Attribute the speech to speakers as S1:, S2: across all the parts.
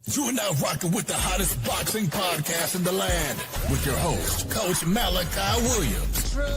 S1: You are now rocking with the hottest boxing podcast in the land with your host, Coach Malachi Williams.
S2: True.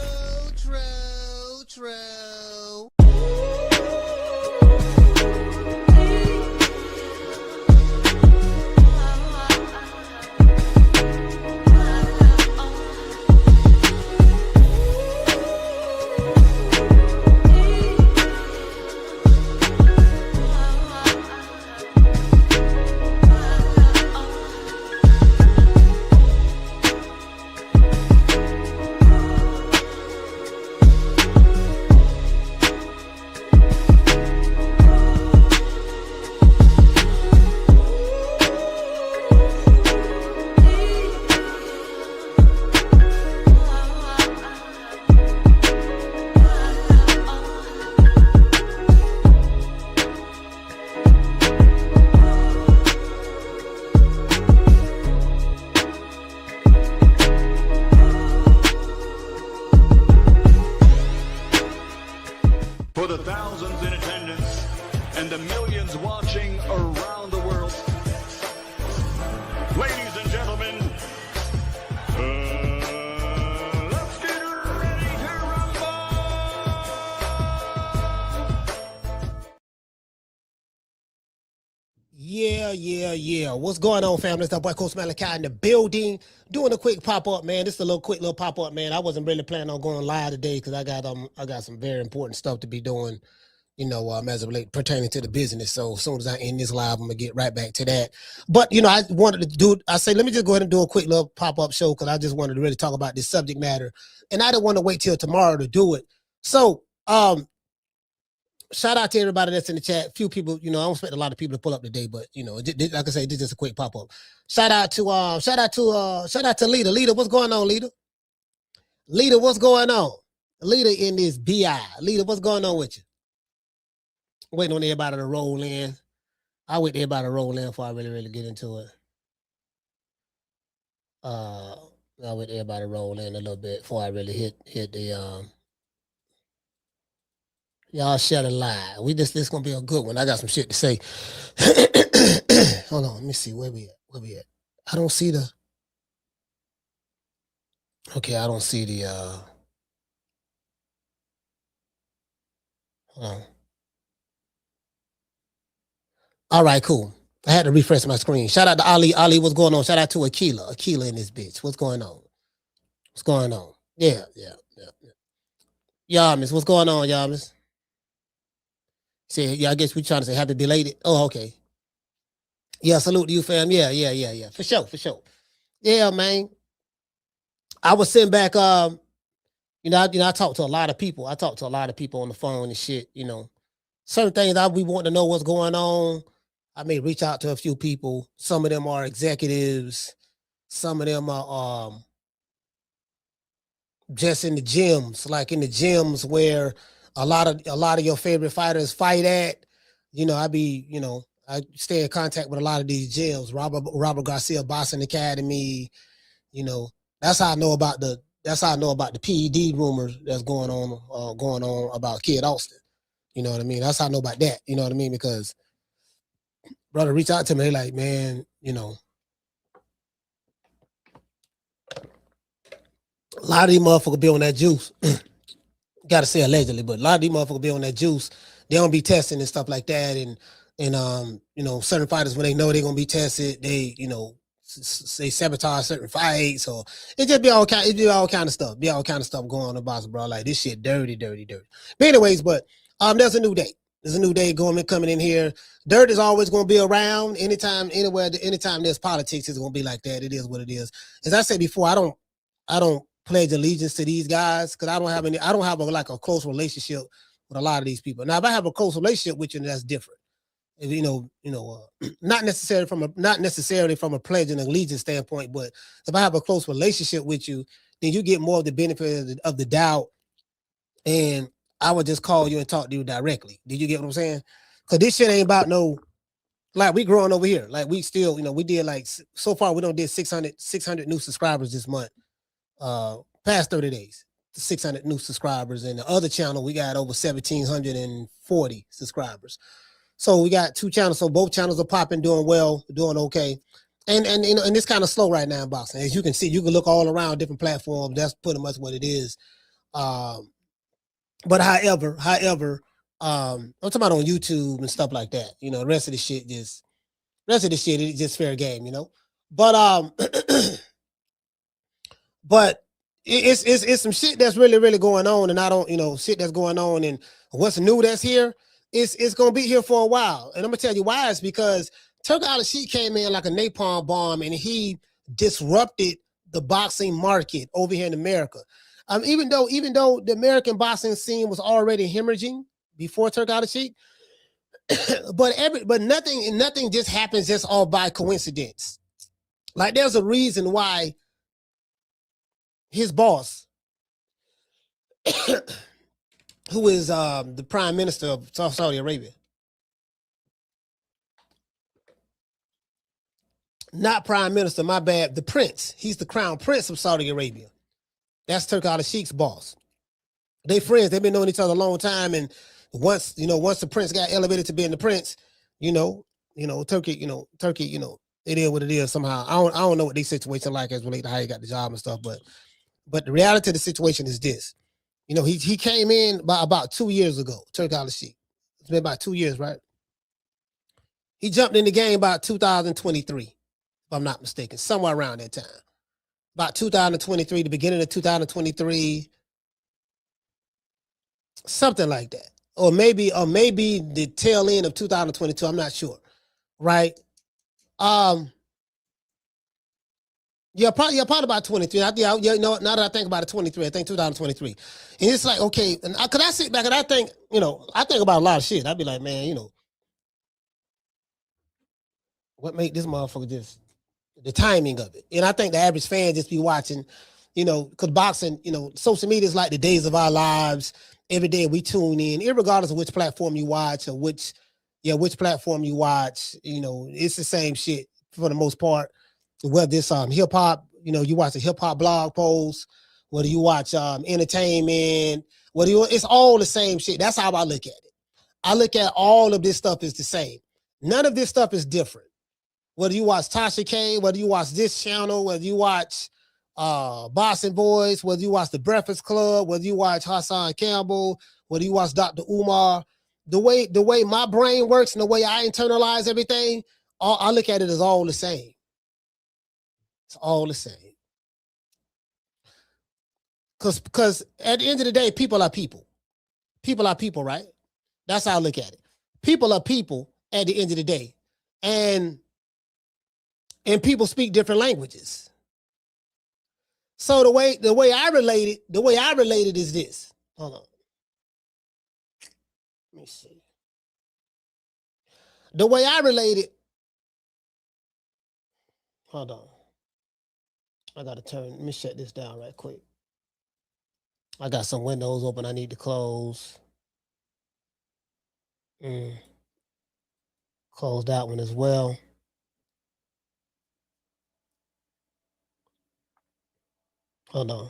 S3: For the thousands in attendance and the millions watching around the world, ladies and gentlemen, let's get ready to rumble!
S2: Yeah. What's going on, family? It's that boy Coach Malachi in the building. Doing a quick pop-up, man. This is a quick little pop-up, man. I wasn't really planning on going live today because I got some very important stuff to be doing, as it relates pertaining to the business. So as soon as I end this live, I'm gonna get right back to that. But I wanted to do. I say, let me just go ahead and do a quick little pop-up show because I just wanted to really talk about this subject matter, and I didn't want to wait till tomorrow to do it. So, shout out to everybody that's in the chat. Few people, I don't expect a lot of people to pull up today, but like I say, this is just a quick pop-up. Shout out to Lita. Lita, what's going on, Lita? Lita, what's going on? Lita in this BI. Lita, what's going on with you? Waiting on everybody to roll in. I wait for everybody to roll in before I really get into it. I wait for everybody to roll in a little bit before I really hit the y'all share the live. This is gonna be a good one. I got some shit to say. Hold on, let me see where we at. I don't see the. Okay, I don't see the. Hold on. All right, cool. I had to refresh my screen. Shout out to Ali. Ali, what's going on? Shout out to Akila. Akila in this bitch. What's going on? What's going on? Yeah. Yamis, what's going on, Yamis? Say, yeah, I guess we're trying to say happy belated. Oh, okay. Yeah, salute to you, fam. Yeah. For sure. Yeah, man. I was sitting back, I talked to a lot of people. I talked to a lot of people on the phone and shit, Certain things we want to know what's going on. I may reach out to a few people. Some of them are executives. Some of them are just in the gyms, like in the gyms where a lot of your favorite fighters fight at. I stay in contact with a lot of these gyms. Robert Garcia Boxing Academy. That's how I know about the PED rumors that's going on about Kid Austin. You know what I mean? That's how I know about that. You know what I mean? Because brother reach out to me, like, man, a lot of these motherfuckers be on that juice. Gotta say allegedly, but a lot of these motherfuckers be on that juice. They don't be testing and stuff like that. And certain fighters, when they know they're gonna be tested, they sabotage certain fights, or it just be all kind of stuff. Be all kind of stuff going on about, bro. Like, this shit dirty. But anyways, there's a new day. There's a new day coming in here. Dirt is always going to be around. Anytime, anywhere, anytime there's politics, it's going to be like that. It is what it is. As I said before, I don't pledge allegiance to these guys because I don't have a close relationship with a lot of these people. Now, if I have a close relationship with you, that's different. Not necessarily from a pledge and allegiance standpoint, but if I have a close relationship with you, then you get more of the benefit of the doubt, and I would just call you and talk to you directly. Did you get what I'm saying? Because this shit ain't about no, like, we growing over here. Like, we still, we did, like, so far we did 600 new subscribers this month. Past 30 days, 600 new subscribers. And the other channel, we got over 1,740 subscribers. So we got 2 channels. So both channels are popping, doing well, doing okay. And you know, and it's kind of slow right now in boxing. As you can see, you can look all around different platforms. That's pretty much what it is. But however, I'm talking about on YouTube and stuff like that. You know, the rest of the shit is just fair game, you know. But but it's some shit that's really going on, and I don't, you know, shit that's going on, and what's new that's here, it's gonna be here for a while. And I'm gonna tell you why. It's because Turk Al-Sheikh came in like a napalm bomb, and he disrupted the boxing market over here in America. Even though the American boxing scene was already hemorrhaging before Turk Al-Sheikh, but nothing just happens just all by coincidence. Like there's a reason why his boss, who is the prime minister of Saudi Arabia, not prime minister, my bad, the prince. He's the crown prince of Saudi Arabia. That's Turk Al-Sheikh's boss. They friends. They've been knowing each other a long time, and once the prince got elevated to being the prince, Turkey, it is what it is. Somehow, I don't know what these situations like as relate to how he got the job and stuff, but the reality of the situation is this. You know, he came in by about 2 years ago, Turk Al-Sheikh. It's been about 2 years, right? He jumped in the game about 2023, if I'm not mistaken, somewhere around that time. About 2023, the beginning of 2023, something like that. Or maybe the tail end of 2022, I'm not sure. Right? Yeah, probably about 23. Now that I think about it, 23, I think 2023. And it's like, okay, and could I sit back and I think about a lot of shit. I'd be like, man, what made this motherfucker just the timing of it? And I think the average fan just be watching, because boxing, social media is like the days of our lives. Every day we tune in, irregardless of which platform you watch or which platform you watch, it's the same shit for the most part. Whether it's hip hop, you watch a hip hop blog post, whether you watch entertainment, it's all the same shit. That's how I look at it. I look at all of this stuff as the same. None of this stuff is different. Whether you watch Tasha K, whether you watch this channel, whether you watch Boston Boys, whether you watch The Breakfast Club, whether you watch Hassan Campbell, whether you watch Dr. Umar, the way my brain works and the way I internalize everything, I look at it as all the same. It's all the same. Because at the end of the day, people are people. People are people, right? That's how I look at it. People are people at the end of the day. And people speak different languages. So the way I relate it is this. Hold on. Let me see. The way I relate it. Hold on. I gotta let me shut this down right quick. I got some windows open I need to close. Close that one as well. Hold on.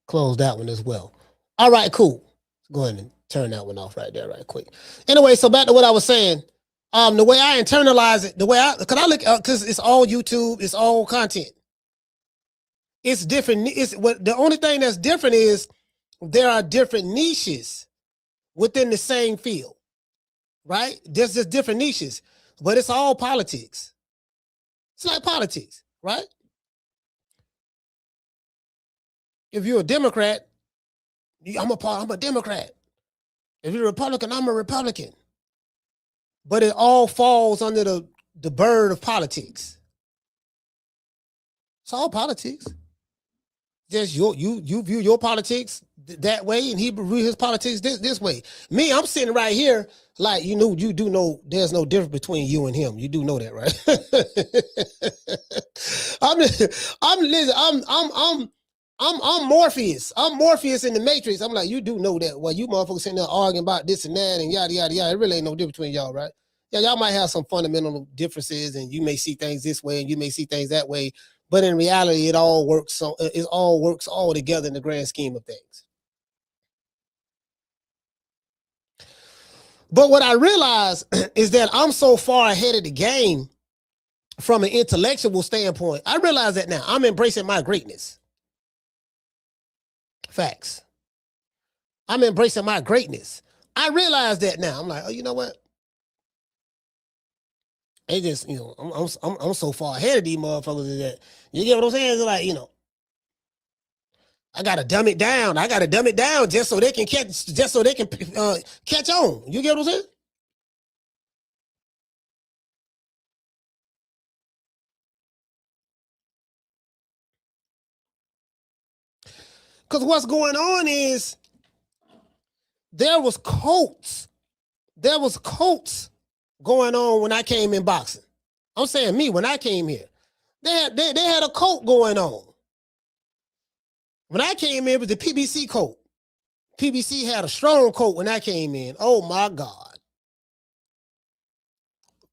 S2: Close that one as well. All right, cool. Go ahead and turn that one off right there right quick. Anyway, so back to what I was saying. The way I internalize it, because it's all YouTube, it's all content. It's different. The only thing that's different is there are different niches within the same field, right? There's just different niches, but it's all politics. It's like politics, right? If you're a Democrat, I'm a Democrat. If you're a Republican, I'm a Republican. But it all falls under the bird of politics. It's all politics. Just you view your politics that way, and he view his politics this way. Me, I'm sitting right here, like you do know there's no difference between you and him. You do know that, right? I'm Morpheus. I'm Morpheus in the Matrix. I'm like, you do know that. Well, you motherfuckers sitting there arguing about this and that and yada yada yada. It really ain't no difference between y'all, right? Yeah, y'all might have some fundamental differences, and you may see things this way, and you may see things that way. But in reality, it all works all together in the grand scheme of things. But what I realized is that I'm so far ahead of the game from an intellectual standpoint. I realize that now. I'm embracing my greatness. Facts. I'm embracing my greatness. I realize that now. I'm like, oh, you know what? It just, I'm so far ahead of these motherfuckers that, you get what I'm saying? It's like, I gotta dumb it down. I gotta dumb it down just so they can catch on. You get what I'm saying? Because what's going on is there was cults going on when I came in boxing. I'm saying me when I came here. They had a cult going on. When I came in, it was the PBC cult. PBC had a strong cult when I came in. Oh my God.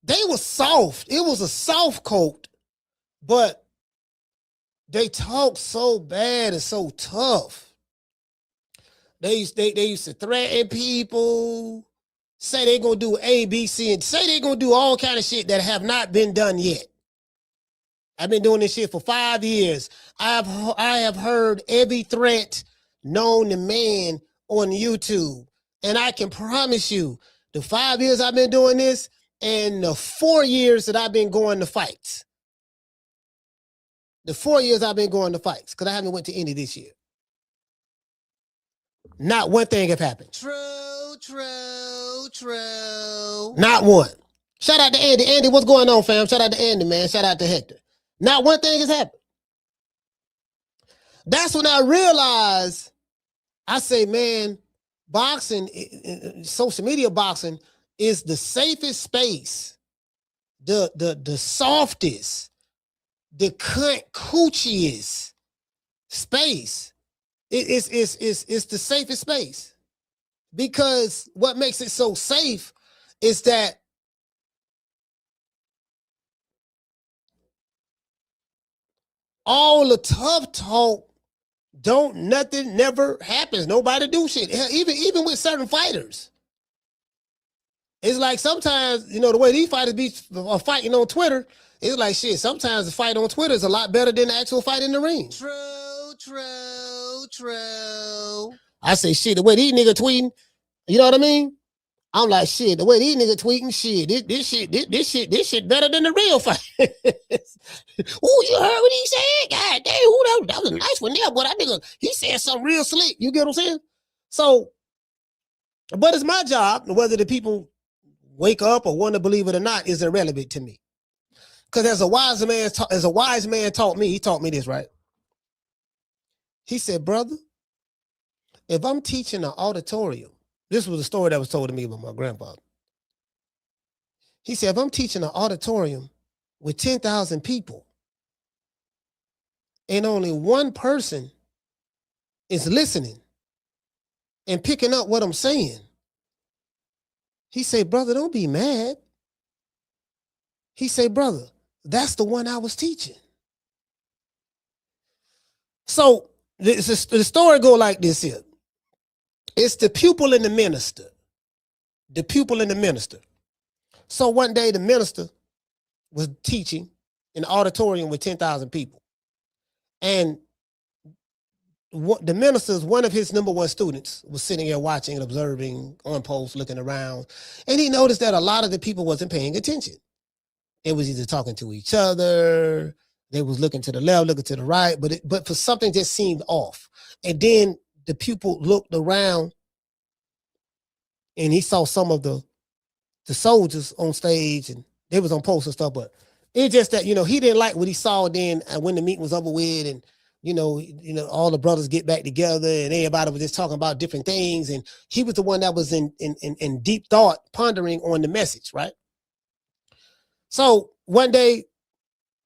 S2: They were soft. It was a soft cult, but they talk so bad and so tough. They used to threaten people, say they're gonna do A, B, C, and say they're gonna do all kind of shit that have not been done yet. I've been doing this shit for 5 years. I have heard every threat known to man on YouTube. And I can promise you, the 5 years I've been doing this and the 4 years that I've been going to fights. The 4 years I've been going to fights, because I haven't went to any this year. Not one thing have happened. True. Not one. Shout out to Andy. Andy, what's going on, fam? Shout out to Andy, man. Shout out to Hector. Not one thing has happened. That's when I realized, I say, man, boxing, social media boxing is the safest space, the softest, the coochiest space. It's the safest space, because what makes it so safe is that all the tough talk, nothing never happens. Nobody do shit. Even with certain fighters. It's like sometimes, the way these fighters be fighting on Twitter, it's like shit. Sometimes the fight on Twitter is a lot better than the actual fight in the ring. True. I say shit, the way these niggas tweeting, you know what I mean? I'm like, shit, the way these niggas tweeting, shit, this shit better than the real fight. Oh, you heard what he said? God damn, that was a nice one there, but that nigga, he said something real slick. You get what I'm saying? So, but it's my job, whether the people wake up or want to believe it or not is irrelevant to me. Because as a wise man taught me, he taught me this, right? He said, brother, if I'm teaching an auditorium, this was a story that was told to me by my grandfather. He said, if I'm teaching an auditorium with 10,000 people and only one person is listening and picking up what I'm saying, he said, brother, don't be mad. He said, brother, that's the one I was teaching. So the story go like this here. It's the pupil and the minister. The pupil and the minister. So one day the minister was teaching in an auditorium with 10,000 people. And the minister's, one of his number one students, was sitting here watching and observing on post, looking around. And he noticed that a lot of the people wasn't paying attention. It was either talking to each other, they was looking to the left, looking to the right, but for something just seemed off. And then the pupil looked around and he saw some of the soldiers on stage, and they was on post and stuff, but it's just that, he didn't like what he saw then when the meeting was over with, and all the brothers get back together and everybody was just talking about different things, and he was the one that was in deep thought, pondering on the message, right? So one day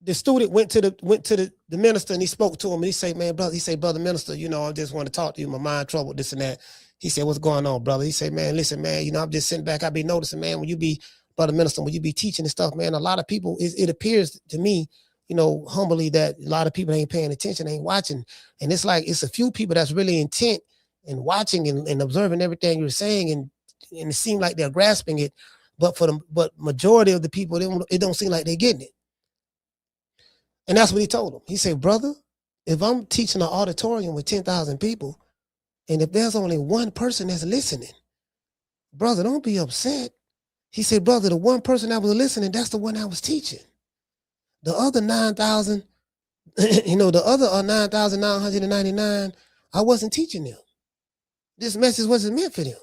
S2: the student went to the minister and he spoke to him, and he said, man, brother, brother minister, I just want to talk to you, my mind troubled, this and that. He said, what's going on, brother? He said, man, listen, man, I'm just sitting back. I be noticing, man, when you be, brother minister, when you be teaching and stuff, man, a lot of people, it appears to me, humbly, that a lot of people ain't paying attention, ain't watching. And it's like, it's a few people that's really intent and watching and observing everything you're saying. And and it seemed like they're grasping it, but majority of the people, it don't seem like they're getting it. And that's what he told them. He said, brother, if I'm teaching an auditorium with 10,000 people, and if there's only one person that's listening, brother, don't be upset. He said, brother, the one person that was listening, that's the one I was teaching. The other 9,000, the other 9,999, I wasn't teaching them. This message wasn't meant for them.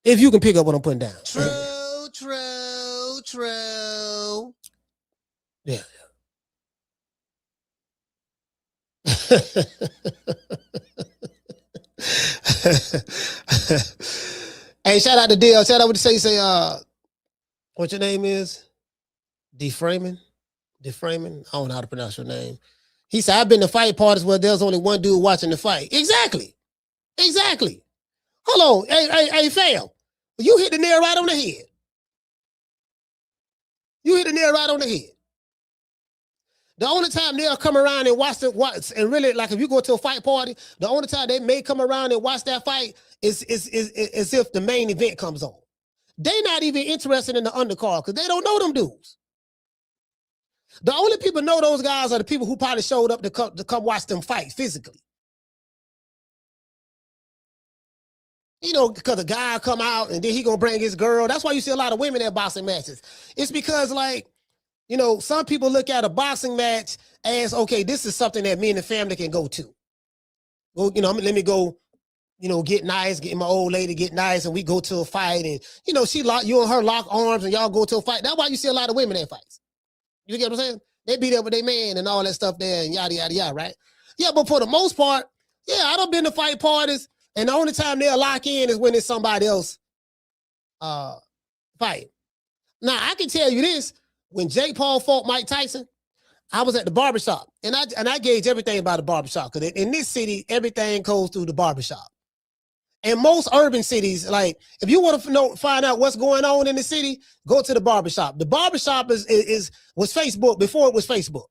S2: If you can pick up what I'm putting down.
S4: True.
S2: Yeah. Hey, shout out to Dale. Shout out what you say, what your name is? Deframing. I don't know how to pronounce your name. He said, I've been to fight parties where there's only one dude watching the fight. Exactly. Hold on. Hey, fam. You hit the nail right on the head. The only time they'll come around and watch and really, like if you go to a fight party, the only time they may come around and watch that fight is if the main event comes on. They're not even interested in the undercard because they don't know them dudes. The only people know those guys are the people who probably showed up to come watch them fight physically. Because a guy come out and then he gonna bring his girl. That's why you see a lot of women at boxing matches. It's because some people look at a boxing match as, okay, this is something that me and the family can go to. Let me go, get nice, get my old lady, get nice, and we go to a fight, and you and her lock arms and y'all go to a fight. That's why you see a lot of women at fights. You get what I'm saying? They be there with their man and all that stuff there and yada, yada, yada, right? Yeah, but for the most part, yeah, I done been to fight parties, and the only time they'll lock in is when it's somebody else fight. Now, I can tell you this. When Jake Paul fought Mike Tyson, I was at the barbershop, and I gauge everything about the barbershop, because in this city, everything goes through the barbershop. In most urban cities, like if you want to find out what's going on in the city, go to the barbershop. The barbershop was Facebook before it was Facebook.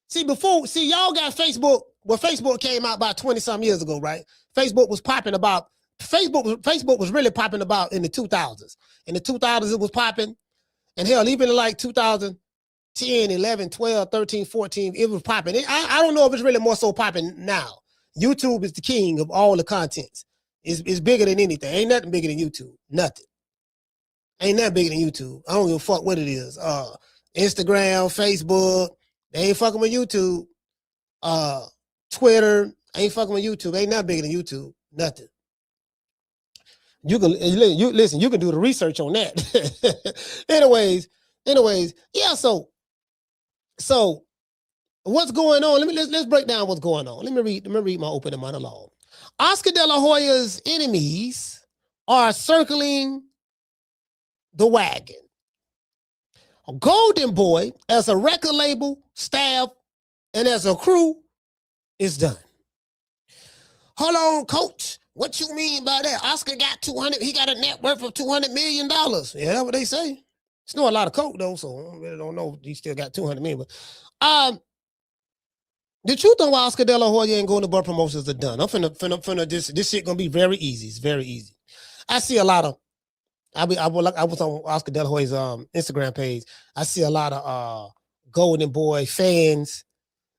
S2: See, y'all got Facebook. Well, Facebook came out about 20-some years ago, right? Facebook was really popping about in the 2000s. In the 2000s, it was popping. And hell, even in like 2010, 11, 12, 13, 14, it was popping. I don't know if it's really more so popping now. YouTube is the king of all the contents. It's bigger than anything. Ain't nothing bigger than YouTube. Nothing. Ain't nothing bigger than YouTube. I don't give a fuck what it is. Instagram, Facebook, they ain't fucking with YouTube. Twitter, ain't fucking with YouTube. Ain't nothing bigger than YouTube. Nothing. You can listen. You can do the research on that. anyways, yeah. So what's going on? Let's break down what's going on. Let me read my opening monologue. Oscar De La Hoya's enemies are circling the wagon. Golden Boy, as a record label, staff, and as a crew, is done. Hold on, coach. What you mean by that? Oscar got 200. He got a net worth of $200 million. Yeah, that's what they say. It's not a lot of coke though, so I really don't know if he still got 200 million. But the truth on why Oscar De La Hoya and Golden Boy promotions are done. I'm finna this shit gonna be very easy. It's very easy. I see a lot of. I was on Oscar De La Hoya's Instagram page. I see a lot of Golden Boy fans.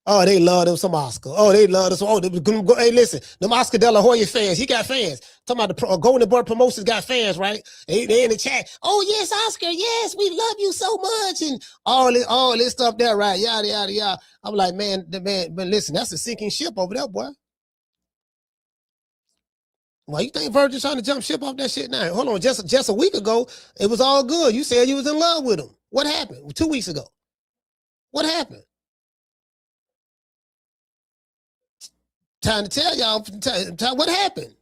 S2: Oh, they love them some Oscar. Oh, they love this. Oh, hey, listen, them Oscar De La Hoya fans. He got fans. Talking about the Golden Boy promotions got fans, right? They in the chat. Oh yes, Oscar. Yes, we love you so much, and all this stuff there, right? Yada yada yada. I'm like, man, but listen, that's a sinking ship over there, boy. Why you think Vergil trying to jump ship off that shit now? Hold on, just a week ago, it was all good. You said you was in love with him. What happened? 2 weeks ago. What happened? Time to tell y'all what happened.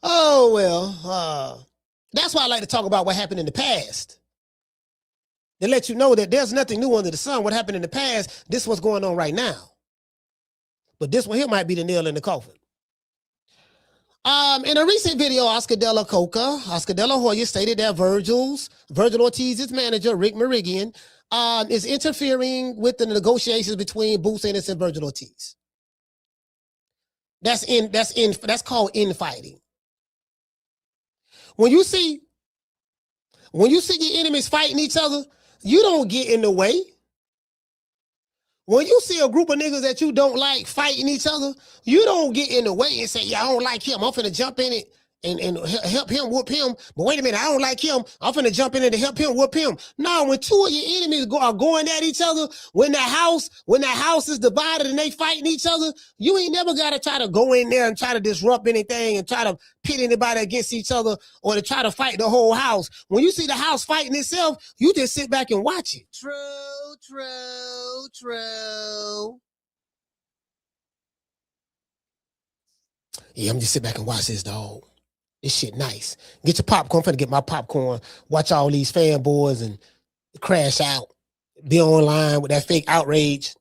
S2: Oh, well, that's why I like to talk about what happened in the past. To let you know that there's nothing new under the sun. What happened in the past, this is what's going on right now. But this one here might be the nail in the coffin. In a recent video, Oscar De La Hoya stated that Vergil Ortiz's manager, Rick Mirigian, is interfering with the negotiations between Boots Ennis and Vergil Ortiz. That's called infighting. When you see your enemies fighting each other, you don't get in the way. When you see a group of niggas that you don't like fighting each other, you don't get in the way and say, yeah, I don't like him. I'm finna jump in it and help him whoop him. But wait a minute, I don't like him. I'm finna jump in it to help him whoop him. No, when two of your enemies are going at each other, when that house is divided and they fighting each other, you ain't never gotta try to go in there and try to disrupt anything and try to pit anybody against each other or to try to fight the whole house. When you see the house fighting itself, you just sit back and watch it. True. Yeah, I'm just sit back and watch this, dog. This shit nice. Get your popcorn. I'm finna get my popcorn. Watch all these fanboys and crash out. Be online with that fake outrage.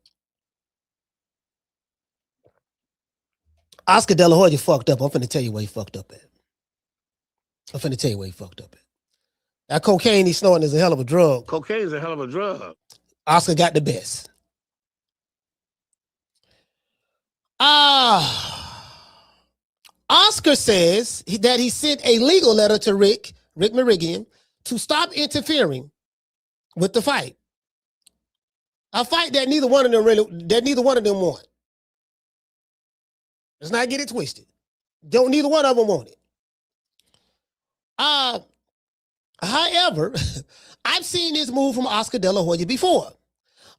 S2: Oscar Dela Hoya fucked up. I'm finna tell you where he fucked up at. That cocaine he's snorting is a hell of a drug.
S4: Cocaine is a hell of a drug.
S2: Oscar got the best. Oscar says that he sent a legal letter to Rick Mirigian to stop interfering with the fight. A fight that neither one of them want. Let's not get it twisted. Neither one of them want it. However, I've seen this move from Oscar Dela Hoya before.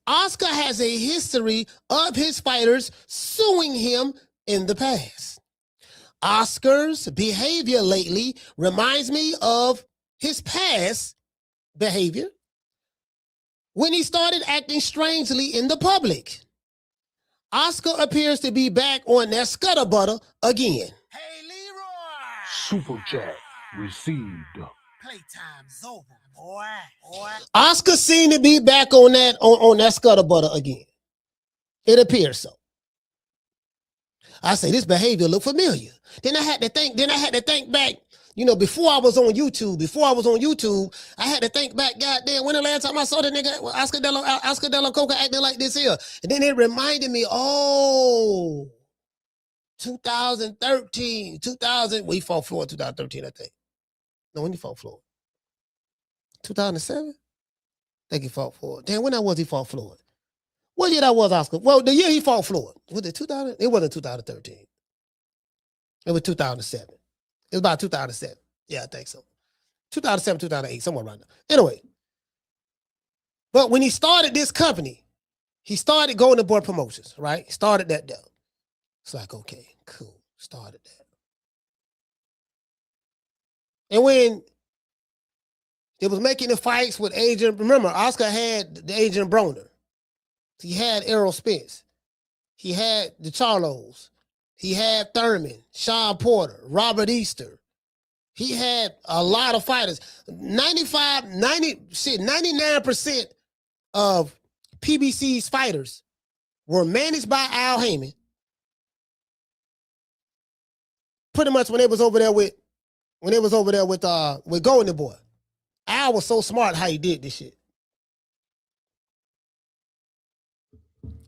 S2: Oscar has a history of his fighters suing him in the past. Oscar's behavior lately reminds me of his past behavior when he started acting strangely in the public. Oscar appears to be back on that scutter butter again. Hey, Leroy!
S1: Super chat received.
S2: Playtime's over, boy. Oscar seemed to be back on that scutter butter again. It appears so. I say this behavior look familiar. Then I had to think back, before I was on YouTube, I had to think back, goddamn, when the last time I saw the nigga Oscar Dela Coca acting like this here. And then it reminded me, 2013, he fought Floyd 2013, I think. No, when he fought Floyd? 2007? I think he fought Floyd. Damn, when that was he fought Floyd? What year that was, Oscar? Well, the year he fought Floyd. Was it 2000? It wasn't 2013. It was 2007. It was about 2007. Yeah, I think so. 2007, 2008, somewhere around there. Anyway. But when he started this company, he started Golden Boy Promotions, right? He started that down. It's like, okay, cool. Started that. And when it was making the fights with Adrian, remember, Oscar had the Adrian Broner. He had Errol Spence. He had the Charlos. He had Thurman, Sean Porter, Robert Easter. He had a lot of fighters. 99% of PBC's fighters were managed by Al Hayman. Pretty much when they was over there with Golden Boy. Al was so smart how he did this shit.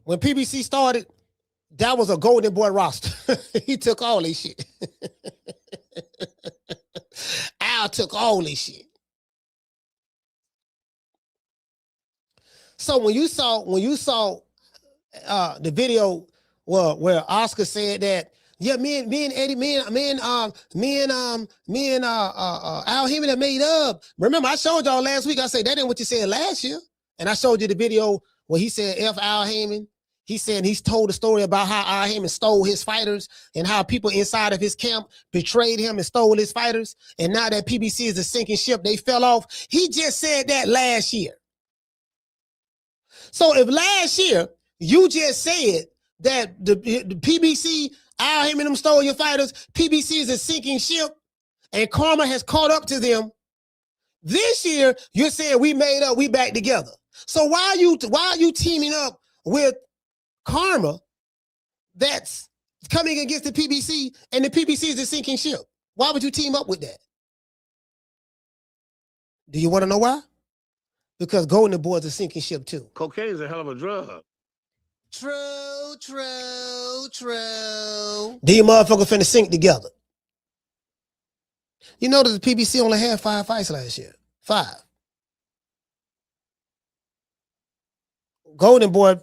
S2: When PBC started, that was a Golden Boy roster. He took all this shit. Al took all this shit. So when you saw the video where Oscar said that, yeah, me and Eddie, Al Hayman have made up. Remember, I showed y'all last week. I said that ain't what you said last year, and I showed you the video where he said F Al Hayman. He said he's told a story about how Al Hayman stole his fighters and how people inside of his camp betrayed him and stole his fighters. And now that PBC is a sinking ship, they fell off. He just said that last year. So if last year you just said that the PBC, Al Hayman them stole your fighters, PBC is a sinking ship, and karma has caught up to them, this year you're saying we made up, we back together. So why are you teaming up with karma that's coming against the PBC, and the PBC is a sinking ship? Why would you team up with that? Do you want to know why? Because Golden Boy is a sinking ship too.
S4: Cocaine is a hell of a drug.
S2: True, true, true. These motherfuckers finna sync together. You notice the PBC only had 5 fights last year. 5. Golden Boy,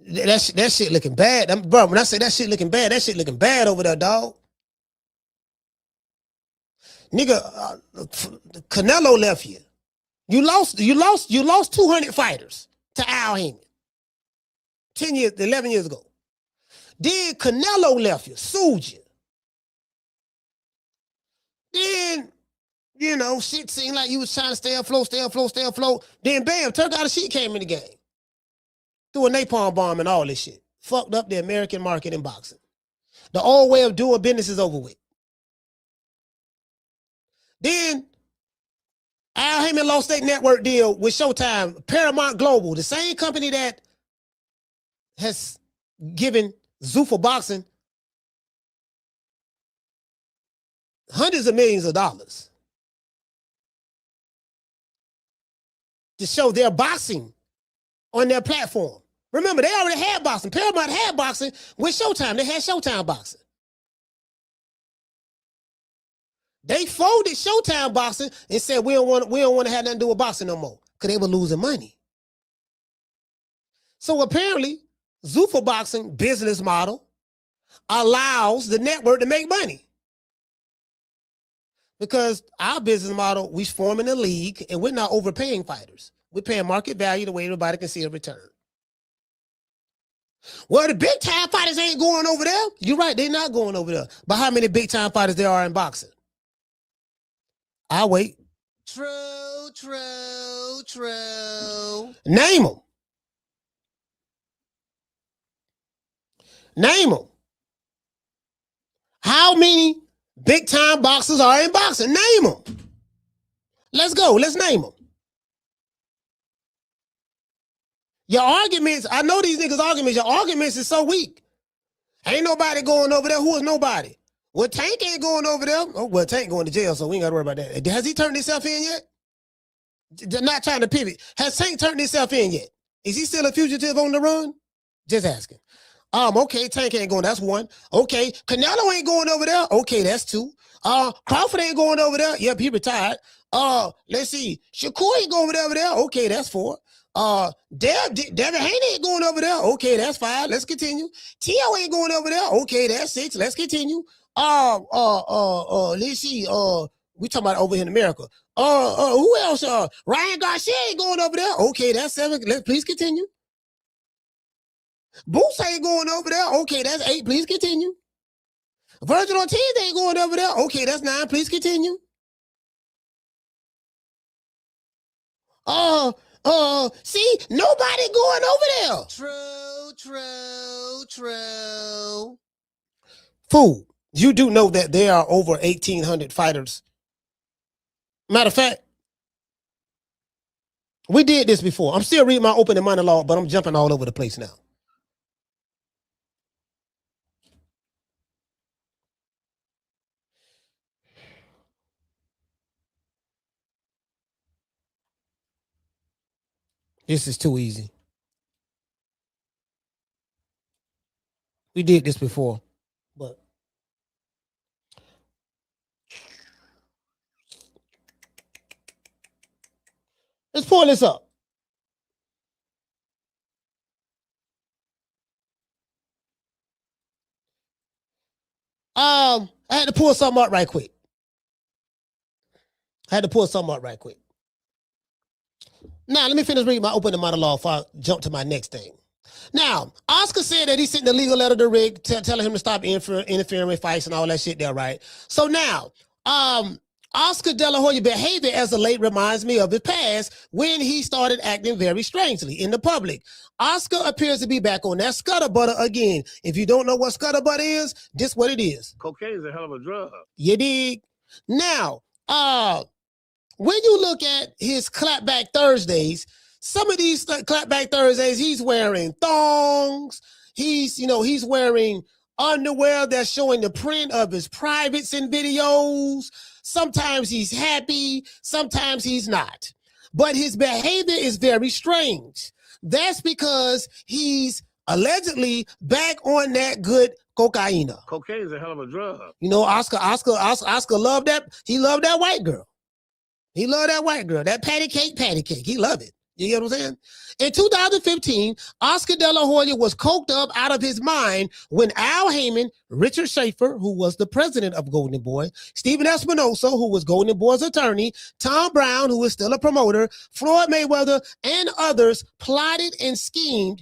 S2: that shit looking bad. Bro, when I say that shit looking bad over there, dog. Nigga, Canelo left you. You lost 200 fighters to Al Hayman. 11 years ago. Then Canelo left you, sued you. Then, you know, shit seemed like you was trying to stay afloat. Then bam, Turk Sheet came in the game. Threw a napalm bomb and all this shit. Fucked up the American market in boxing. The old way of doing business is over with. Then Al Hayman lost their network deal with Showtime, Paramount Global, the same company that has given Zuffa Boxing hundreds of millions of dollars to show their boxing on their platform. Remember, they already had boxing. Paramount had boxing with Showtime. They had Showtime boxing. They folded Showtime boxing and said, we don't want to have nothing to do with boxing no more because they were losing money. So apparently, Zuffa Boxing business model allows the network to make money. Because our business model, we forming a league and we're not overpaying fighters. We're paying market value the way everybody can see a return. Well, the big time fighters ain't going over there. You're right, they're not going over there. But how many big time fighters there are in boxing? I'll wait. True, true, true. Name them. Name them. How many big time boxers are in boxing? Name them. Let's go. Let's name them. Your arguments, I know these niggas' arguments. Your arguments is so weak. Ain't nobody going over there. Who is nobody? Well, Tank ain't going over there. Oh, well, Tank going to jail, so we ain't got to worry about that. Has he turned himself in yet? They're not trying to pivot. Has Tank turned himself in yet? Is he still a fugitive on the run? Just asking. Okay, Tank ain't going. That's 1. Okay, Canelo ain't going over there. Okay, that's 2. Crawford ain't going over there. Yep, he retired. Let's see. Shakur ain't going over there. Okay, that's 4. Devin Haney ain't going over there. Okay, that's 5. Let's continue. Tio ain't going over there. Okay, that's 6. Let's continue. Let's see. We talking about over here in America. Who else? Ryan Garcia ain't going over there. Okay, that's 7. Please continue. Boots ain't going over there. Okay, that's 8. Please continue. Vergil Ortiz ain't going over there. Okay, that's 9. Please continue. See, nobody going over there. True, true, true. Fool, you do know that there are over 1,800 fighters. Matter of fact, we did this before. I'm still reading my opening monologue, but I'm jumping all over the place now. This is too easy. We did this before, but let's pull this up. I had to pull something up right quick. Now, let me finish reading my opening monologue before I jump to my next thing. Now, Oscar said that he sent the legal letter to Rick telling him to stop interfering with fights and all that shit there, right? So now, Oscar Dela Hoya behavior as of late reminds me of his past when he started acting very strangely in the public. Oscar appears to be back on that scutter butter again. If you don't know what scutter butter is, this what it is.
S4: Cocaine is a hell of a drug.
S2: You dig? Now, when you look at his clapback Thursdays, some of these clapback Thursdays, he's wearing thongs. He's wearing underwear that's showing the print of his privates in videos. Sometimes he's happy, sometimes he's not. But his behavior is very strange. That's because he's allegedly back on that good cocaine.
S4: Cocaine is a hell of a drug.
S2: You know, Oscar loved that. He loved that white girl. He loved that white girl. That patty cake. He loved it. You get what I'm saying? In 2015, Oscar De La Hoya was coked up out of his mind when Al Hayman, Richard Shaefer, who was the president of Golden Boy, Stephen Espinosa, who was Golden Boy's attorney, Tom Brown, who is still a promoter, Floyd Mayweather, and others plotted a scheme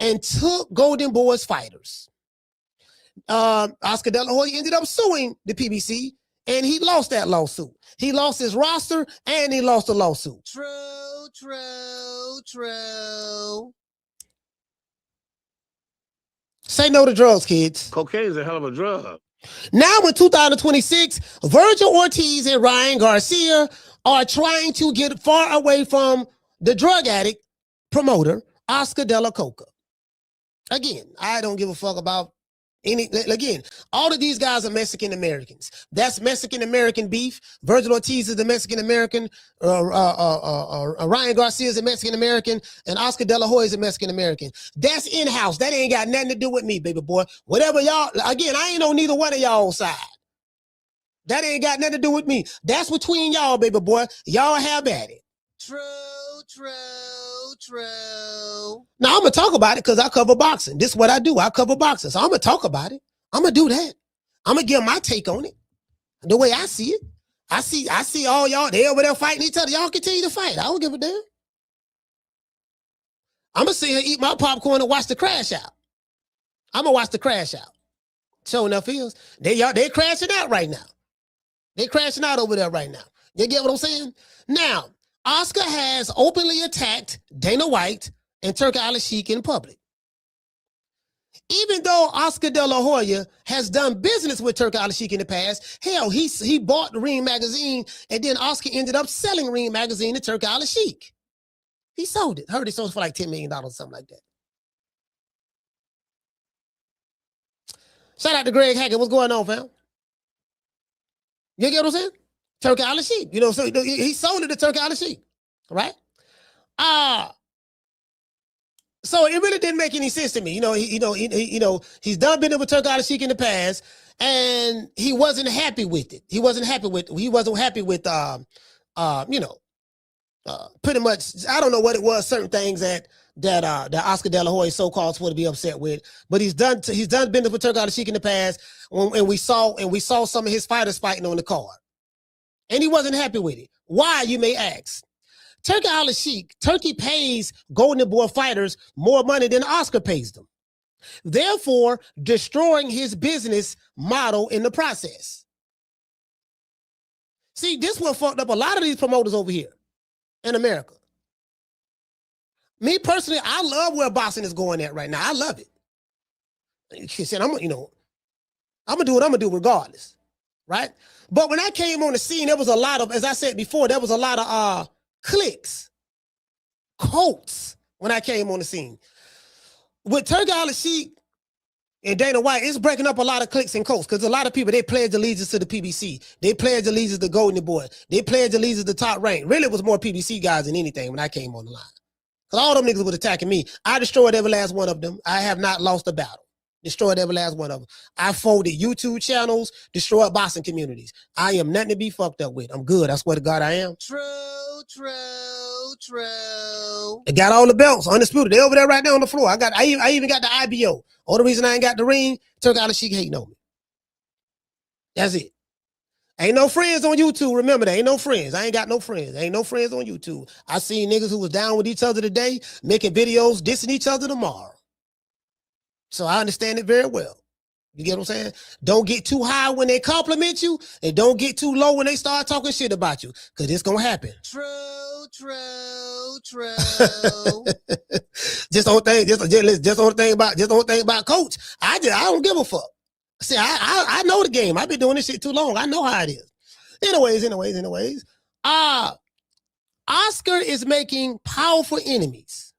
S2: and took Golden Boy's fighters. Oscar De La Hoya ended up suing the PBC, and he lost that lawsuit. He lost his roster, and he lost the lawsuit. True. Say no to drugs, kids.
S4: Cocaine is a hell of a drug.
S2: Now in 2026, Vergil Ortiz and Ryan Garcia are trying to get far away from the drug addict promoter, Oscar De La Hoya. Again, I don't give a fuck about all of these guys are Mexican Americans. That's Mexican American beef. Vergil Ortiz is the Mexican American. Ryan Garcia is a Mexican American, and Oscar De La Hoya is a Mexican American. That's in house. That ain't got nothing to do with me, baby boy. Whatever y'all. Again, I ain't on neither one of y'all side. That ain't got nothing to do with me. That's between y'all, baby boy. Y'all have at it. True. Now, I'm going to talk about it because I cover boxing. This is what I do. I cover boxing. So I'm going to talk about it. I'm going to do that. I'm going to give my take on it. The way I see it. I see all y'all, they over there fighting each other. Y'all continue to fight. I don't give a damn. I'm going to sit here, eat my popcorn, and watch the crash out. I'm going to watch the crash out. Sure enough is. They crashing out right now. They crashing out over there right now. You get what I'm saying? Now, Oscar has openly attacked Dana White and Turki Al-Sheikh in public. Even though Oscar De La Hoya has done business with Turki Al-Sheikh in the past, hell, he bought the Ring magazine, and then Oscar ended up selling Ring magazine to Turki Al-Sheikh. He sold it. Heard he sold it for like $10 million, something like that. Shout out to Greg Hackett. What's going on, fam? You get what I'm saying? Turki Al-Sheikh, you know, so he sold it to Turki Al-Sheikh, right? So it really didn't make any sense to me. He's done business with Turki Al-Sheikh in the past, and he wasn't happy with it. He wasn't happy with pretty much. I don't know what it was. Certain things that Oscar De La Hoya so-called supposed to be upset with, but he's done business with Turki Al-Sheikh in the past, and we saw some of his fighters fighting on the card. And he wasn't happy with it. Why, you may ask? Turki Al-Sheikh, Turki pays Golden Boy fighters more money than Oscar pays them, therefore destroying his business model in the process. See, this one fucked up a lot of these promoters over here in America. Me personally, I love where boxing is going at right now. I love it. I'm gonna do what I'm gonna do regardless, right? But when I came on the scene, there was a lot of, as I said before, there was a lot of clicks, quotes when I came on the scene. With Turki Al-Sheikh and Dana White, it's breaking up a lot of clicks and quotes because a lot of people, they pledge allegiance to the PBC. They pledge allegiance to Golden Boy. They pledge allegiance to Top Rank. Really, it was more PBC guys than anything when I came on the line. Because all them niggas was attacking me. I destroyed every last one of them. I have not lost a battle. Destroyed every last one of them. I folded YouTube channels, destroyed boxing communities. I am nothing to be fucked up with. I'm good. I swear to God I am. True. They got all the belts, undisputed. They over there right now on the floor. I even got the IBO. Only reason I ain't got the ring, Turki Al-Sheikh hating on me. That's it. Ain't no friends on YouTube. Remember that. Ain't no friends. I ain't got no friends. Ain't no friends on YouTube. I seen niggas who was down with each other today, making videos, dissing each other tomorrow. So I understand it very well. You get what I'm saying? Don't get too high when they compliment you, and don't get too low when they start talking shit about you, because it's going to happen. True. Just on thing about Coach. I don't give a fuck. See, I know the game. I've been doing this shit too long. I know how it is. Anyways. Oscar is making powerful enemies.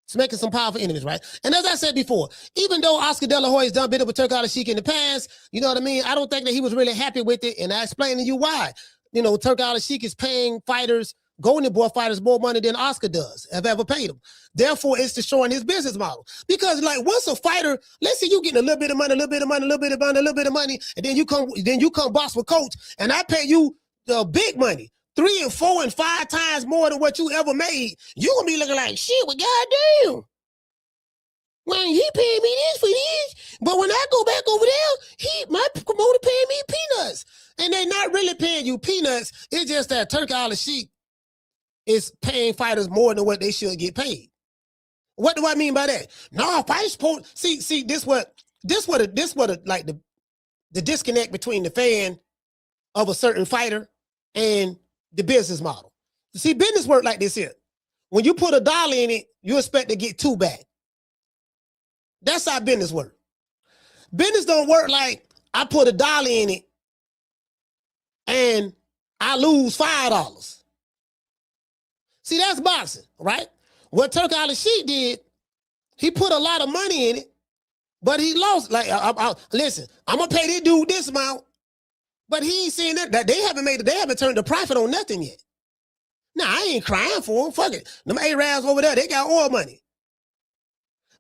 S2: It's making some powerful enemies, right? And as I said before, even though Oscar De La Hoya has done bit with Turki Al-Sheikh in the past, you know what I mean? I don't think that he was really happy with it, and I explained to you why. You know, Turki Al-Sheikh is paying fighters Golden Boy fighters more money than Oscar does, have ever paid him. Therefore, it's destroying his business model. Because like once a fighter, let's say you getting a little bit of money, a little bit of money, a little bit of money, a little bit of money, and then you come box with Coach, and I pay you the big money, 3 and 4 and 5 times more than what you ever made. You gonna be looking like shit. Well, goddamn. When he paid me this for this, but when I go back over there, my promoter paying me peanuts. And they're not really paying you peanuts. It's just that Turkey Al-Sheikh is paying fighters more than what they should get paid. What do I mean by that? No, fighters see this what like the disconnect between the fan of a certain fighter and the business model. See, business work like this here. When you put $1 in it, you expect to get 2 back. That's how business work. Business don't work like I put $1 in it and I lose $5. See, that's boxing, right? What Turkey Al-Sheikh did, he put a lot of money in it, but he lost. Like, listen, I'm gonna pay this dude this amount, but he ain't saying that they haven't turned the profit on nothing yet. Nah, I ain't crying for him. Fuck it. Them Arabs over there, they got oil money.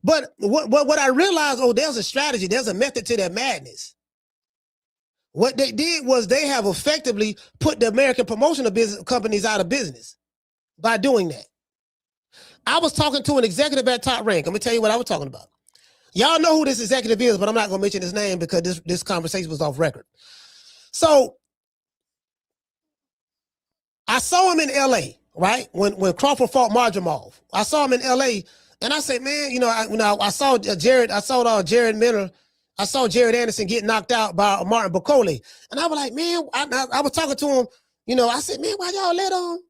S2: But what I realized, there's a strategy, there's a method to their madness. What they did was they have effectively put the American promotional business companies out of business by doing that. I was talking to an executive at Top Rank. I'm gonna tell you what I was talking about. Y'all know who this executive is, but I'm not gonna mention his name because this conversation was off record. So I saw him in LA, right? When Crawford fought Marjamov. I saw him in LA. And I said, man, I saw Jared Miller. I saw Jared Anderson get knocked out by Martin Bacoli. And I was like, man, I was talking to him, I said, man, why y'all let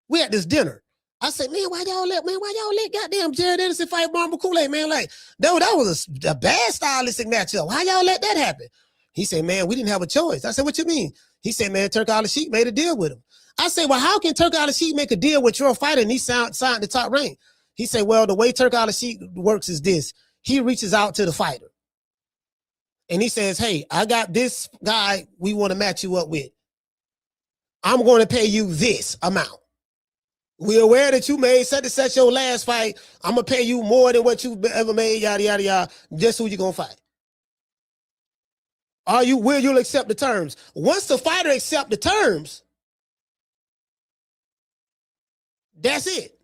S2: we at this dinner. I said, man, why y'all let goddamn Jared Anderson fight Martin Bacoli, man? Like, that was a bad stylistic matchup. Why y'all let that happen? He said, man, we didn't have a choice. I said, what you mean? He said, man, Turkey Al-Sheikh made a deal with him. I said, well, how can Turkey Al-Sheikh make a deal with your fighter and he signed the Top Rank? He said, well, the way Turkey Al-Sheikh works is this. He reaches out to the fighter. And he says, hey, I got this guy we want to match you up with. I'm going to pay you this amount. We're aware that you made such your last fight. I'm going to pay you more than what you ever made, yada, yada, yada. Guess who you're going to fight? Will you accept the terms? Once the fighter accepts the terms, that's it.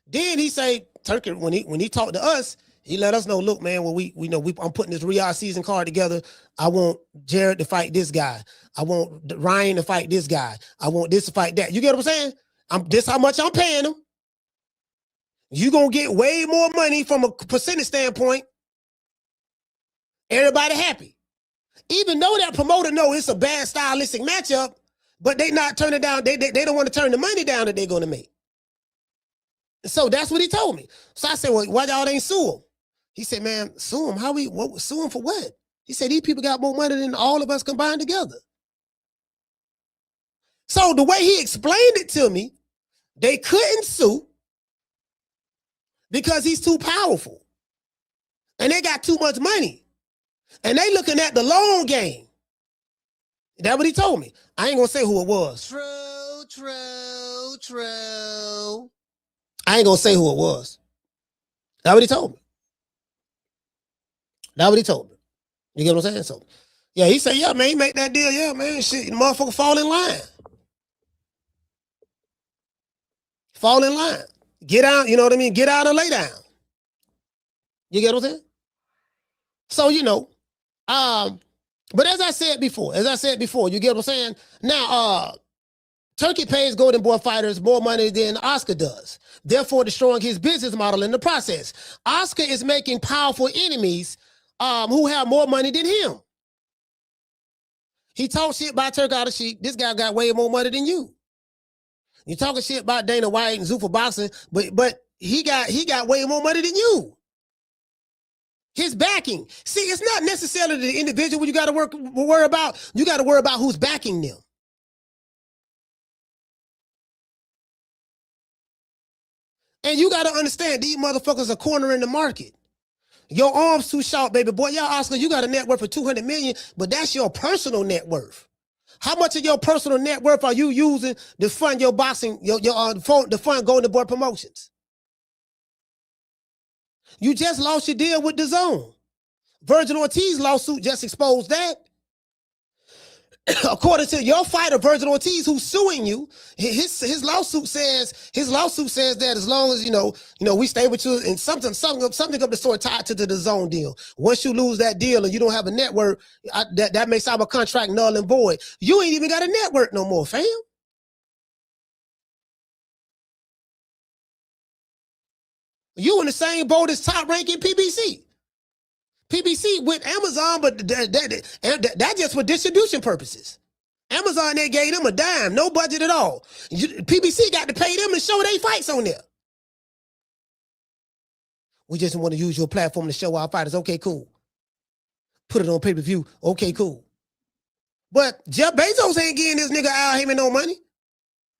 S2: Then he say, Turkey, when he talked to us, he let us know, look, man, I'm putting this Riyadh season card together. I want Jared to fight this guy. I want Ryan to fight this guy. I want this to fight that. You get what I'm saying? This how much I'm paying him. You're going to get way more money from a percentage standpoint. Everybody happy. Even though that promoter know it's a bad stylistic matchup, but they not turning down. They don't want to turn the money down that they're going to make. So that's what he told me. So I said, well, why y'all ain't sue him? He said, man, sue him. Sue him for what? He said, these people got more money than all of us combined together. So the way he explained it to me, they couldn't sue because he's too powerful. And they got too much money. And they looking at the long game. That's what he told me. I ain't gonna say who it was. True. I ain't gonna say who it was. That's what he told me. You get what I'm saying? So, yeah, he said, yeah, man, he make that deal. Yeah, man, shit, the motherfucker fall in line. Fall in line. Get out, you know what I mean? Get out and lay down. You get what I'm saying? So, but as I said before, you get what I'm saying? Now, Turkey pays Golden Boy fighters more money than Oscar does, therefore destroying his business model in the process. Oscar is making powerful enemies who have more money than him. He talks shit about Turkey Al-Sheikh. This guy got way more money than you. You talking shit about Dana White and Zuffa boxing, but he got way more money than you. His backing. See, it's not necessarily the individual you got to worry about. You got to worry about who's backing them. And you got to understand, these motherfuckers are cornering the market. Your arm's too short, baby boy. Y'all, Oscar, you got a net worth of $200 million, but that's your personal net worth. How much of your personal net worth are you using to fund your boxing, to fund Golden Boy Promotions? You just lost your deal with DAZN. Vergil Ortiz lawsuit just exposed that. According to your fighter, Vergil Ortiz, who's suing you, his lawsuit says that as long as we stay with you and something of the sort tied to the DAZN deal. Once you lose that deal and you don't have a network, that makes our contract null and void. You ain't even got a network no more, fam. You in the same boat as top ranking PBC. PBC with Amazon, but that just for distribution purposes. Amazon, they gave them a dime, no budget at all. PBC got to pay them to show their fights on there. We just want to use your platform to show our fighters. Okay, cool. Put it on pay-per-view. Okay, cool. But Jeff Bezos ain't getting this nigga Al Hayman no money.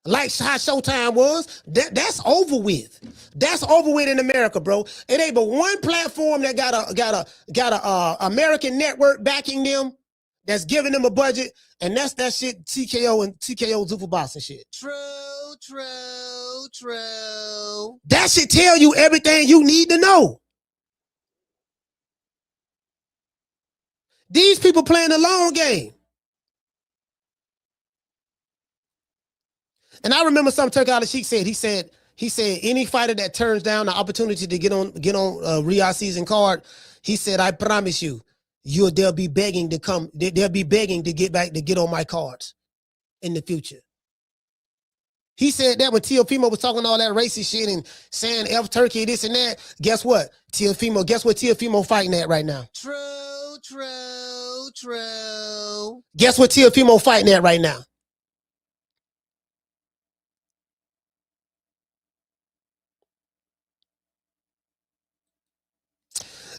S2: Like how Showtime was. That's over with. That's over with in America, bro. It ain't but one platform that got a American network backing them, that's giving them a budget, and that's that shit TKO and TKO Zuffa Boxing shit. True. That should tell you everything you need to know. These people playing the long game. And I remember something Turk Al-Sheikh said. He said any fighter that turns down the opportunity to get on Riyadh season card, he said, I promise you, they'll be begging to come. They'll be begging to get on my cards in the future. He said that when Teofimo was talking all that racist shit and saying F Turkey, this and that. Guess what? Guess what Teofimo fighting at right now? True. Guess what Teofimo fighting at right now?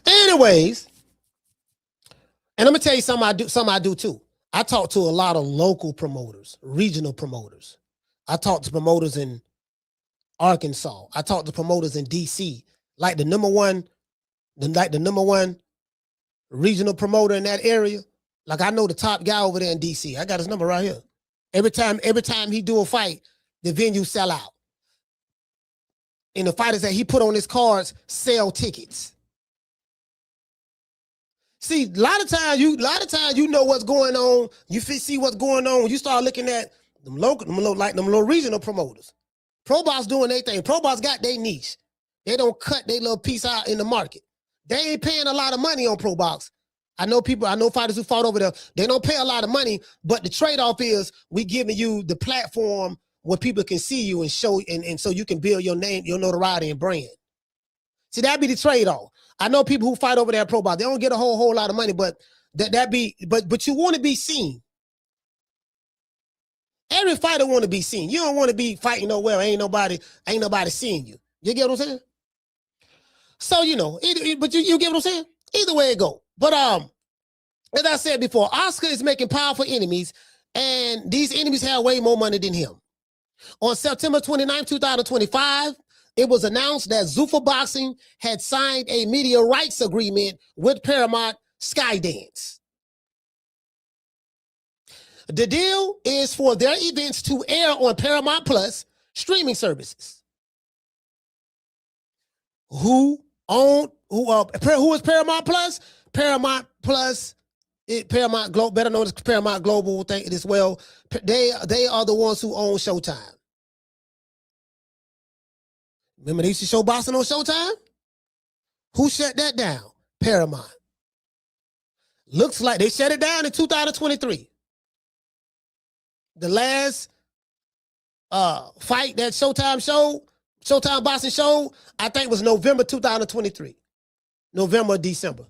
S2: Anyways, and I'm gonna tell you something I do too. I talk to a lot of local promoters, regional promoters. I talk to promoters in Arkansas. I talk to promoters in DC, like the number one regional promoter in that area. Like I know the top guy over there in DC. I got his number right here. Every time he do a fight, the venue sell out. And the fighters that he put on his cards sell tickets. See, a lot of times you know what's going on. You see what's going on when you start looking at them little regional promoters. Pro Box doing their thing. Pro Box got their niche. They don't cut their little piece out in the market. They ain't paying a lot of money on Pro Box. I know fighters who fought over there. They don't pay a lot of money, but the trade-off is we giving you the platform where people can see you and show, and so you can build your name, your notoriety and brand. See, that'd be the trade-off. I know people who fight over there at Pro Box. They don't get a whole lot of money, but but you want to be seen. Every fighter want to be seen. You don't want to be fighting nowhere. Ain't nobody seeing you. You get what I'm saying? So but you get what I'm saying? Either way it go. But as I said before, Oscar is making powerful enemies, and these enemies have way more money than him. On September 29, 2025, it was announced that Zuffa Boxing had signed a media rights agreement with Paramount Skydance. The deal is for their events to air on Paramount Plus streaming services. Who is Paramount Plus? Paramount Plus, Paramount Global, better known as Paramount Global, think it as well. They are the ones who own Showtime. Remember they used to show boxing on Showtime? Who shut that down? Paramount. Looks like they shut it down in 2023. The last fight that Showtime boxing showed, I think was November 2023. November, December.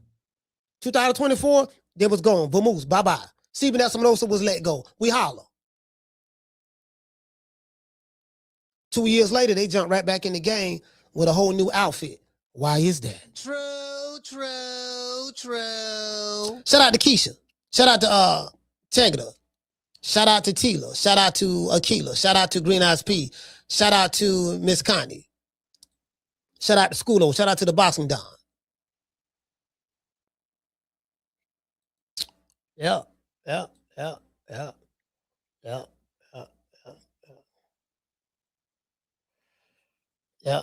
S2: 2024, they was gone. Vamoose, bye-bye. Stephen Espinosa was let go. We holler. 2 years later, they jumped right back in the game with a whole new outfit. Why is that? True. Shout out to Keisha. Shout out to Tegra. Shout out to Tila. Shout out to Akila. Shout out to Green Eyes P. Shout out to Miss Connie. Shout out to Schoolo. Shout out to the Boxing Don. Yeah. Yeah. Yeah. Yeah.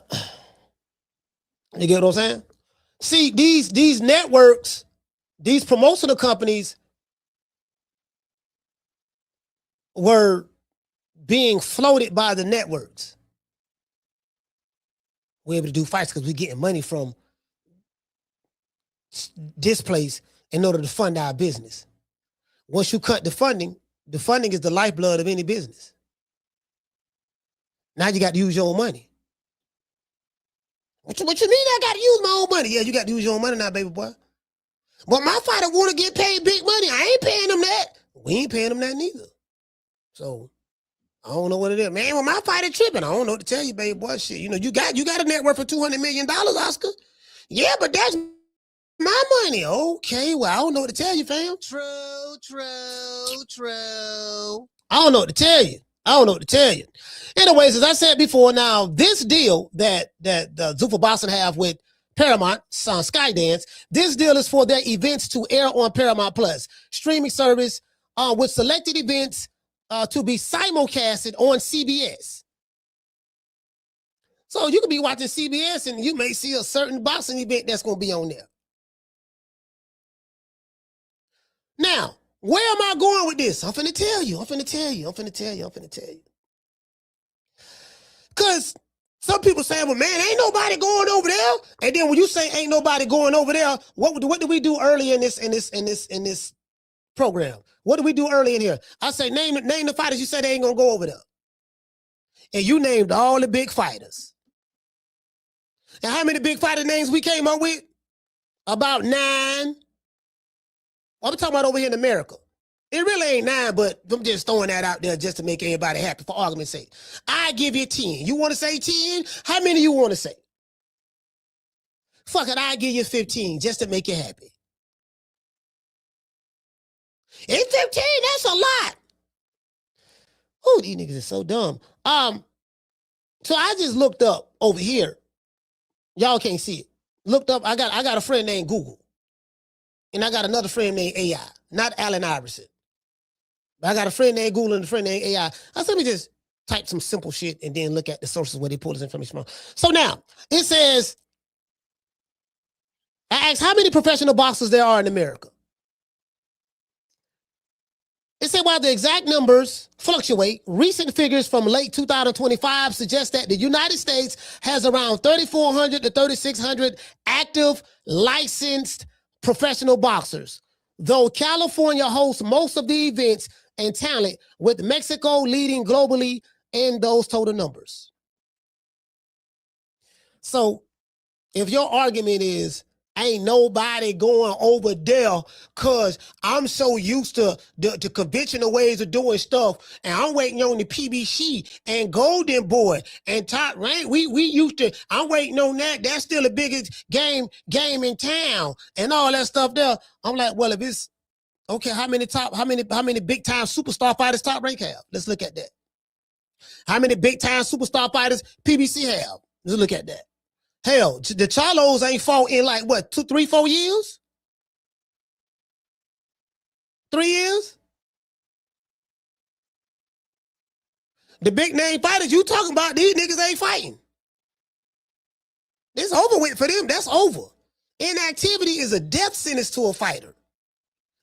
S2: You get what I'm saying? See, these networks, these promotional companies were being floated by the networks. We're able to do fights because we're getting money from this place in order to fund our business. Once you cut the funding is the lifeblood of any business. Now you got to use your own money. What you mean I got to use my own money? Yeah, you got to use your own money now, baby boy. But my fighter want to get paid big money. I ain't paying them that. We ain't paying them that neither. So I don't know what it is. Man, when my fighter tripping, I don't know what to tell you, baby boy. Shit, you know, you got a net worth of $200 million, Oscar. Yeah, but that's my money. Okay, well, I don't know what to tell you, fam. True. I don't know what to tell you. Anyways, as I said before, now this deal that the Zuffa Boxing have with Paramount, Skydance, this deal is for their events to air on Paramount Plus streaming service with selected events to be simulcasted on CBS. So you could be watching CBS and you may see a certain boxing event that's going to be on there. Now, where am I going with this? I'm finna tell you. Because some people say, well, man, ain't nobody going over there. And then when you say ain't nobody going over there, what did we do early in this program? What did we do early in here? I say, name the fighters you said they ain't gonna go over there. And you named all the big fighters. And how many big fighter names we came up with? About 9. I'm talking about over here in America. It really ain't 9, but I'm just throwing that out there just to make everybody happy for argument's sake. I give you 10. You want to say 10? How many you want to say? Fuck it, I give you 15 just to make you happy. And 15, that's a lot. Oh, these niggas are so dumb. So I just looked up over here. Y'all can't see it. Looked up, I got a friend named Google. And I got another friend named AI, not Allen Iverson. But I got a friend named Google and a friend named AI. I said, let me just type some simple shit and then look at the sources where they pull this information from. So now, it says, I asked how many professional boxers there are in America. It said while the exact numbers fluctuate, recent figures from late 2025 suggest that the United States has around 3,400 to 3,600 active, licensed professional boxers, though California hosts most of the events and talent, with Mexico leading globally in those total numbers. So if your argument is, ain't nobody going over there because I'm so used to the conventional ways of doing stuff, and I'm waiting on the PBC and Golden Boy and Top Rank. We used to, I'm waiting on that. That's still the biggest game in town and all that stuff there. I'm like, well, if it's okay, how many big time superstar fighters Top Rank have? Let's look at that. How many big time superstar fighters PBC have? Let's look at that. Hell, the Charlos ain't fought in like what, 2, 3, 4 years? 3 years? The big name fighters you talking about, these niggas ain't fighting. It's over with for them. That's over. Inactivity is a death sentence to a fighter.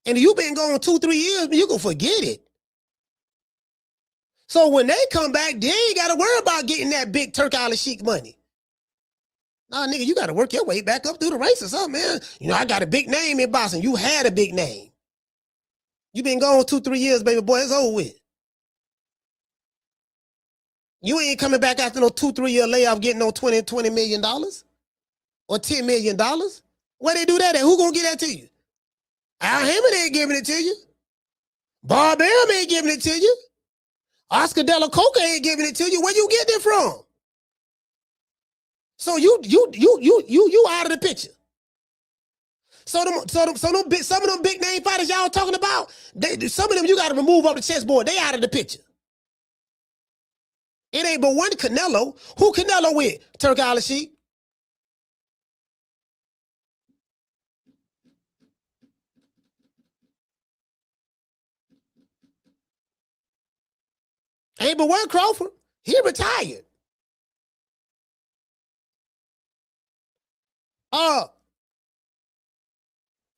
S2: And if you've been going 2, 3 years, you can forget it. So when they come back, they ain't got to worry about getting that big Turk al-Sheikh money. Nah, nigga, you got to work your way back up through the race or something, man. You know, I got a big name in boxing. You had a big name. You been gone 2, 3 years, baby boy. It's over with. You ain't coming back after no 2, 3 year layoff getting no $20 million or $10 million. Where they do that at? Who gonna get that to you? Al Hayman ain't giving it to you. Bob Arum ain't giving it to you. Oscar De La Hoya ain't giving it to you. Where you getting it from? So you out of the picture. Some of them big name fighters y'all talking about, some of them you got to remove off the chessboard. They out of the picture. It ain't but one Canelo. Who Canelo with? Turk al-Sheikh. Ain't but one Crawford. He retired.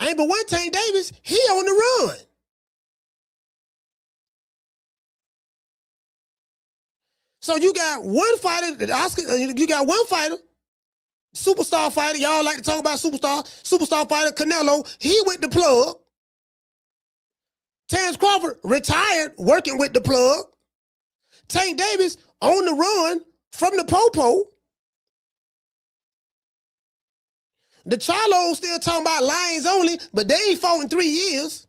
S2: Ain't but one Tank Davis. He on the run. So you got one fighter, Oscar. You got one fighter, superstar fighter. Y'all like to talk about superstar fighter Canelo. He with the plug. Terrence Crawford retired, working with the plug. Tank Davis on the run from the popo. The Charlos still talking about lions only, but they ain't fought in 3 years.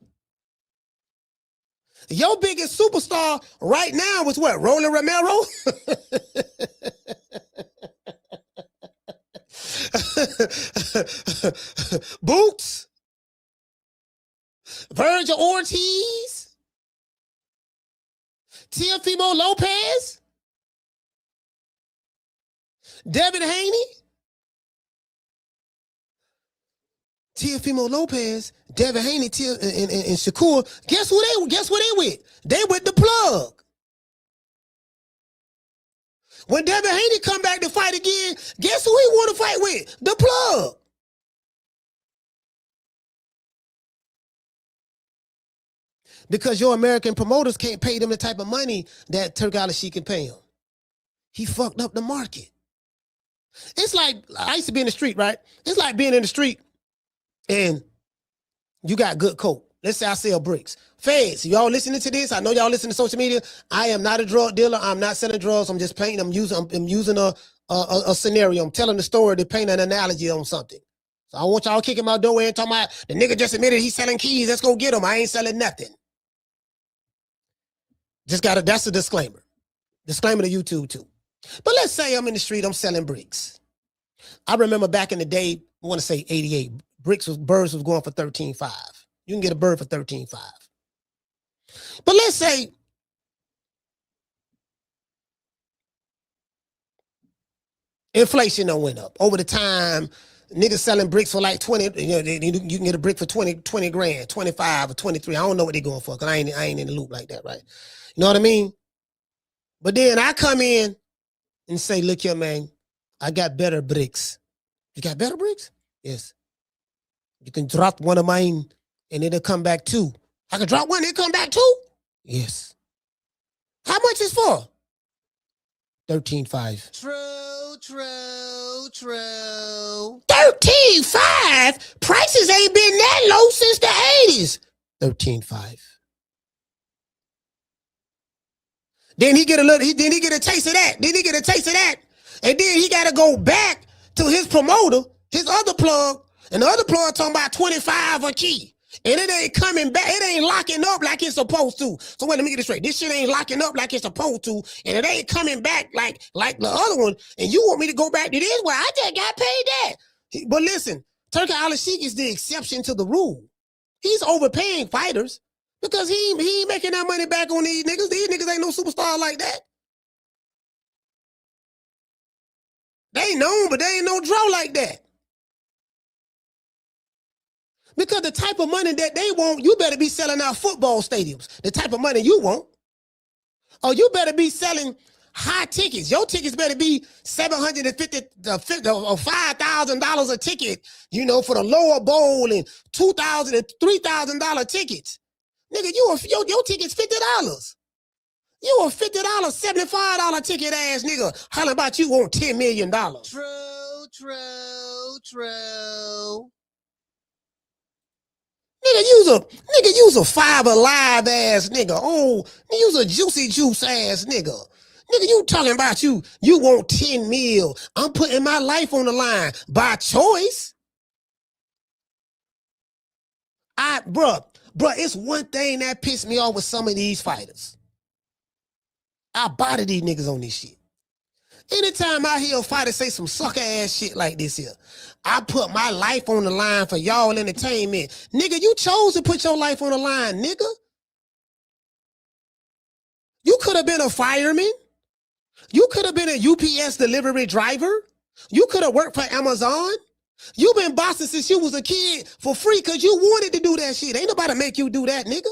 S2: Your biggest superstar right now was what? Roland Romero? Boots? Vergil Ortiz? Teofimo Lopez? Devin Haney? Teofimo Lopez, Devin Haney, and Shakur. Guess who they with? They with the plug. When Devin Haney come back to fight again, guess who he want to fight with? The plug. Because your American promoters can't pay them the type of money that Turk Al-Sheikh can pay him. He fucked up the market. It's like, I used to be in the street, right? It's like being in the street and you got good coke. Let's say I sell bricks. Feds, y'all listening to this? I know y'all listen to social media. I am not a drug dealer. I'm not selling drugs. I'm just painting. I'm using a scenario. I'm telling the story to paint an analogy on something. So I want y'all kicking my doorway and talking about the nigga just admitted he's selling keys. Let's go get him. I ain't selling nothing. That's a disclaimer. Disclaimer to YouTube too. But let's say I'm in the street, I'm selling bricks. I remember back in the day, I want to say 88, birds was going for $13.5. You can get a bird for $13.5. But let's say inflation done went up. Over the time, niggas selling bricks for like 20, you can get a brick for 20 grand, 25 or 23. I don't know what they're going for because I ain't in the loop like that, right? You know what I mean? But then I come in and say, look here, man, I got better bricks. You got better bricks? Yes. You can drop one of mine and it'll come back 2. I can drop one, it'll come back 2? Yes. How much is for? $13.5. True. $13.5? Prices ain't been that low since the 80s. $13.5. Then he get a taste of that. And then he got to go back to his promoter, his other plug, and the other plug talking about 25 a key. And it ain't coming back. It ain't locking up like it's supposed to. So wait, let me get this straight. This shit ain't locking up like it's supposed to, and it ain't coming back like the other one. And you want me to go back to this? Well, I just got paid that. But listen, Turk Al-Sheikh is the exception to the rule. He's overpaying fighters because he ain't making that money back on these niggas. These niggas ain't no superstar like that. They known, but they ain't no draw like that. Because the type of money that they want, you better be selling out football stadiums. The type of money you want. Or you better be selling high tickets. Your tickets better be $750 or $5,000 a ticket, for the lower bowl, and $2,000 and $3,000 tickets. Nigga, your ticket's $50. You a $50, $75 ticket ass nigga. Hollering about you want $10 million. True. Nigga, you's a Five Alive ass nigga. Oh, you's a Juicy Juice ass nigga. Nigga, you talking about you want 10 mil. I'm putting my life on the line by choice. Bruh, it's one thing that pissed me off with some of these fighters. I body these niggas on this shit. Anytime I hear a fighter say some sucker ass shit like this here, I put my life on the line for y'all entertainment. Nigga, you chose to put your life on the line, nigga. You could have been a fireman. You could have been a UPS delivery driver. You could have worked for Amazon. You been bossing since you was a kid for free because you wanted to do that shit. Ain't nobody make you do that, nigga.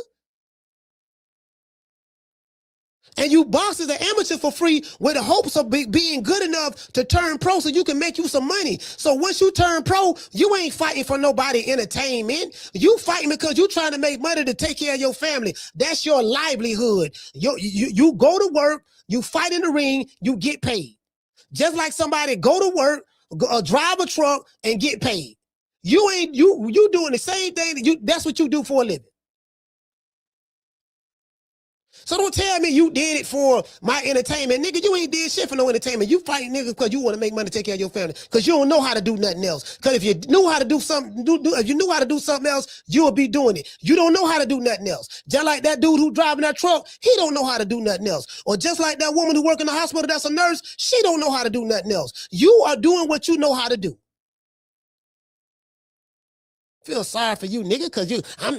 S2: And you box as an amateur for free with the hopes of being good enough to turn pro so you can make you some money. So once you turn pro, you ain't fighting for nobody entertainment. You fighting because you trying to make money to take care of your family. That's your livelihood. You go to work, you fight in the ring, you get paid. Just like somebody go to work, drive a truck, and get paid. You doing the same thing. That's what you do for a living. So don't tell me you did it for my entertainment. Nigga, you ain't did shit for no entertainment. You fighting niggas because you want to make money to take care of your family. Because you don't know how to do nothing else. Because if you knew how to do something, if you knew how to do something else, you would be doing it. You don't know how to do nothing else. Just like that dude who driving that truck, he don't know how to do nothing else. Or just like that woman who work in the hospital that's a nurse, she don't know how to do nothing else. You are doing what you know how to do. Feel sorry for you, nigga, because I'm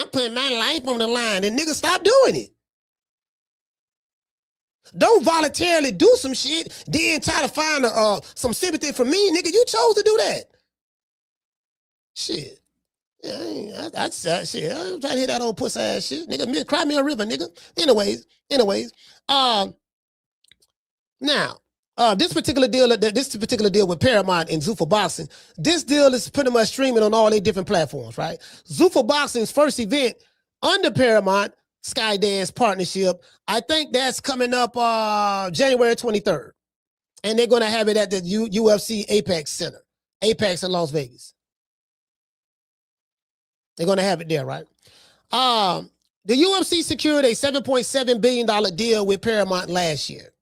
S2: putting my life on the line. And nigga, stop doing it. Don't voluntarily do some shit, then try to find some sympathy from me, nigga. You chose to do that. Shit. Yeah, I trying to hear that old pussy ass shit. Nigga, cry me a river, nigga. Anyways. Now, this particular deal with Paramount and Zuffa Boxing, this deal is pretty much streaming on all 8 different platforms, right? Zuffa Boxing's first event under Paramount Skydance partnership, I think that's coming up January 23rd. And they're going to have it at the UFC Apex Center. Apex in Las Vegas. They're going to have it there, right? The UFC secured a $7.7 billion deal with Paramount last year.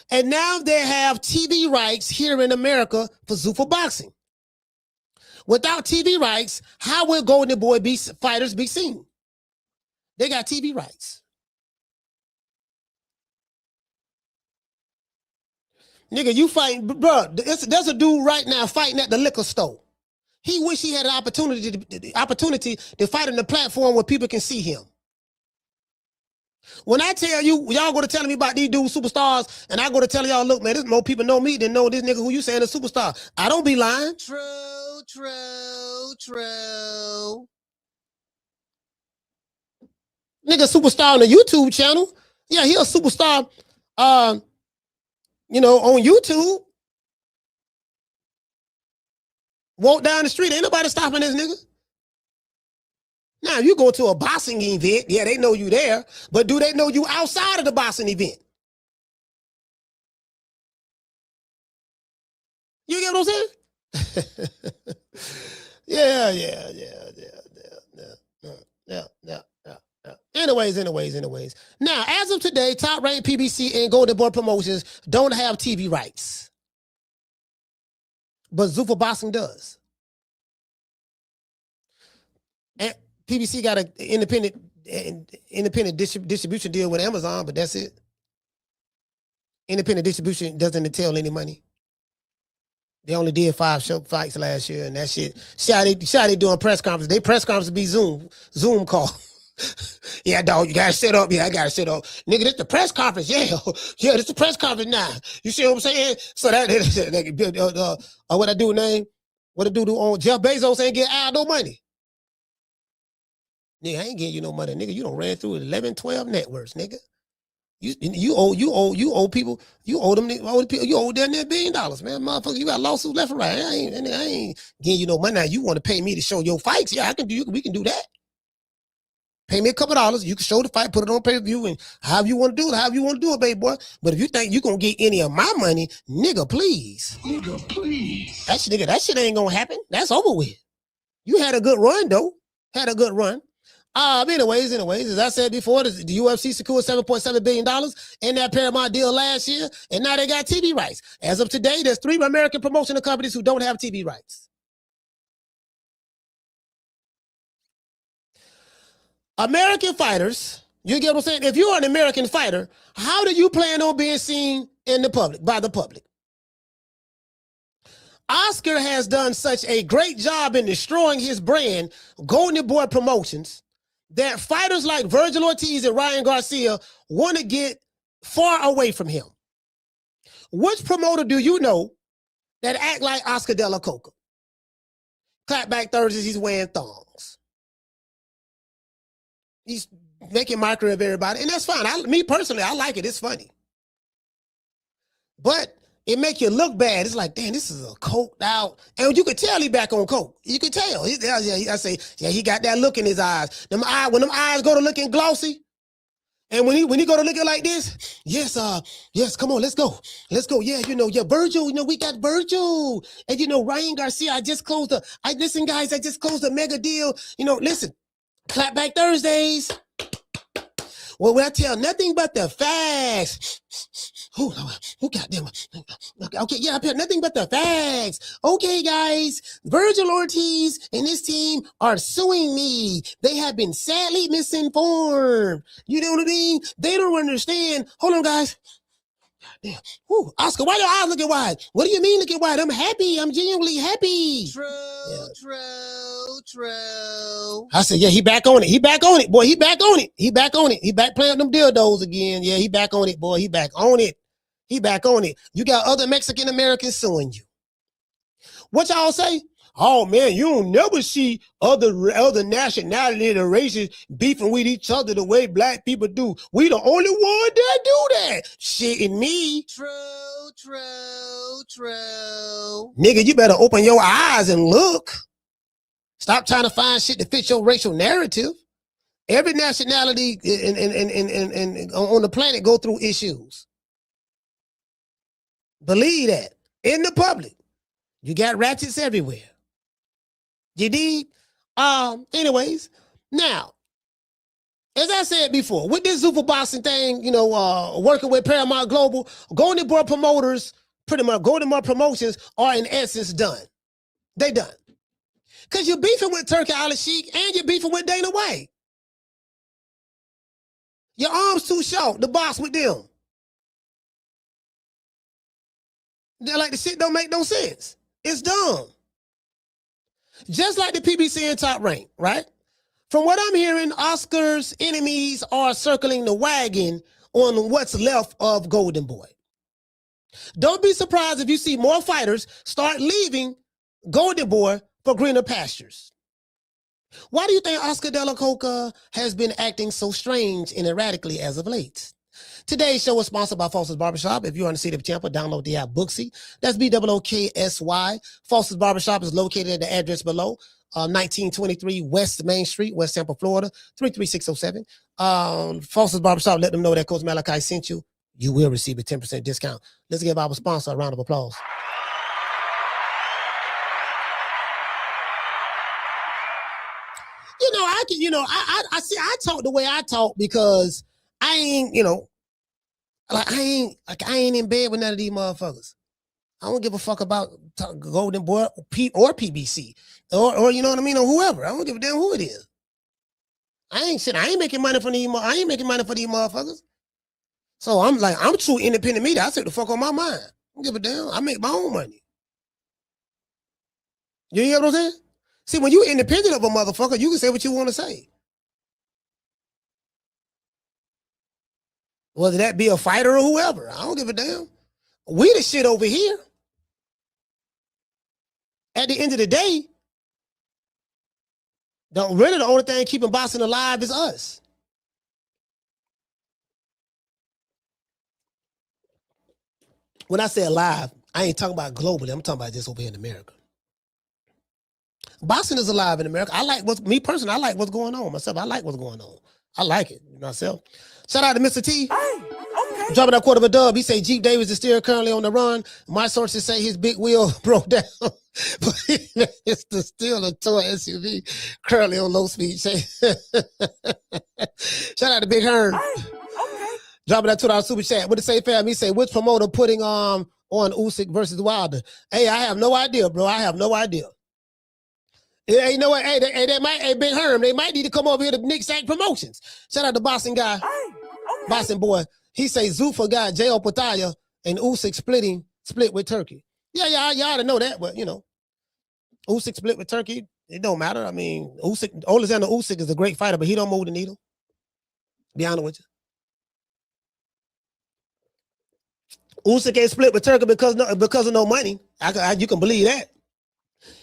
S2: And now they have TV rights here in America for Zuffa Boxing. Without TV rights, how will Golden Boy fighters be seen? They got TV rights. Nigga, you fighting, bro. There's a dude right now fighting at the liquor store. He wish he had an opportunity to fight on the platform where people can see him. When I tell you, y'all go to telling me about these dudes superstars, and I go to tell y'all, look, man, there's more people know me than know this nigga who you saying a superstar. I don't be lying. True. Nigga superstar on the YouTube channel. Yeah, he a superstar, on YouTube. Walk down the street, ain't nobody stopping this nigga. Now, you go to a boxing event, yeah, they know you there, but do they know you outside of the boxing event? You get what I'm saying? Yeah. Anyways. Now, as of today, Top Rank, PBC, and Golden Boy Promotions don't have TV rights. But Zuffa Boxing does. And PBC got an independent distribution deal with Amazon, but that's it. Independent distribution doesn't entail any money. They only did 5 show fights last year, and that shit. See how they doing press conferences. They press conferences be Zoom call. Yeah, dog, you gotta sit up. Yeah, I gotta sit up. Nigga, this the press conference. Yeah, this the press conference now. You see what I'm saying? So what I do name? What I do on Jeff Bezos ain't get out no money. Nigga, I ain't getting you no money, nigga. You done ran through 11, 12 networks, nigga. You owe people, you owe them people, you owe them $1 billion, man. Motherfucker, you got lawsuits left and right. I ain't getting you no money. Now you want to pay me to show your fights? Yeah, we can do that. Pay me a couple dollars. You can show the fight, put it on pay-per-view, and however you want to do it, baby boy. But if you think you gonna get any of my money, nigga, please. That shit ain't gonna happen. That's over with. You had a good run, though. Anyways, as I said before, the UFC secured $7.7 billion in that Paramount deal last year, and now they got TV rights. As of today, there's 3 American promotional companies who don't have TV rights. American fighters, you get what I'm saying? If you're an American fighter, how do you plan on being seen in the public, by the public? Oscar has done such a great job in destroying his brand, Golden Boy Promotions, that fighters like Vergil Ortiz and Ryan Garcia want to get far away from him. Which promoter do you know that act like Oscar De La Hoya? Clapback Thursdays, he's wearing thongs. He's making mockery of everybody, and that's fine. Me personally, I like it. It's funny. But it make you look bad. It's like, damn, this is a coked out. And you could tell he back on coke. You could tell. He got that look in his eyes. When them eyes go to looking glossy, and when he go to looking like this, yes, come on, let's go. Yeah, Vergil, we got Vergil. And Ryan Garcia, I just closed a mega deal. Listen, clapback Thursdays. Well, I tell nothing but the facts. Who got them? Okay, yeah, I tell nothing but the facts. Okay, guys, Vergil Ortiz and his team are suing me. They have been sadly misinformed. You know what I mean? They don't understand. Hold on, guys. Damn. Whew. Oscar, why your eyes looking wide? What do you mean looking wide? I'm happy. I'm genuinely happy. True. I said, yeah, he back on it. He back on it, boy. He back on it. He back playing them dildos again. Yeah, he back on it, boy. He back on it. You got other Mexican Americans suing you. What y'all say? Oh man, you don't never see other nationality and races beefing with each other the way black people do. We the only one that do that. Shitting me. True. Nigga, you better open your eyes and look. Stop trying to find shit to fit your racial narrative. Every nationality and on the planet go through issues. Believe that. In the public. You got ratchets everywhere. You dig? Anyways, now, as I said before, with this Zuffa boxing thing, working with Paramount Global, Golden Boy Promoters, pretty much Golden Boy Promotions are in essence done. They done. Because you're beefing with Turkey Al Sheikh and you're beefing with Dana White. Your arm's too short to box with them. They're like, the shit don't make no sense. It's dumb. Just like the PBC in Top Rank, right? From what I'm hearing, Oscar's enemies are circling the wagon on what's left of Golden Boy. Don't be surprised if you see more fighters start leaving Golden Boy for greener pastures. Why do you think Oscar De La Hoya has been acting so strange and erratically as of late? Today's show is sponsored by Foster's Barbershop. If you're in the city of Tampa, download the app Booksy. That's BOOKSY. Foster's Barbershop is located at the address below, 1923 West Main Street, West Tampa, Florida, 33607. Foster's Barbershop, let them know that Coach Malachi sent you. You will receive a 10% discount. Let's give our sponsor a round of applause. I talk the way I talk because I ain't in bed with none of these motherfuckers. I don't give a fuck about Golden Boy or PBC or you know what I mean, or whoever. I don't give a damn who it is. I ain't making money for these motherfuckers. So I'm true independent media. I say the fuck on my mind. I don't give a damn. I make my own money. You hear what I'm saying? See, when you're independent of a motherfucker, you can say what you want to say. Whether that be a fighter or whoever. I don't give a damn. We the shit over here. At the end of the day, the only thing keeping boxing alive is us. When I say alive, I ain't talking about globally. I'm talking about just over here in America. Boxing is alive in America. I like what's going on myself. I like what's going on. I like it myself. Shout out to Mr. T. Hey, okay. Dropping that quarter of a dub. He say Jeep Davis is still currently on the run. My sources say his big wheel broke down, but it's still a toy SUV currently on low speed. Shout out to Big Hearn. Hey, okay. Dropping that $2 super chat. What it say, fam? He say, which promoter putting on Usyk versus Wilder? Hey, I have no idea, bro. I have no idea. Hey, you know what? Hey, Big Herm, they might need to come over here to Nick Sack Promotions. Shout out to Boston guy, Boston boy. He say Zuffa got J.O. Pataya and Usyk split with Turkey. Yeah, y'all ought to know that, but Usyk split with Turkey. It don't matter. I mean, Alexander Usyk is a great fighter, but he don't move the needle. Be honest with you. Usyk ain't split with Turkey because of no money. You can believe that.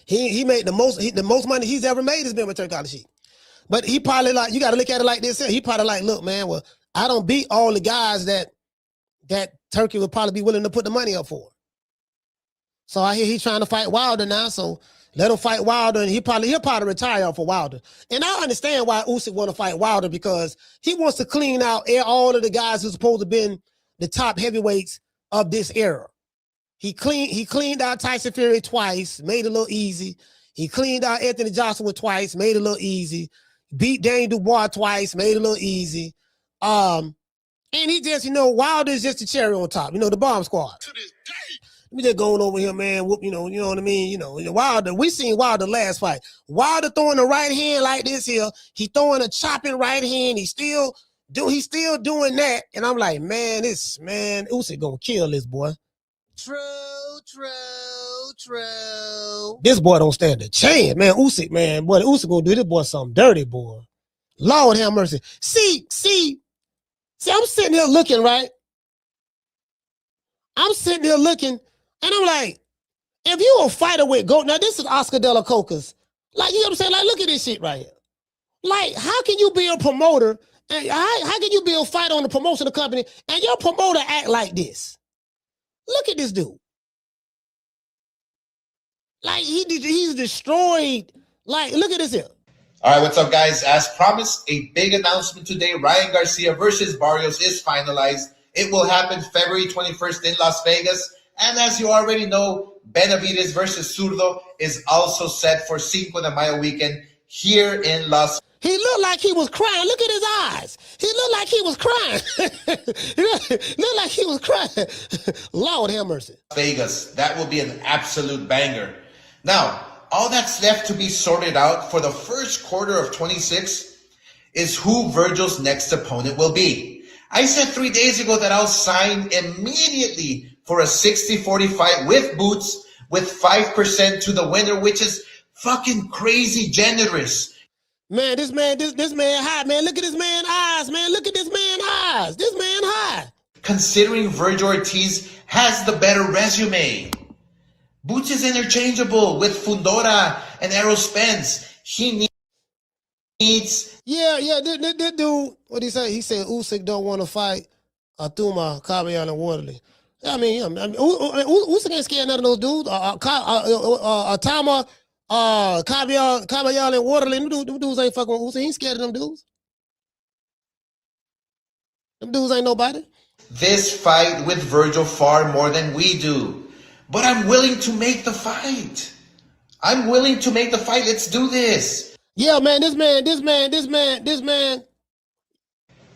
S2: He made the most money he's ever made has been with Turkey Al Sheikh. But he probably like, you got to look at it like this. He probably like, look, man, well, I don't beat all the guys that Turkey would probably be willing to put the money up for. So I hear he's trying to fight Wilder now. So let him fight Wilder, and he'll probably retire off of Wilder. And I understand why Usyk want to fight Wilder, because he wants to clean out all of the guys who's supposed to have been the top heavyweights of this era. He cleaned out Tyson Fury twice, made it a little easy. He cleaned out Anthony Joshua twice, made it a little easy. Beat Dane Dubois twice, made it a little easy. And he just, Wilder is just the cherry on top, the bomb squad. To this day. Let me just going over here, man. Whoop, you know what I mean? Wilder, we seen Wilder last fight. Wilder throwing the right hand like this here. He throwing a chopping right hand. He's still doing that. And I'm like, man, Usyk gonna kill this boy. True. This boy don't stand a chance, man. Usyk, man. Boy, Usyk gonna do this boy something dirty, boy. Lord have mercy. See, I'm sitting here looking, right? I'm sitting here looking, and I'm like, if you a fighter with GOAT, now this is Oscar De La Hoya's. Like, you know what I'm saying? Like, look at this shit right here. Like, how can you be a promoter, and how can you be a fighter on the promotion of the company, and your promoter act like this? Look at this dude. Like, he's destroyed. Like, look at this here.
S5: All right, what's up, guys? As promised, a big announcement today. Ryan Garcia versus Barrios is finalized. It will happen February 21st in Las Vegas. And as you already know, Benavidez versus Zurdo is also set for Cinco de Mayo weekend here in Las Vegas.
S2: He looked like he was crying. Look at his eyes. He looked like he was crying. He looked like he was crying. Lord have mercy.
S5: Vegas. That will be an absolute banger. Now, all that's left to be sorted out for the first quarter of 26 is who Vergil's next opponent will be. I said 3 days ago that I'll sign immediately for a 60-40 fight with boots with 5% to the winner, which is fucking crazy generous.
S2: Man, this man high, man. Look at this man's eyes, man. Look at this man's eyes. This man high.
S5: Considering Vergil Ortiz has the better resume. Boots is interchangeable with Fundora and Errol Spence. He needs...
S2: Yeah, this dude, what did he say? He said Usyk don't want to fight Atuma, Caballero, and Waterley. I mean, Usyk ain't scared none of those dudes. Atama, Caballero, and Waterley, them dudes ain't fucking with Usyk. He ain't scared of them dudes. Them dudes ain't nobody.
S5: This fight with Vergil far more than we do. But I'm willing to make the fight. I'm willing to make the fight. Let's do this.
S2: Yeah, man, this man.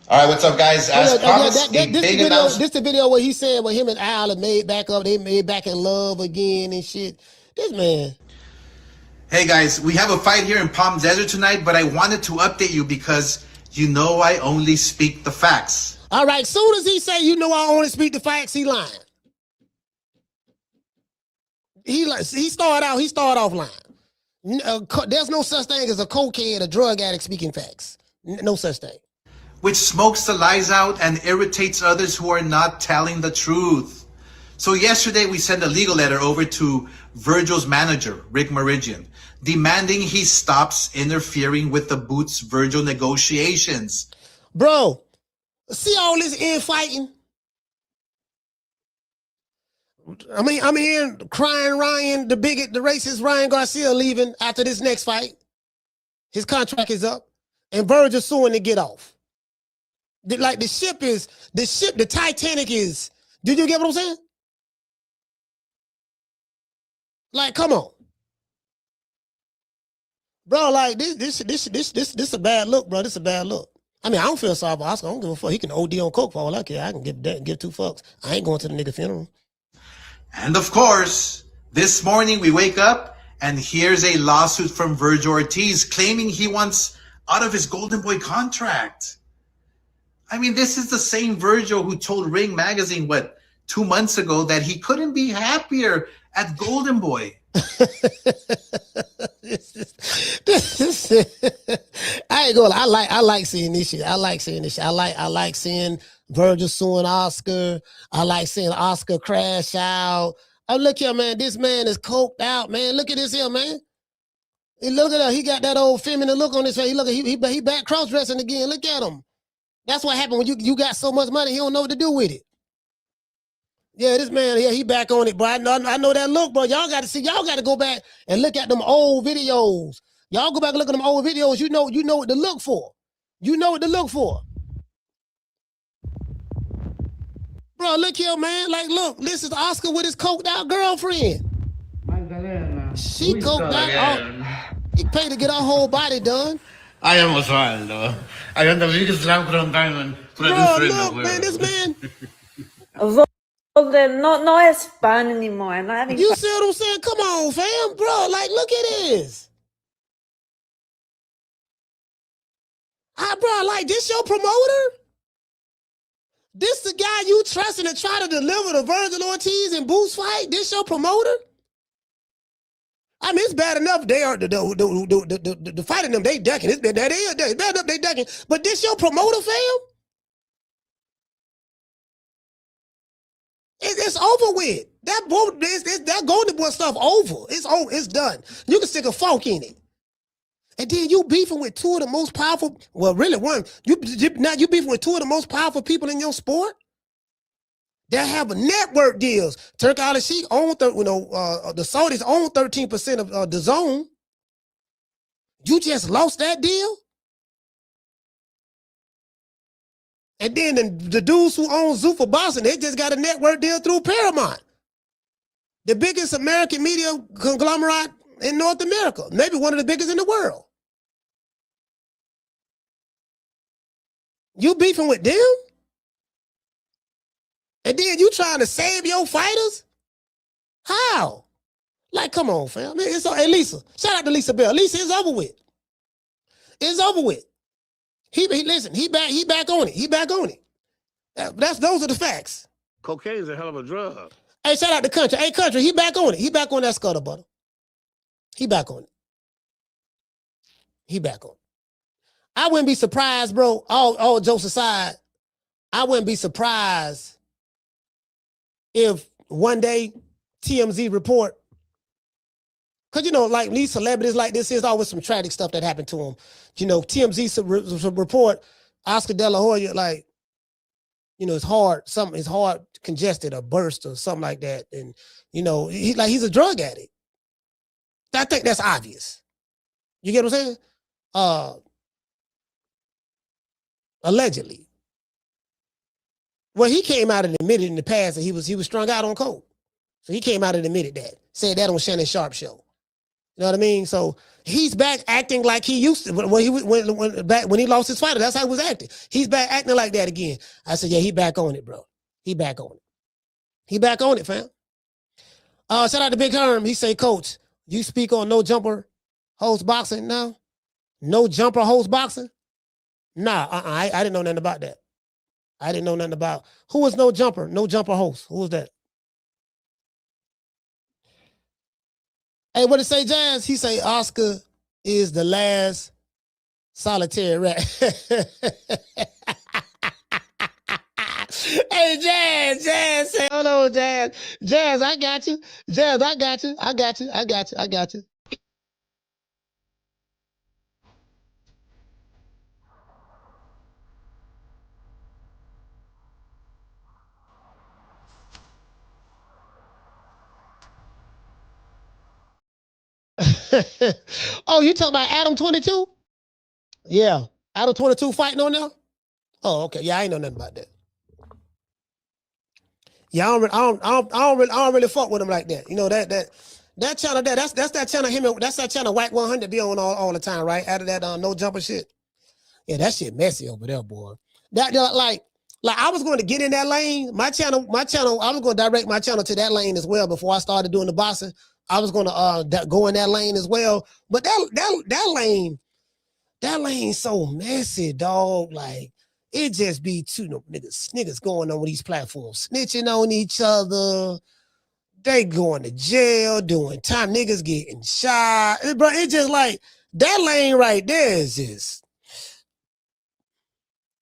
S5: All right, what's up, guys? As promised, a big announcement.
S2: This the video where he said when him and Al had made back up, they made back in love again and shit. This man.
S5: Hey, guys, we have a fight here in Palm Desert tonight, but I wanted to update you because I only speak the facts.
S2: All right, soon as he say, I only speak the facts, he lying. He started off lying. There's no such thing as a cokehead, a drug addict speaking facts. No such thing.
S5: Which smokes the lies out and irritates others who are not telling the truth. So yesterday we sent a legal letter over to Vergil's manager, Rick Mirigian, demanding he stops interfering with the Boots Vergil negotiations.
S2: Bro, see all this infighting? I mean, I'm hearing crying Ryan, the racist Ryan Garcia leaving after this next fight. His contract is up. And Vergil suing to get off. Like the Titanic is, did you get what I'm saying? Like, come on. Bro, like this a bad look, bro. This a bad look. I mean, I don't feel sorry for Oscar. I don't give a fuck. He can OD on coke for all I care. I can give two fucks. I ain't going to the nigga funeral.
S5: And of course, this morning we wake up and here's a lawsuit from Vergil Ortiz claiming he wants out of his Golden Boy contract. I mean, this is the same Vergil who told Ring Magazine, 2 months ago, that he couldn't be happier at Golden Boy.
S2: I ain't gonna. I like seeing this shit. I like seeing Vergil suing Oscar. I like seeing Oscar crash out. Oh, look here, man. This man is coked out, man. Look at this here, man. And look at that. He got that old feminine look on his face. Look, he back cross dressing again. Look at him. That's what happened when you got so much money. He don't know what to do with it. Yeah, this man here, he back on it, bro. I know that look, bro. Y'all got to see. Y'all got to go back and look at them old videos. Y'all go back and look at them old videos. You know what to look for. You know what to look for. Bro, look here, man. Like, look, this is Oscar with his coked out girlfriend.
S6: Magdalena.
S2: She coked out. He paid to get her whole body done.
S6: I am Osvaldo. I am the biggest lab grown diamond producer in the
S2: Look,
S6: world.
S2: man, this man.
S7: No es fun anymore. Not having
S2: You
S7: fun.
S2: see what I'm saying? Come on, fam, bro. Like, look at this. Bro, like, this your promoter? This the guy you trusting to try to deliver the Vergil Ortiz and Boost fight? This your promoter? I mean, it's bad enough they are the fighting them, they ducking. It's bad enough they ducking. But this your promoter, fam? It's over with. That Golden Boy stuff over. It's over. It's done. You can stick a fork in it. And then you beefing with two of the most powerful. Well, really one. Now you beefing with two of the most powerful people in your sport. That have network deals. Turk Al Sheikh own, the Saudis own 13% of the zone. You just lost that deal. And then the dudes who own Zuffa Boxing, they just got a network deal through Paramount, the biggest American media conglomerate in North America, maybe one of the biggest in the world. You beefing with them? And then you trying to save your fighters? How? Like, come on, fam. Hey, Lisa. Shout out to Lisa Bell. Lisa, it's over with. It's over with. Listen, he back on it. He back on it. Those are the facts.
S4: Cocaine's a hell of a drug.
S2: Hey, shout out to Country. Hey, Country, he back on it. He back on that scutter butter. He back on it. He back on it. I wouldn't be surprised, bro. All jokes aside, I wouldn't be surprised if one day TMZ report, because, like these celebrities like this, there's always some tragic stuff that happened to them. TMZ report, Oscar Dela Hoya, like, it's hard, congested or burst or something like that. And, he's a drug addict. I think that's obvious. You get what I'm saying? Allegedly. Well, he came out and admitted in the past that he was strung out on coke. So he came out and admitted that. Said that on Shannon Sharp show. You know what I mean? So he's back acting like he used to when he lost his fighter. That's how he was acting. He's back acting like that again. I said, yeah, he back on it, bro. He back on it. He back on it, fam. Shout out to Big Herm. He say, Coach, you speak on no jumper host boxing now? No jumper host boxing? Nah, I didn't know nothing about that. I didn't know nothing about who was no jumper host. Who was that? Hey, what did it say, Jazz? He say Oscar is the last solitary rat. Hey, Jazz say, hold on, Jazz, I got you. Jazz, I got you. Oh, you talking about Adam 22? Yeah. Adam 22 fighting on there? Oh, okay. Yeah, I ain't know nothing about that. Yeah, I don't really fuck with him like that. That channel there, that's that channel that's that channel White 100 be on all the time, right? Out of that no jumper shit. Yeah, that shit messy over there, boy. That like I was going to get in that lane. My channel, I was going to direct my channel to that lane as well before I started doing the boxing. I was going to go in that lane as well. But that lane's so messy, dog. Like, it just be two niggas going on with these platforms, snitching on each other. They going to jail, doing time. Niggas getting shot. Bro, it's just like, that lane right there is just,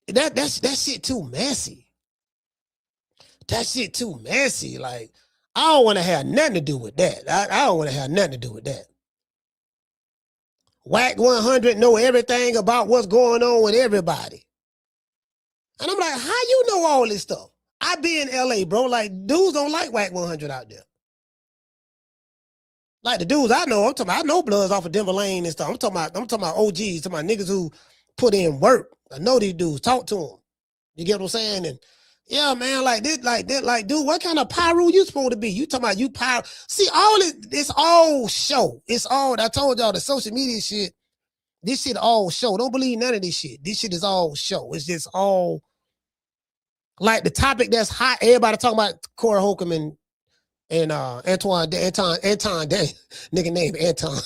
S2: that shit too messy. That shit too messy. Like, I don't want to have nothing to do with that. I don't want to have nothing to do with that. Whack 100 know everything about what's going on with everybody. And I'm like, how you know all this stuff? I be in LA, bro. Like, dudes don't like Whack 100 out there. Like the dudes I know, I know Bloods off of Denver Lane and stuff. I'm talking about OGs, talking about niggas who put in work. I know these dudes, talk to them. You get what I'm saying? And yeah, man, like, dude, what kind of pyro you supposed to be? You talking about you pyro. See, all it's all show. It's all, I told y'all, the social media shit, this shit all show. Don't believe none of this shit. This shit is all show. It's just all, like the topic that's hot, everybody talking about Corey Holcomb and Anton Day, nigga name Anton.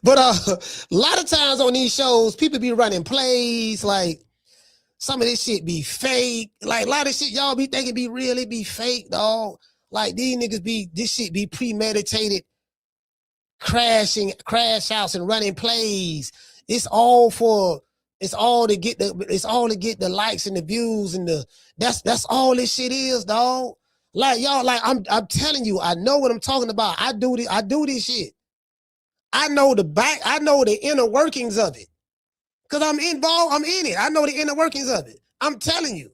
S2: But a lot of times on these shows, people be running plays, like some of this shit be fake. Like a lot of shit y'all be thinking be real, it be fake, dog. Like these niggas this shit be premeditated, crash outs and running plays. It's all to get the likes and the views and that's all this shit is, dog. Like y'all, like I'm telling you, I know what I'm talking about. I do this shit. I know the inner workings of it. Cause I'm involved, I'm in it. I know the inner workings of it. I'm telling you.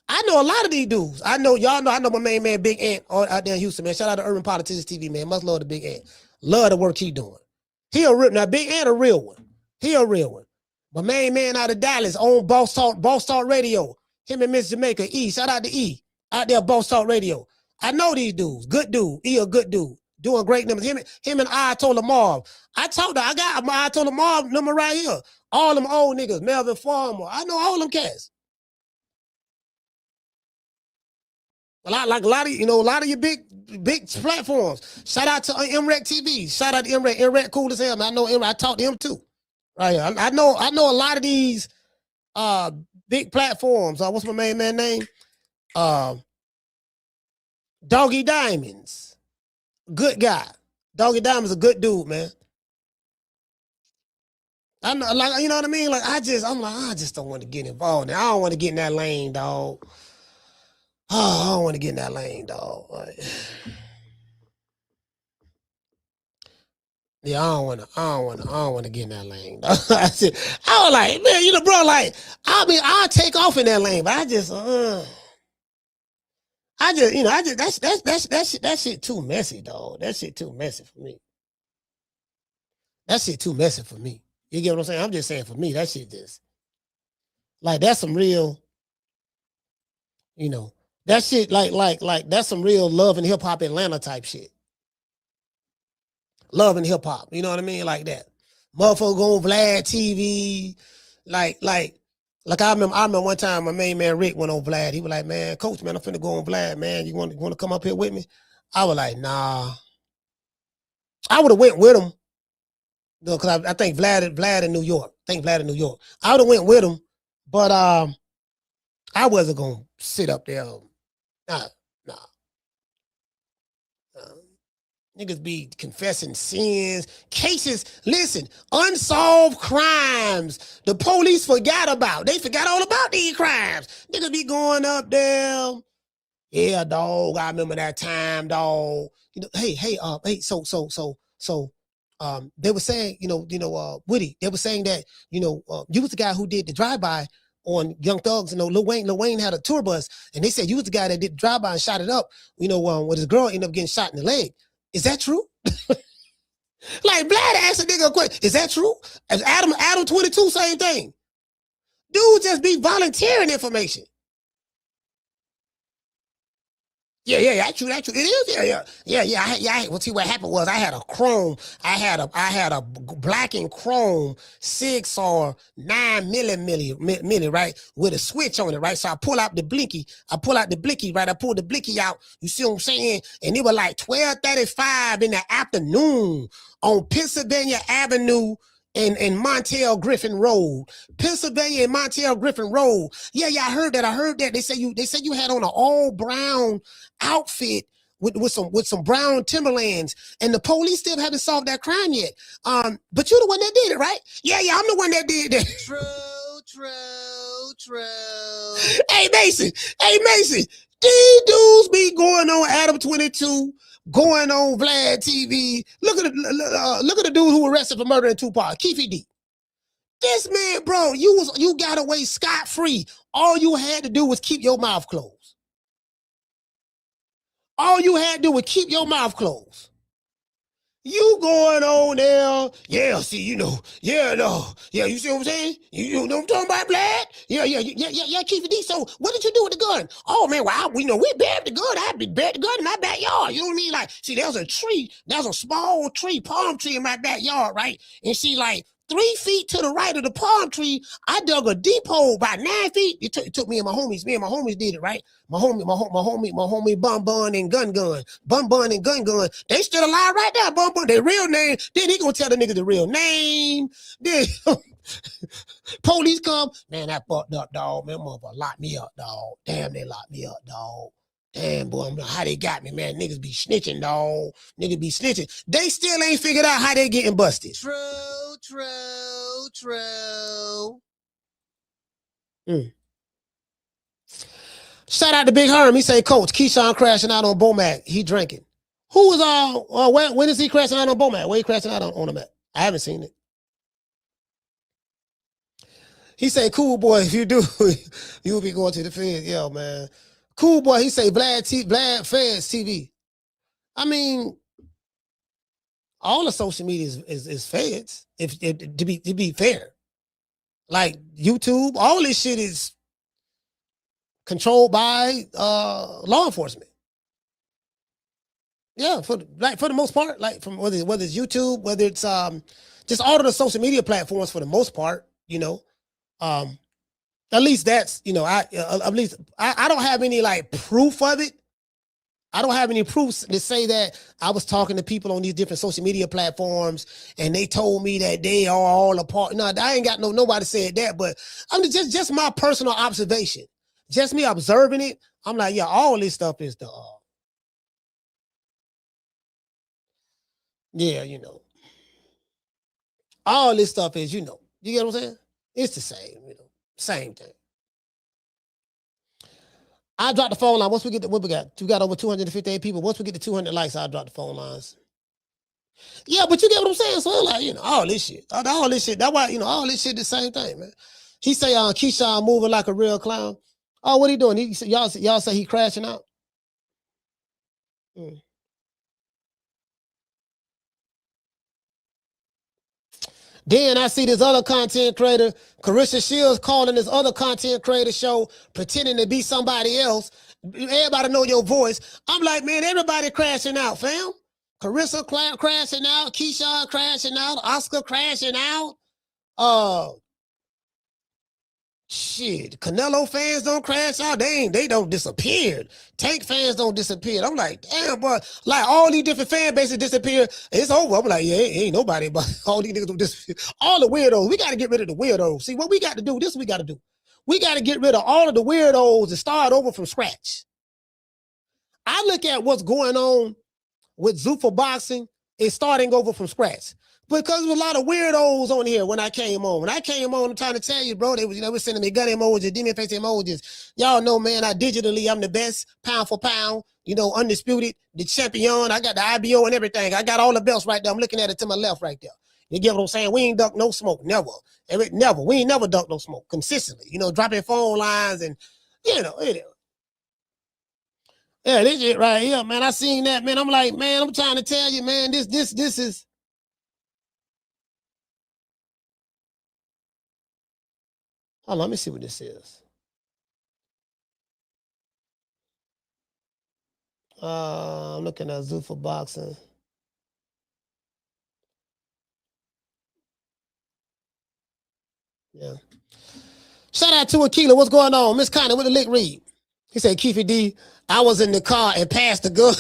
S2: I know a lot of these dudes. I know my main man, Big Ant, out there in Houston, man. Shout out to Urban Politicians TV, man. Must love the Big Ant. Love the work he doing. Now Big Ant a real one. He a real one. My main man out of Dallas on Boss Talk Radio. Him and Miss Jamaica, E. Shout out to E. Out there, Boss Talk Radio. I know these dudes. Good dude. E a good dude. Doing great numbers. Him and Ayatollah Marv. I got my Ayatollah Marv number right here. All them old niggas. Melvin Farmer. I know all them cats. A lot of your big platforms. Shout out to MREC TV. Shout out to MREC. MREC cool as hell, man. I know MREC. I talked to him too. Right here. I know a lot of these big platforms. What's my main man name? Doggy Diamonds. Good guy. Doggy Diamonds a good dude, man. I know, like, you know what I mean? Like, I just don't want to get involved. I don't want to get in that lane, dog. Oh, I don't want to get in that lane, dog. Like, yeah, I don't want to get in that lane, dog. I was like, man, bro, like, I mean, I'll take off in that lane, but that shit too messy, dog. That shit too messy for me. That shit too messy for me. You get what I'm saying? I'm just saying for me, that shit just, like, that's some real, that shit, like that's some real Love and Hip Hop Atlanta type shit. Love and Hip Hop, you know what I mean? Like that. Motherfucker go on Vlad TV. Like I remember one time my main man Rick went on Vlad. He was like, man, coach, man, I'm finna go on Vlad, man. You want to come up here with me? I was like, nah. I would have went with him. Because I think Vlad in New York. I would have went with him, but I wasn't gonna sit up there. Nah. Niggas be confessing sins, cases. Listen, unsolved crimes. The police forgot about. They forgot all about these crimes. Niggas be going up there. Yeah, dog. I remember that time, dog. Hey. So. They were saying, Woody. They were saying that, you was the guy who did the drive-by on Young Thugs. Lil Wayne had a tour bus, and they said you was the guy that did the drive-by and shot it up. When his girl ended up getting shot in the leg. Is that true? Like, Vlad asked a nigga a question. Is that true? As Adam 22, same thing. Dude just be volunteering information. Yeah, true. It is. Yeah. Well, see, what happened was I had a black and chrome 6 or 9 milli, right, with a switch on it, right. So I pull out the blinky, right. I pulled the blinky out. You see what I'm saying? And it was like 12:35 in the afternoon on Pennsylvania Avenue. In Montel Griffin Road, Pennsylvania and Montel Griffin Road. Yeah, I heard that. They said you had on an all brown outfit with some brown Timberlands, and the police still haven't solved that crime yet. But you're the one that did it, right? Yeah, I'm the one that did that. Hey, Mason. These dudes be going on Adam 22, going on Vlad TV. Look at the dude who arrested for murdering Tupac, Keefe D. This man, bro, you got away scot-free. All you had to do was keep your mouth closed. All you had to do was keep your mouth closed. You going on there, yeah, see, you know, yeah, no, yeah, you see what I'm saying? You know what I'm talking about, Vlad? Yeah, Keefe D. So what did you do with the gun? Oh, man, well, we buried the gun. I buried the gun in my backyard. You know what I mean? Like, see, there's a small tree, palm tree in my backyard, right? And see, like, 3 feet to the right of the palm tree, I dug a deep hole about 9 feet. It took me and my homies. Me and my homies did it, right? My homie Bun Bun and Gun Gun. Bun Bun and Gun Gun. They still alive right now, Bun Bun. Their real name. Then he gonna tell the nigga the real name. Then police come. Man, that fucked up, dog. Man, motherfucker locked me up, dog. Damn, they locked me up, dog. Damn, boy, I'm like, how they got me, man. Niggas be snitching, dog. Niggas be snitching. They still ain't figured out how they getting busted. True. Shout out to Big Herm. He say, Coach, Keyshawn crashing out on Bomac. He drinking. Who was when is he crashing out on Bomac? Where he crashing out on him at? I haven't seen it. He say, cool boy, if you do, you'll be going to the feds. Yeah, man. Cool boy, he say, Vlad Feds TV. I mean, all the social media is feds, if to be fair. Like YouTube, all this shit is controlled by law enforcement. Yeah, for the most part, like from whether it's YouTube, whether it's just all of the social media platforms for the most part, you know. At least that's, you know, I don't have any like proof of it. I don't have any proofs to say that I was talking to people on these different social media platforms and they told me that they are all a part. No, I ain't got nobody said that, but I'm just my personal observation. Just me observing it. I'm like, yeah, all this stuff is the yeah, you know. All this stuff is, you know, you get what I'm saying? It's the same, you know, same thing. I dropped the phone line. Once we get what we got over 258 people. Once we get to 200 likes, I'll drop the phone lines. Yeah, but you get what I'm saying? So like, you know, all this shit. That's why, you know, all this shit the same thing, man. He say Keyshawn moving like a real clown. Oh, what he doing? Y'all say he crashing out? Then I see this other content creator, Carissa Shields, calling this other content creator show, pretending to be somebody else. Everybody know your voice. I'm like, man, everybody crashing out, fam. Carissa crashing out, Keyshawn crashing out, Oscar crashing out. Shit, Canelo fans don't crash out. They don't disappear. Tank fans don't disappear. I'm like, damn, boy. Like all these different fan bases disappear. It's over. I'm like, yeah, ain't nobody, but all these niggas don't disappear. All the weirdos. We got to get rid of the weirdos. See, what we got to do, this we got to do. We got to get rid of all of the weirdos and start over from scratch. I look at what's going on with Zuffa boxing is starting over from scratch. Because there was a lot of weirdos on here when I came on. When I came on, I'm trying to tell you, bro, they was sending me gun emojis, demon face emojis. Y'all know, man, I'm the best, pound for pound, you know, undisputed, the champion. I got the IBO and everything. I got all the belts right there. I'm looking at it to my left right there. You get what I'm saying? We ain't duck no smoke, never. Never. We ain't never duck no smoke consistently. You know, dropping phone lines and, you know, yeah, this shit right here, man. I seen that, man. I'm like, man, I'm trying to tell you, man, this is. Hold on, let me see what this is. I'm looking at Zuffa boxing. Yeah. Shout out to Akila. What's going on? Miss Connie, what the lick read? He said, Keefe D, I was in the car and passed the gun.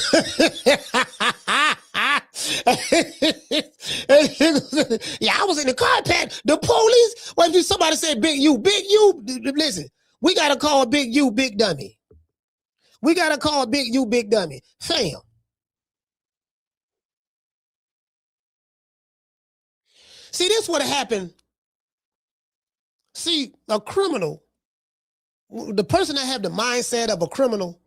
S2: Yeah, I was in the car, Pat. The police. What if somebody said big you? Listen, we gotta call big you, big dummy. We gotta call big you, big dummy. Fam. See, this would have happened. See, a criminal the person that have the mindset of a criminal,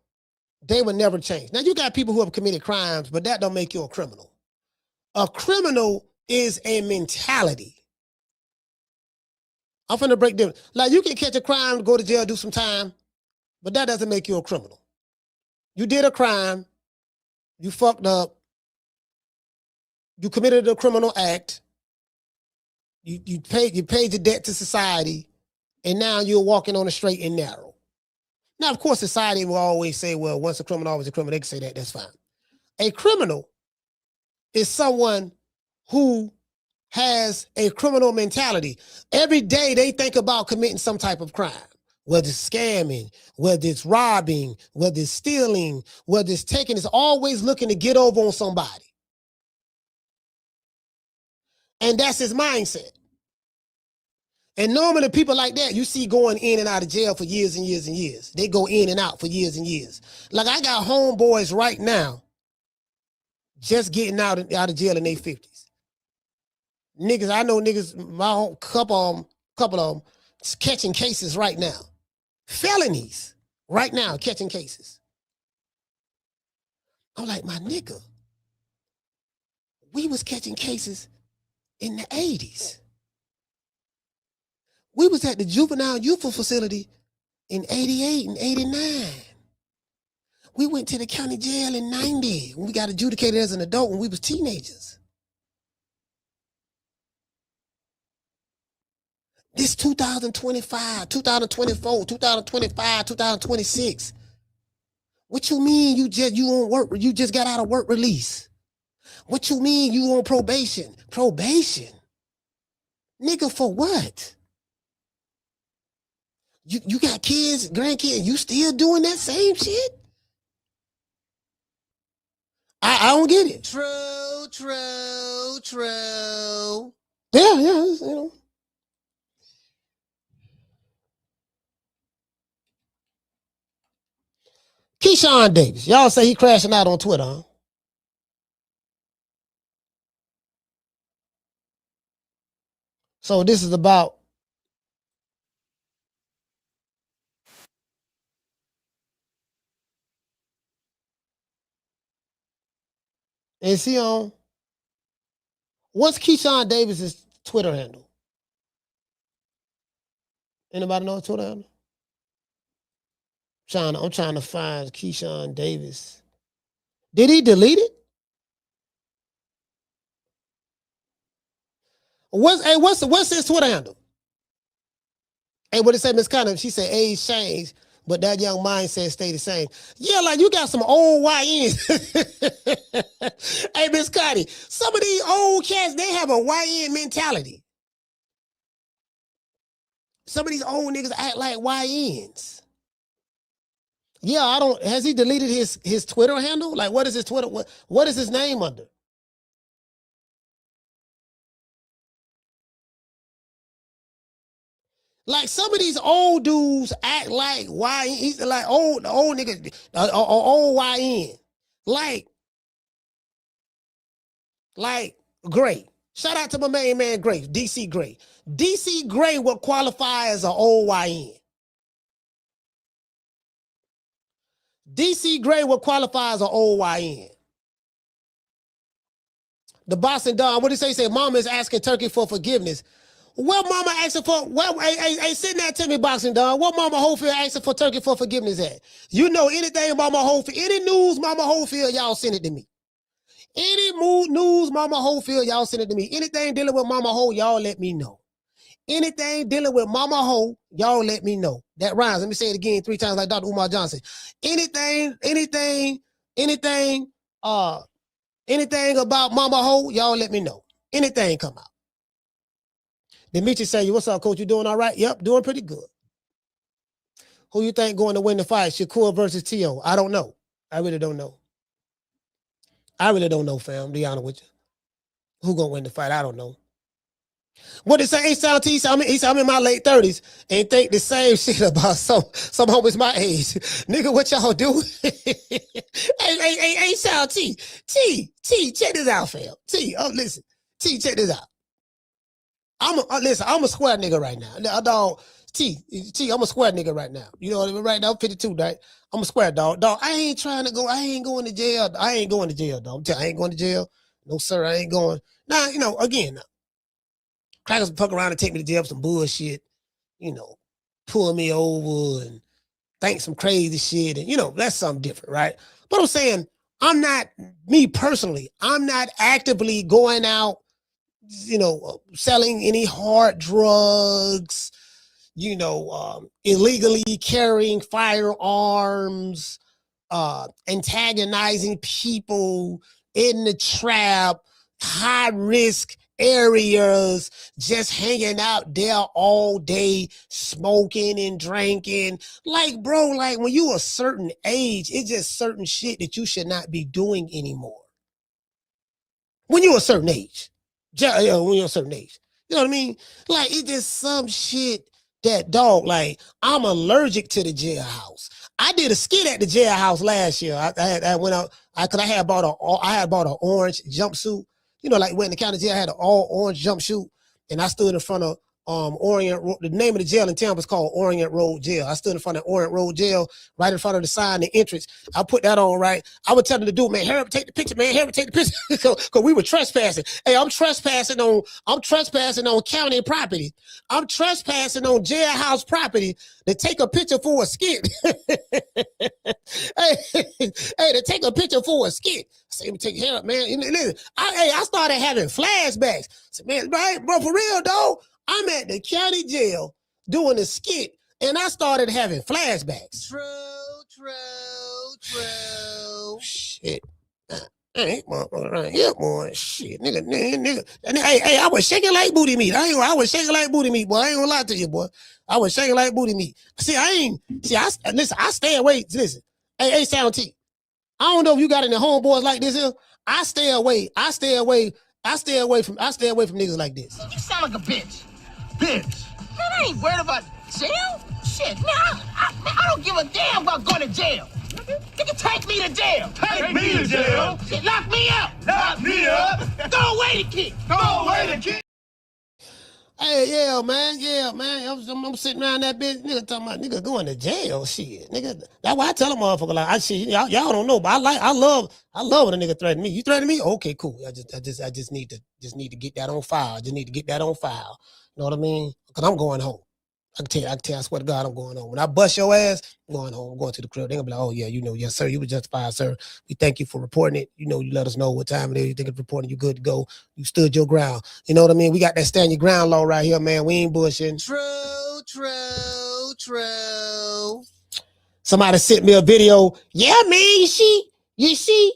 S2: they will never change. Now you got people who have committed crimes, but that don't make you a criminal. A criminal is a mentality. I'm finna break down. Like you can catch a crime, go to jail, do some time, but that doesn't make you a criminal. You did a crime, you fucked up, you committed a criminal act, you paid your debt to society, and now you're walking on a straight and narrow. Now, of course, society will always say, well, once a criminal, always a criminal. They can say that, that's fine. A criminal is someone who has a criminal mentality. Every day they think about committing some type of crime, whether it's scamming, whether it's robbing, whether it's stealing, whether it's taking, it's always looking to get over on somebody. And that's his mindset. And normally people like that, you see going in and out of jail for years and years and years. They go in and out for years and years. Like I got homeboys right now just getting out of jail in their 50s. Niggas, I know niggas, my whole couple of them catching cases right now. Felonies right now, catching cases. I'm like, my nigga, we was catching cases in the 80s. We was at the juvenile youthful facility in 88 and 89. We went to the county jail in 90 when we got adjudicated as an adult when we was teenagers. This 2025, 2024, 2025, 2026. What you mean you on work, you just got out of work release? What you mean you on probation? Probation? Nigga, for what? You got kids, grandkids, you still doing that same shit? I don't get it. True. Yeah, you know. Keyshawn Davis. Y'all say he crashing out on Twitter, huh? So this is about is he on? What's Keyshawn Davis's Twitter handle? Anybody know his Twitter handle? I'm trying to find Keyshawn Davis. Did he delete it? What's his Twitter handle? Hey, what it say, Miss Connor? She said age changed, but that young mindset stay the same. Yeah, like you got some old YNs. Hey, Miss Connie, some of these old cats, they have a YN mentality. Some of these old niggas act like YNs. Yeah, has he deleted his Twitter handle? Like, what is his Twitter? What is his name under? Like some of these old dudes act like YN, he's like old niggas, old YN. Like Gray. Shout out to my main man Gray, DC Gray. DC Gray will qualify as an old YN. DC Gray will qualify as an old YN. The Boston Don, what did he say? He said, Mama is asking Turkey for forgiveness. What mama asking for? Hey, send that to me, Boxing Don. What Mama Holyfield asking for Turkey for forgiveness at? You know anything about Mama Holyfield? Any news, Mama Holyfield, y'all send it to me. Any news, Mama Holyfield, y'all send it to me. Anything dealing with Mama Ho, y'all let me know. Anything dealing with Mama Ho, y'all let me know. That rhymes. Let me say it again 3 times like Dr. Umar Johnson. Anything about Mama Ho, y'all let me know. Anything come out. Demetri say, what's up, coach? You doing all right? Yep, doing pretty good. Who you think going to win the fight? Shakur versus T.O.? I don't know. I really don't know. Fam, to be honest with you. Who gonna win the fight? I don't know. What they say, he said, I'm in my late 30s and think the same shit about some homies my age. Nigga, what y'all do? hey, shout T, check this out, fam. Listen, T, check this out. I'm a square nigga right now. Dog, I'm a square nigga right now. You know what I mean? Right now, I'm 52, right? I'm a square dog. Dog, I ain't going to jail. I ain't going to jail, dog. I'm telling you, I ain't going to jail. No, sir, I ain't going. Now, you know, again, crackers fuck around and take me to jail for some bullshit, you know, pull me over and think some crazy shit. And, you know, that's something different, right? But I'm saying, me personally, I'm not actively going out, you know, selling any hard drugs, you know, illegally carrying firearms, antagonizing people in the trap, high risk areas, just hanging out there all day, smoking and drinking. Like, bro, like when you a certain age, it's just certain shit that you should not be doing anymore. When you're a certain age. When you're a certain age. You know what I mean? Like, it's just some shit that, dog, like, I'm allergic to the jailhouse. I did a skit at the jailhouse last year. I went out, because I had bought an orange jumpsuit. You know, like when the county jail, I had an all orange jumpsuit, and I stood in front of Orient Road. The name of the jail in Tampa is called Orient Road Jail. I stood in front of Orient Road Jail, right in front of the sign, the entrance. I put that on, right? I would tell them to do, man, hurry up, take the picture, man, hurry up, take the picture. Because we were trespassing. Hey, I'm trespassing on county property. I'm trespassing on jailhouse property to take a picture for a skit. Hey, to take a picture for a skit. I say, take care of, man. I started having flashbacks. I said, man, right, bro, for real, though. I'm at the county jail doing a skit, and I started having flashbacks. True. Shit. Ain't motherfucker right here, boy. Shit, nigga. Hey, I was shaking like booty meat. I was shaking like booty meat, boy. I ain't gonna lie to you, boy. I was shaking like booty meat. I stay away. Listen. Hey, Sound T. I don't know if you got any homeboys like this here. I stay away from niggas like this.
S8: You sound like a bitch. Bitch. Man, I ain't worried about jail. Shit, man, I don't give a damn about going to jail. Nigga, take me to jail.
S3: Take me to jail.
S8: Shit, lock me up.
S3: Lock me up.
S8: Throw away the key.
S3: Throw away the key.
S2: Hey, yeah, man. I'm sitting around that bitch, nigga talking about nigga going to jail. Shit, nigga. That's why I tell a motherfucker like y'all don't know, but I love when a nigga threaten me. You threaten me? Okay, cool. I just need to get that on file. I just need to get that on file. You know what I mean? Because I'm going home. I can tell you, I swear to God, I'm going home. When I bust your ass, I'm going home. I'm going to the crib. They're going to be like, oh, yeah, yes, sir, you were justified, sir. We thank you for reporting it. You know, you let us know what time it is. You think it's reporting, you good to go. You stood your ground. You know what I mean? We got that stand your ground law right here, man. We ain't bullshitting. True. Somebody sent me a video. Yeah, man, you see,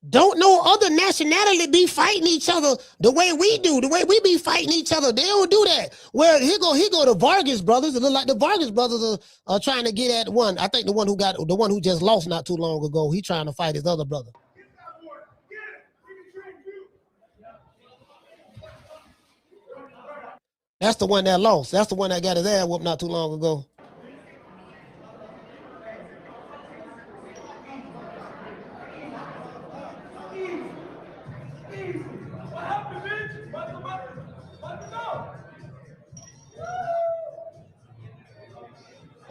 S2: don't no other nationality be fighting each other the way we do, the way we be fighting each other. They don't do that. Well, here go the Vergil brothers. It look like the Vergil brothers are trying to get at one. I think the one who just lost not too long ago. He trying to fight his other brother. That's the one that lost. That's the one that got his ass whooped not too long ago.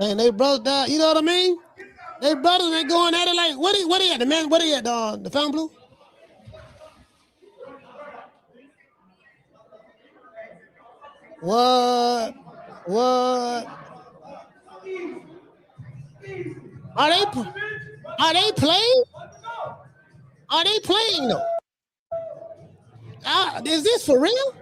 S2: And they brothers down, you know what I mean? They brothers ain't going at it like, what he at? The man, what he at? The Fountain Blue? What? Are they playing? Are they playing though? Is this for real?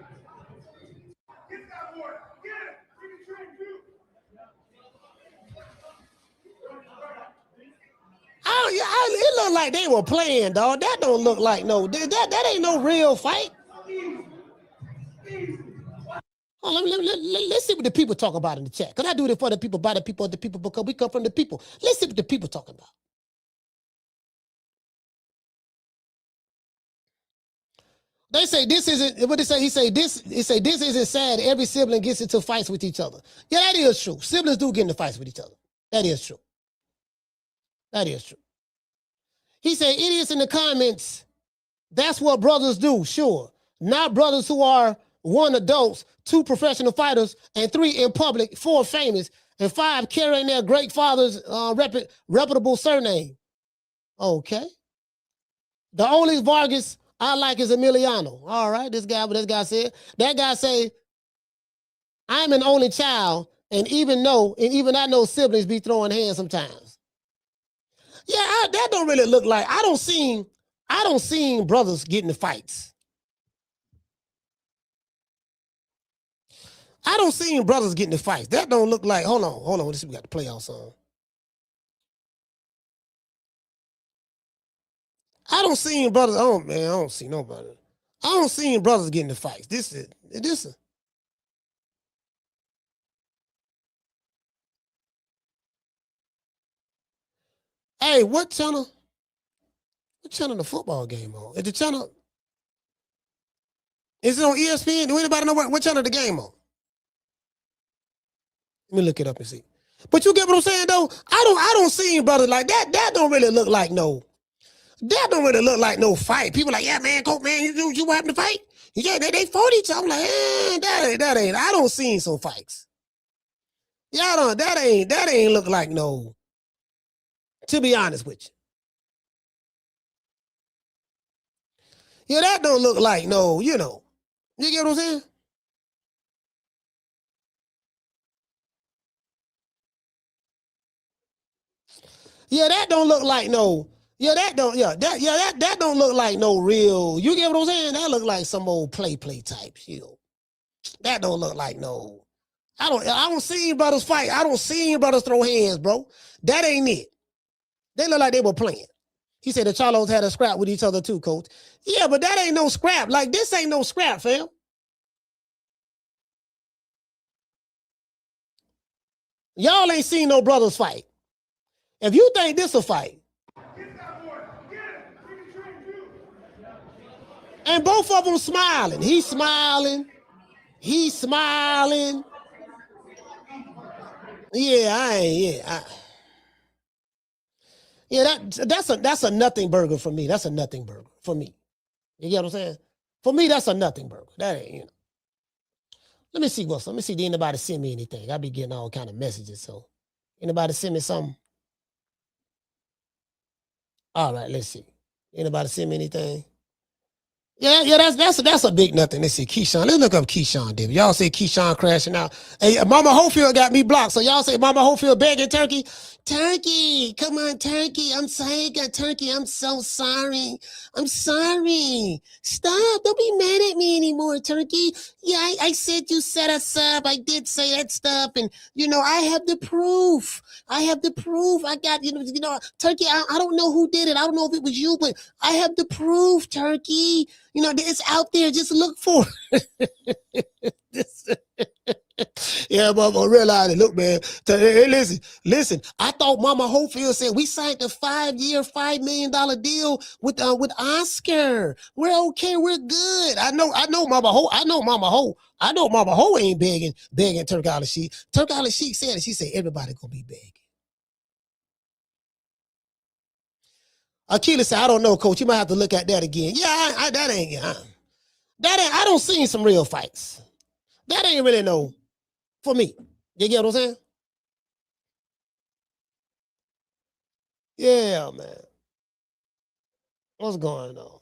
S2: It looked like they were playing, dog. That don't look like that ain't no real fight. Let's see what the people talk about in the chat. Because I do it for the people, by the people, because we come from the people. Let's see what the people talking about. They say this isn't what they say. He say this isn't sad. Every sibling gets into fights with each other. Yeah, that is true. Siblings do get into fights with each other. That is true. He said, idiots in the comments, that's what brothers do, sure. Not brothers who are 1 adults, 2 professional fighters, and 3 in public, 4 famous, and 5 carrying their great father's reputable surname. Okay. The only Vargas I like is Emiliano. All right, this guy said. That guy say, I'm an only child, and even I know siblings be throwing hands sometimes. Yeah, that don't really look like. I don't seen brothers getting in fights. I don't seen brothers getting in fights. That don't look like. Hold on. Let's see, we got the playoffs on. I don't see brothers. Oh man, I don't see nobody. I don't see brothers getting in fights. This is. Hey, what channel? What channel the football game on? Is the channel? Is it on ESPN? Do anybody know what channel the game on? Let me look it up and see. But you get what I'm saying though? I don't see brothers like that. That don't really look like no. That don't really look like no fight. People like, yeah, man, Coach, man, you what happened to fight? Yeah, they fought each other. I'm like, that ain't. I don't see some fights. Yeah, that ain't look like no. To be honest with you. Yeah, that don't look like no, you know. You get what I'm saying? Yeah, that don't look like no. Yeah, that don't look like no real. You get what I'm saying? That look like some old play type shit. That don't look like no. I don't see brothers fight. I don't see brothers throw hands, bro. That ain't it. They look like they were playing. He said the Charlos had a scrap with each other too, Coach. Yeah, but that ain't no scrap. Like, this ain't no scrap, fam. Y'all ain't seen no brothers fight. If you think this a fight, and both of them smiling. He's smiling. Yeah, that's a nothing burger for me. That's a nothing burger for me. You get what I'm saying? For me, that's a nothing burger. That ain't, you know. Let me see did anybody send me anything? I be getting all kind of messages. So anybody send me something? All right, let's see. Anybody send me anything? Yeah, that's a big nothing. Let's see, Keyshawn. Let's look up Keyshawn, David. Y'all say Keyshawn crashing out. Hey, Mama Hopefield got me blocked. So y'all say Mama Hopefield begging Turkey. Turkey, come on, Turkey. I'm saying, Turkey, I'm so sorry. I'm sorry. Stop. Don't be mad at me anymore, Turkey. Yeah, I said you set us up. I did say that stuff. And, you know, I have the proof. I got, you know, Turkey, I don't know who did it. I don't know if it was you, but I have the proof, Turkey. You know, it's out there. Just look for it. Yeah, Mama, realize it. Look, man. Hey, listen. I thought Mama Hopefield said we signed a 5-year, $5 million deal with Oscar. We're okay. We're good. I know Mama Ho. I know Mama Ho ain't begging Turk Al-Sheikh. Turk Al-Sheikh said it. She said everybody gonna be begging. Akila said, I don't know, Coach. You might have to look at that again. Yeah, I don't see some real fights. That ain't really no for me. You get what I'm saying? Yeah, man. What's going on?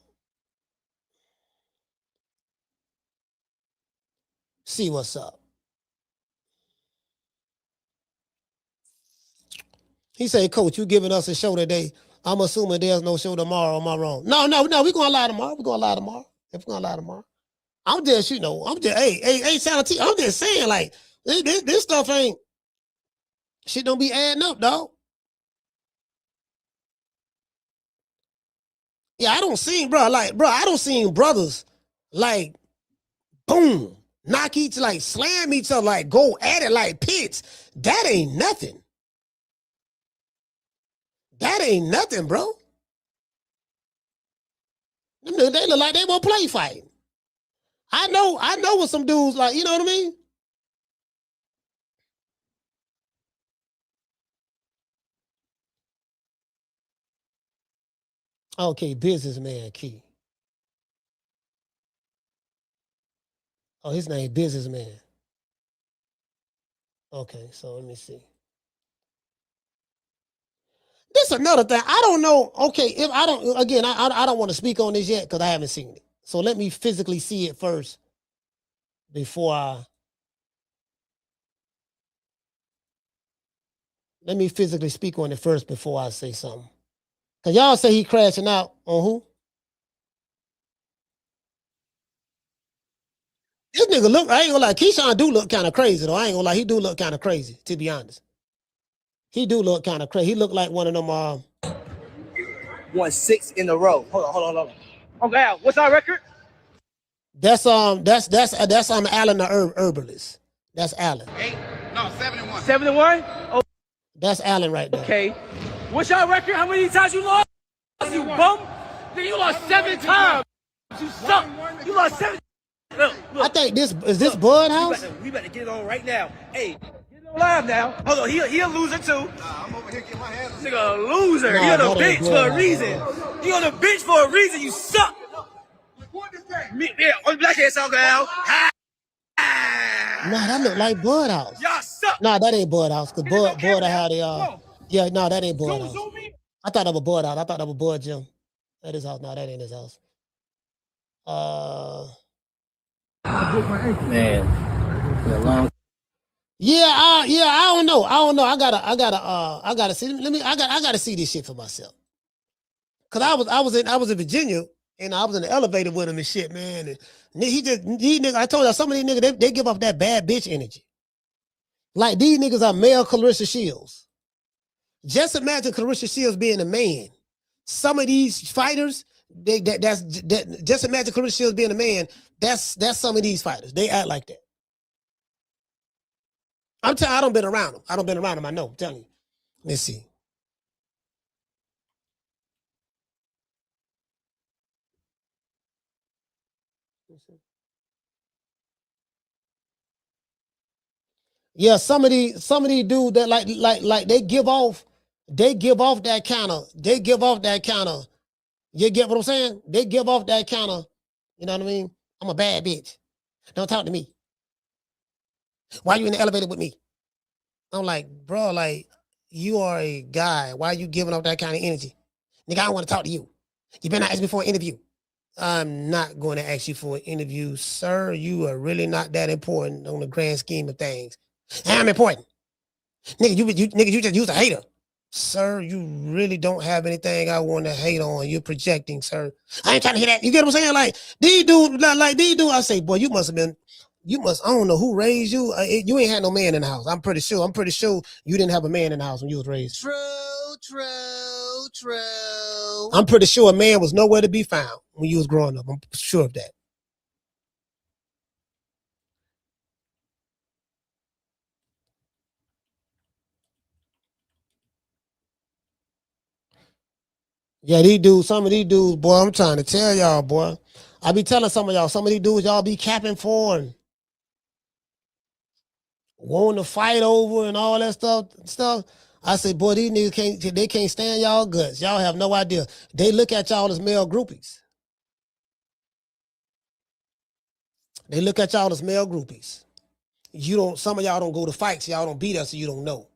S2: See what's up. He said, Coach, you giving us a show today. I'm assuming there's no show tomorrow. Am I wrong? No, we're gonna lie tomorrow. If we're gonna lie tomorrow. I'm just, hey, Santa, I'm just saying, like, this stuff ain't, shit don't be adding up, dog. Yeah, I don't see, I don't see brothers, like, boom, knock each, like, slam each other, like, go at it like pits. That ain't nothing. That ain't nothing, bro. They look like they won't play fighting. I know what some dudes like, you know what I mean? Okay, businessman key. Oh, his name Businessman. Okay, so let me see. This is another thing. I don't know. Okay, if I don't, again, I don't want to speak on this yet because I haven't seen it. So let me physically see it first before let me physically speak on it first before I say something. Cause y'all say he crashing out on who? This nigga look, I ain't gonna lie, Keyshawn do look kind of crazy though. I ain't gonna lie, he do look kind of crazy, to be honest. He do look kind of crazy. He look like one of them
S9: won 6 in a row. Hold on. Okay, what's our record?
S2: That's Alan the herbalist. That's Alan.
S6: 71.
S9: 71? Oh,
S2: That's Alan right there.
S9: okay. What's your record? How many times you lost? You bum? Nigga, you lost 7 times. You suck. You lost 7. Look.
S2: I think this is this Bud House.
S9: We better get it on right now. Hey, get it on live now. Hold on, he a loser too.
S6: Nah, I'm over here getting my hands.
S9: This nigga a loser.
S2: Nah,
S9: He on the
S2: that
S9: bench
S2: ain't
S9: for a
S2: good.
S9: reason. He on the bench for a reason. You suck. Yeah, on black ass song now.
S2: Nah, that look like Bud House.
S9: Y'all suck.
S2: Nah, that ain't Bud House. Cause Bud had a
S9: Whoa.
S2: yeah, no, that ain't Bud House.
S9: Zoom me.
S2: I thought that was Bud House. I thought that was Bud Jim. At his house. No, that ain't his house.
S9: Man.
S2: Yeah, I don't know. I gotta see. I gotta see this shit for myself. Cause I was in Virginia and I was in the elevator with him and shit, man. And these niggas, I told you some of these niggas, they give off that bad bitch energy. Like these niggas are male Clarissa Shields. Just imagine Clarissa Shields being a man. Some of these fighters, just imagine Clarissa Shields being a man. That's some of these fighters. They act like that. I'm telling you, I don't been around them. I know. I'm telling you. Let's see. Yeah, some of these dudes that like they give off that kind of, you get what I'm saying? They give off that kind of, you know what I mean? I'm a bad bitch. Don't talk to me. Why you in the elevator with me? I'm like, bro, like, you are a guy. Why are you giving off that kind of energy? Nigga, I don't want to talk to you. You better not ask me for an interview. I'm not going to ask you for an interview, sir. You are really not that important on the grand scheme of things. I'm important. Nigga, you just use a hater. Sir, you really don't have anything I want to hate on. You're projecting, sir. I ain't trying to hear that. You get what I'm saying? Like, these dudes, I say, boy, I don't know who raised you. You ain't had no man in the house. I'm pretty sure you didn't have a man in the house when you was raised. True. I'm pretty sure a man was nowhere to be found when you was growing up. I'm sure of that. Yeah, some of these dudes, boy, I'm trying to tell y'all, boy. I be telling some of y'all, some of these dudes y'all be capping for and wanting to fight over and all that stuff. I say, boy, these niggas can't stand y'all guts. Y'all have no idea. They look at y'all as male groupies. Some of y'all don't go to fights. Y'all don't beat us, so you don't know.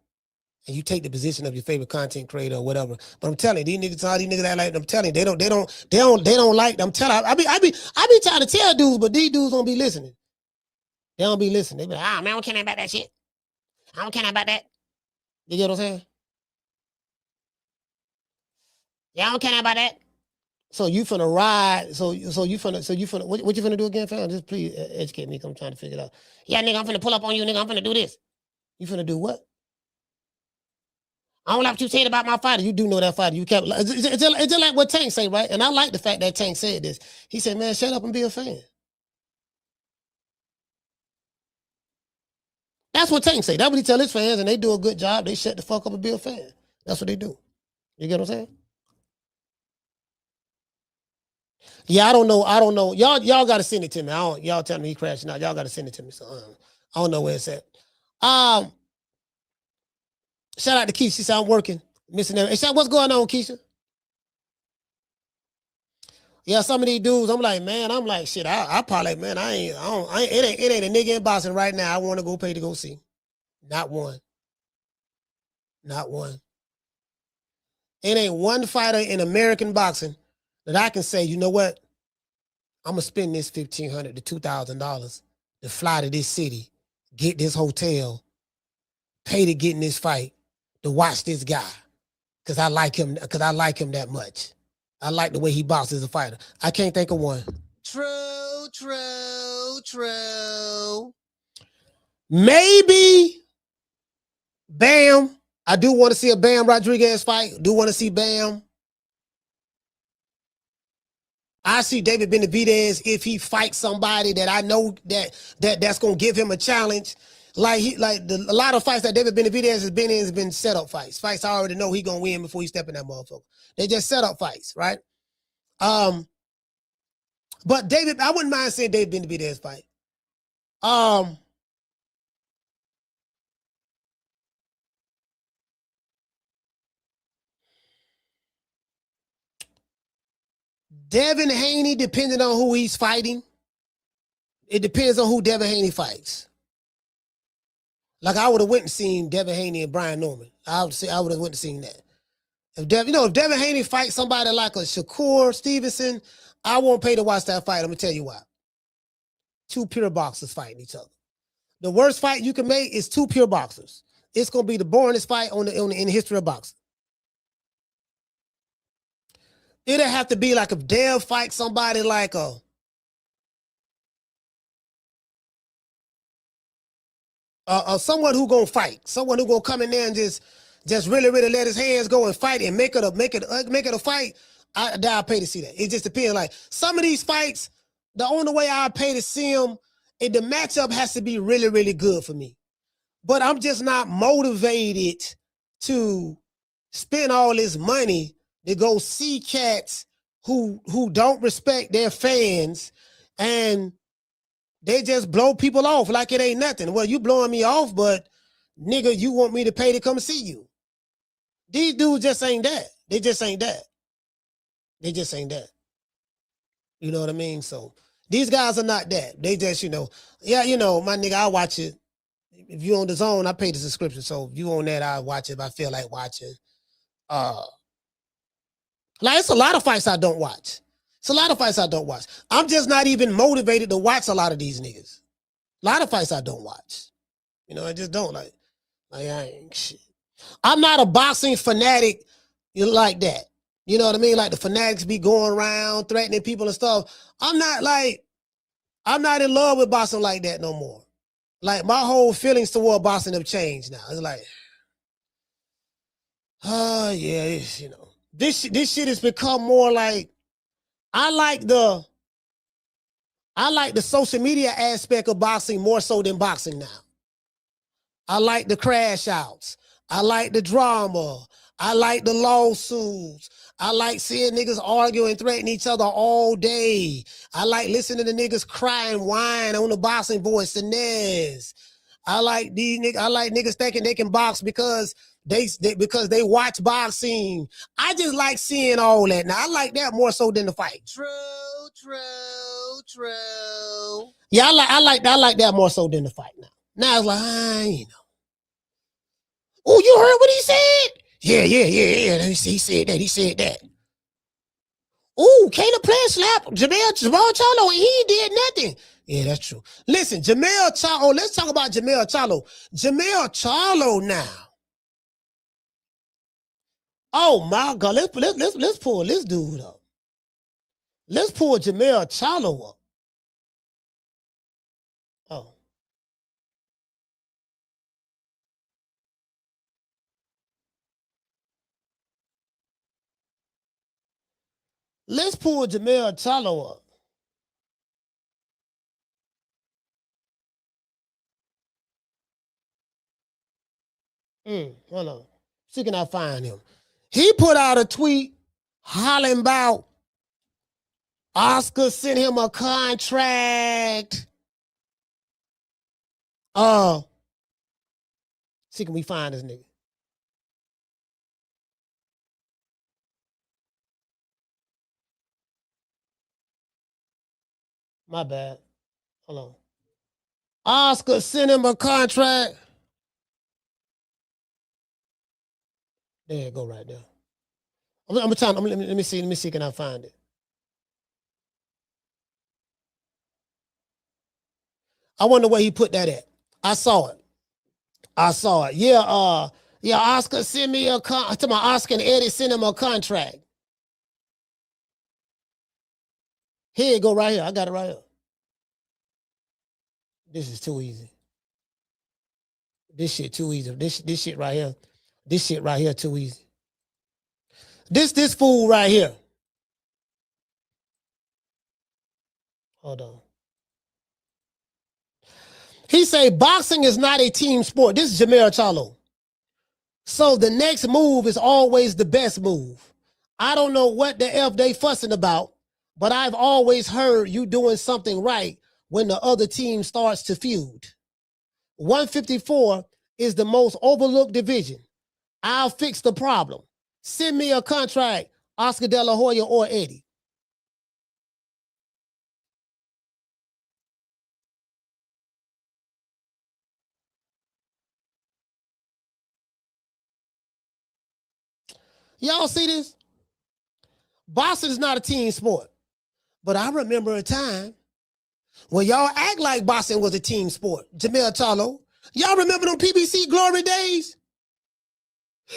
S2: And you take the position of your favorite content creator or whatever. But I'm telling you, these niggas act like, I'm telling you, they don't like, I'm telling you, I be trying to tell dudes, but these dudes don't be listening. They don't be listening. They be like, man, I don't care about that shit. I don't care about that. You get what I'm saying? Yeah, I don't care about that. So you finna ride. So you finna, what you finna do again, fam? Just please educate me, 'cause I'm trying to figure it out. Yeah, nigga, I'm finna pull up on you, nigga. I'm finna do this. You finna do what? I don't like what you said about my fighter. You do know that fighter. You kept, it's just like what Tank say, right? And I like the fact that Tank said this. He said, man, shut up and be a fan. That's what Tank say. That's what he tell his fans, and they do a good job. They shut the fuck up and be a fan. That's what they do. You get what I'm saying? Yeah, I don't know. Y'all got to send it to me. Y'all telling me he crashing out. Y'all got to send it to me. So I don't know where it's at. Shout out to Keisha. She said, I'm working. Missing everything. Hey, what's going on, Keisha? Yeah, some of these dudes, I'm like, man, shit, I probably, man, it ain't a nigga in boxing right now I want to go pay to go see. Not one. Not one. It ain't one fighter in American boxing that I can say, you know what? I'm gonna spend this $1,500 to $2,000 to fly to this city, get this hotel, pay to get in this fight, to watch this guy. Cause I like him that much. I like the way he boxes as a fighter. I can't think of one. True. Maybe Bam. I do want to see a Bam Rodriguez fight. Do want to see Bam. I see David Benavidez if he fights somebody that I know that's gonna give him a challenge. A lot of fights that David Benavidez has been in has been setup fights. Fights I already know he gonna win before he step in that motherfucker. They just setup fights, right? But David, I wouldn't mind seeing David Benavidez fight. Devin Haney, depending on who he's fighting, it depends on who Devin Haney fights. Like I would have went and seen Devin Haney and Brian Norman. I would have went and seen that. If Devin Haney fights somebody like a Shakur Stevenson, I won't pay to watch that fight. I'm gonna tell you why. Two pure boxers fighting each other. The worst fight you can make is two pure boxers. It's gonna be the boringest fight in the history of boxing. It'll have to be like if Dev fights somebody like someone who gonna fight, someone who gonna come in there and just really let his hands go and fight and make it a fight. I'll pay to see that. It just depends. Like some of these fights, the only way I pay to see them, the matchup has to be really, really good for me. But I'm just not motivated to spend all this money to go see cats who don't respect their fans and they just blow people off like it ain't nothing. Well, you blowing me off, but nigga, you want me to pay to come see you. These dudes just ain't that. They just ain't that. They just ain't that. You know what I mean? So these guys are not that. They just, my nigga, I watch it. If you on the zone, I pay the subscription. So if you on that, I watch it if I feel like watching. It's a lot of fights I don't watch. It's a lot of fights I don't watch. I'm just not even motivated to watch a lot of these niggas. A lot of fights I don't watch. I just don't like I ain't shit. I'm not a boxing fanatic like that. You know what I mean? Like the fanatics be going around threatening people and stuff. I'm not in love with boxing like that no more. Like my whole feelings toward boxing have changed now. It's like, yeah, this shit has become more like I like the social media aspect of boxing more so than boxing now. I like the crash outs. I like the drama. I like the lawsuits. I like seeing niggas argue and threaten each other all day. I like listening to niggas cry and whine on the boxing voice, the Nez. I like niggas thinking they can box because they watch boxing. I just like seeing all that. Now I like that more so than the fight. True. Yeah, I like that more so than the fight now. Now it's like, Oh, you heard what he said? Yeah. He said that. Oh, Caleb Plant slapped Jamal Charlo and he did nothing. Yeah, that's true. Listen, Jamel Charlo, let's talk about Jamel Charlo. Jamel Charlo now. Oh my God, let's pull this dude up. Let's pull Jamel Charlo up. Oh. Let's pull Jamel Charlo up. Hold on. See, can I find him? He put out a tweet hollering about Oscar sent him a contract. See, can we find this nigga? My bad. Hold on. Oscar sent him a contract. There you go, right there. I'm trying. Let me see. Let me see. Can I find it? I wonder where he put that at. I saw it. Yeah. Yeah. Oscar sent me a to my Oscar and Eddie sent him a contract. Here you go, right here. I got it right here. This is too easy. This shit too easy. This shit right here. This shit right here too easy. This fool right here. Hold on. He say boxing is not a team sport. This is Jamel Charlo. So the next move is always the best move. I don't know what the F they fussing about, but I've always heard you doing something right when the other team starts to feud. 154 is the most overlooked division. I'll fix the problem. Send me a contract, Oscar Dela Hoya or Eddie. Y'all see this? Boxing is not a team sport. But I remember a time when y'all act like boxing was a team sport. Jamel Charlo. Y'all remember them PBC glory days?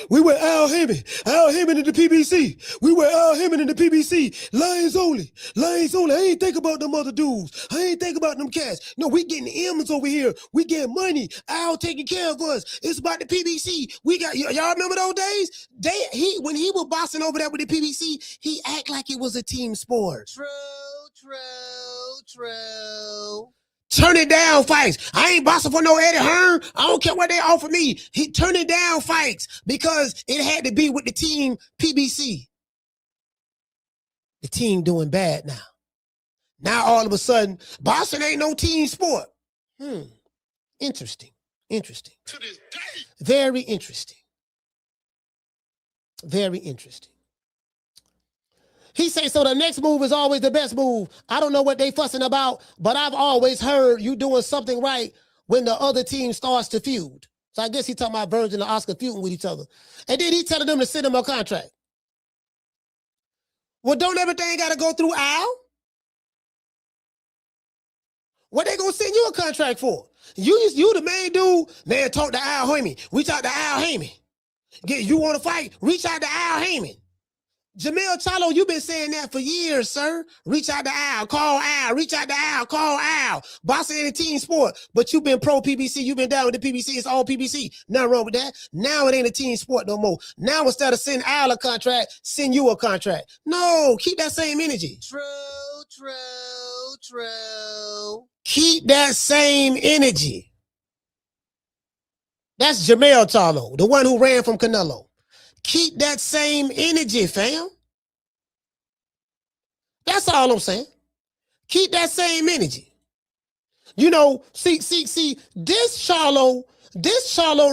S2: We were Al Hayman in the PBC. We were Al Hayman in the PBC. Lions only. I ain't think about them other dudes. I ain't think about them cats. No, we getting M's over here. We getting money. Al taking care of us. It's about the PBC. We got y'all remember those days? When he was boxing over there with the PBC, he act like it was a team sport. True. Turning down fights. I ain't boxing for no Eddie Hearn. I don't care what they offer me. He turning down fights because it had to be with the team PBC. The team doing bad now. Now all of a sudden, boxing ain't no team sport. Interesting. To this day. Very interesting. He say, so the next move is always the best move. I don't know what they fussing about, but I've always heard you doing something right when the other team starts to feud. So I guess he talking about Vergil and Oscar feuding with each other. And then he telling them to send him a contract. Well, don't everything got to go through Al? What they gonna send you a contract for? You the main dude. Man, talk to Al Hayman. Reach out to Al Hayman. You want to fight? Reach out to Al Hayman. Jamel Charlo, you've been saying that for years, sir. Reach out to Al, call Al, reach out to Al, call Al. Boxing ain't a team sport, but you've been pro PBC, you've been down with the PBC, it's all PBC. Nothing wrong with that. Now it ain't a team sport no more. Now instead of sending Al a contract, send you a contract. No, keep that same energy. True. Keep that same energy. That's Jamel Charlo, the one who ran from Canelo. Keep that same energy, fam. That's all I'm saying. Keep that same energy. You know, see, this Charlo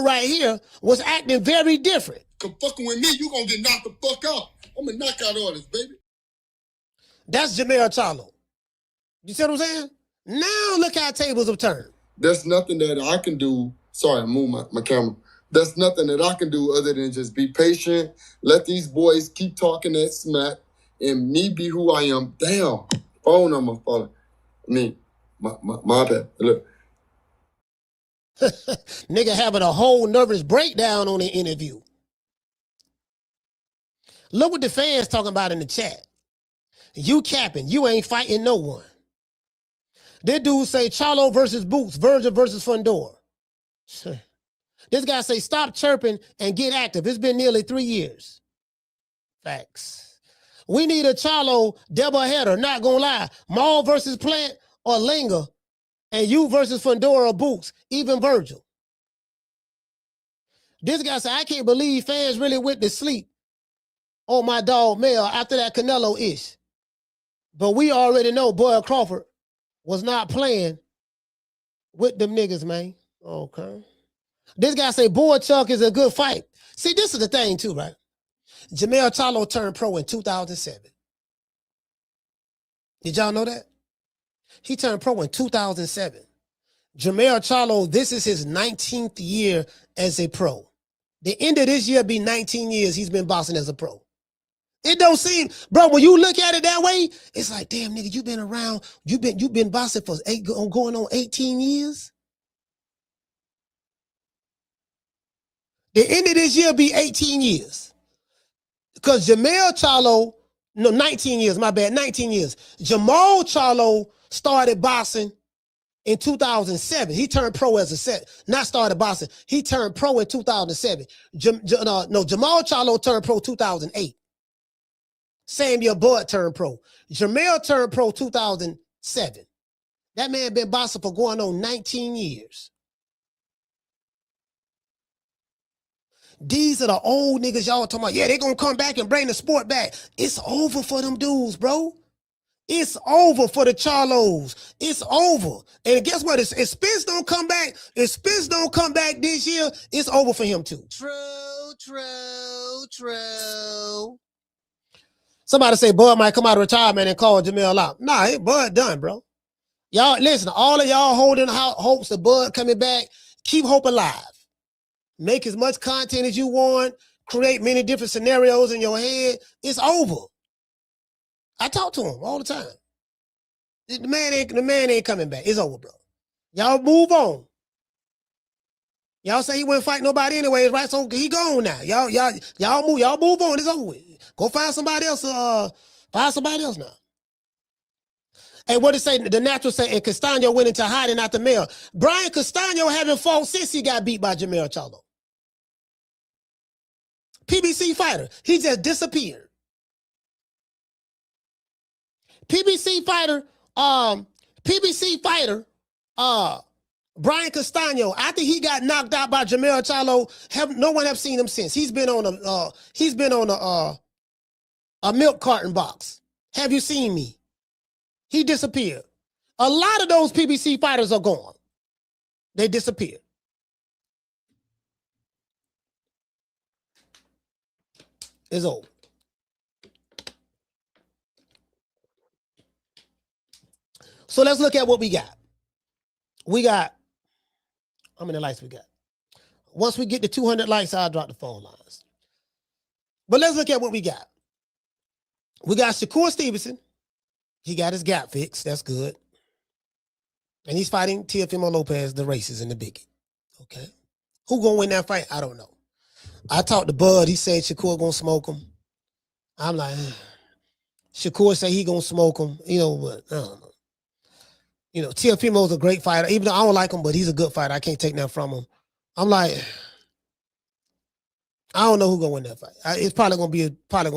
S2: right here was acting very different.
S10: Come fucking with me, you gonna get knocked the fuck out. I'm a knockout artist, baby.
S2: That's Jamel Charlo. You see what I'm saying? Now look how tables have turned.
S10: There's nothing that I can do. Sorry, I moved my camera. There's nothing that I can do other than just be patient, let these boys keep talking that smack, and me be who I am. Damn, phone number falling. My bad. Look.
S2: Nigga having a whole nervous breakdown on the interview. Look what the fans talking about in the chat. You capping. You ain't fighting no one. This dude say Charlo versus Boots, Vergil versus Fundora. This guy say, stop chirping and get active. It's been nearly 3 years. Facts. We need a Charlo doubleheader, not gonna lie. Maul versus Plant or Linger, and you versus Fundora or Boots, even Vergil. This guy said, I can't believe fans really went to sleep on my dog Mel after that Canelo-ish. But we already know Boyd Crawford was not playing with them niggas, man. Okay. This guy say Boyd Chuck is a good fight. See, this is the thing too, right? Jamel Charlo turned pro in 2007. Did y'all know that? He turned pro in 2007. Jermell Charlo, this is his 19th year as a pro. The end of this year be 19 years he's been boxing as a pro. It don't seem, bro, when you look at it that way, it's like, damn, nigga, you been around, you been boxing for going on 18 years. The end of this year be 18 years. Because Jermell Charlo, no, 19 years, my bad, 19 years. Jermall Charlo started boxing in 2007. He turned pro as a set, not started boxing. He turned pro in 2007. Jermall Charlo turned pro 2008. Same year Bud turned pro. Jermell turned pro 2007. That man been boxing for going on 19 years. These are the old niggas y'all talking about. Yeah, they gonna come back and bring the sport back. It's over for them dudes, bro. It's over for the Charlos. It's over. And guess what? If Spence don't come back, this year, it's over for him too. True. Somebody say Bud might come out of retirement and call Jermell out. Nah, ain't Bud done, bro. Y'all, listen, all of y'all holding hopes of Bud coming back, keep hope alive. Make as much content as you want. Create many different scenarios in your head. It's over. I talk to him all the time. The man ain't coming back. It's over, bro. Y'all move on. Y'all say he wouldn't fight nobody anyways, right? So he gone now. Y'all move on. It's over with. Go find somebody else. Find somebody else now. And what it say? The natural say, and Castano went into hiding out the mail. Brian Castano haven't fought since he got beat by Jermell Charlo. PBC fighter. He just disappeared. PBC fighter, Brian Castano, after he got knocked out by Jermell Charlo, no one have seen him since. He's been on a milk carton box. Have you seen me? He disappeared. A lot of those PBC fighters are gone. They disappeared. It's over. So let's look at what we got. How many likes we got? Once we get to 200 likes, I'll drop the phone lines. But let's look at what we got. We got Shakur Stevenson. He got his gap fixed. That's good. And he's fighting Teofimo Lopez, the racist and the bigot. Okay. Who gonna win that fight? I don't know. I talked to Bud. He said Shakur gonna smoke him. I'm like, Shakur say he gonna smoke him. You know what? I don't know. You know, Teofimo's a great fighter. Even though I don't like him, but he's a good fighter. I can't take that from him. I'm like, I don't know who's gonna win that fight. It's probably gonna